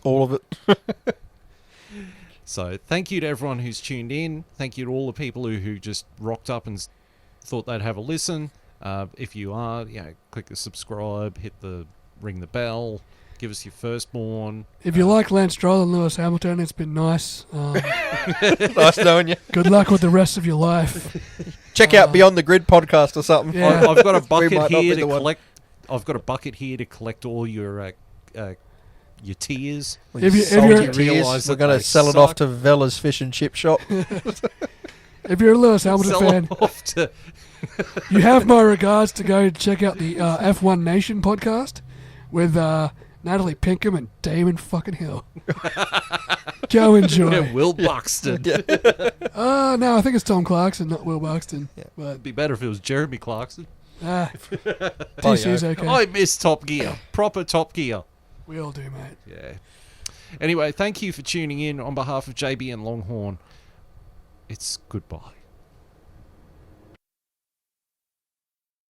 all of it. So thank you to everyone who's tuned in. Thank you to all the people who just rocked up and thought they'd have a listen. If you are, click the subscribe, ring the bell, give us your firstborn. If you like Lance Stroll and Lewis Hamilton, it's been nice. Nice knowing you. Good luck with the rest of your life. Check out Beyond the Grid podcast or something. Yeah. I've got a We might bucket not be here the to one. collect. I've got a bucket here to collect all your tears. Well, If you you- if salty you're- tears, Realise we're that going they to sell it off suck. to Vella's Fish and Chip Shop. If you're a Lewis Hamilton Sell fan, it off to you have my regards to go check out the F1 Nation podcast with Natalie Pinkham and Damon fucking Hill. Go enjoy. Will Buxton. No, I think it's Tom Clarkson, not Will Buxton. But It'd be better if it was Jeremy Clarkson. TC's okay. I miss Top Gear. Proper Top Gear. We all do, mate. Yeah. Anyway, thank you for tuning in on behalf of JB and Longhorn. It's goodbye.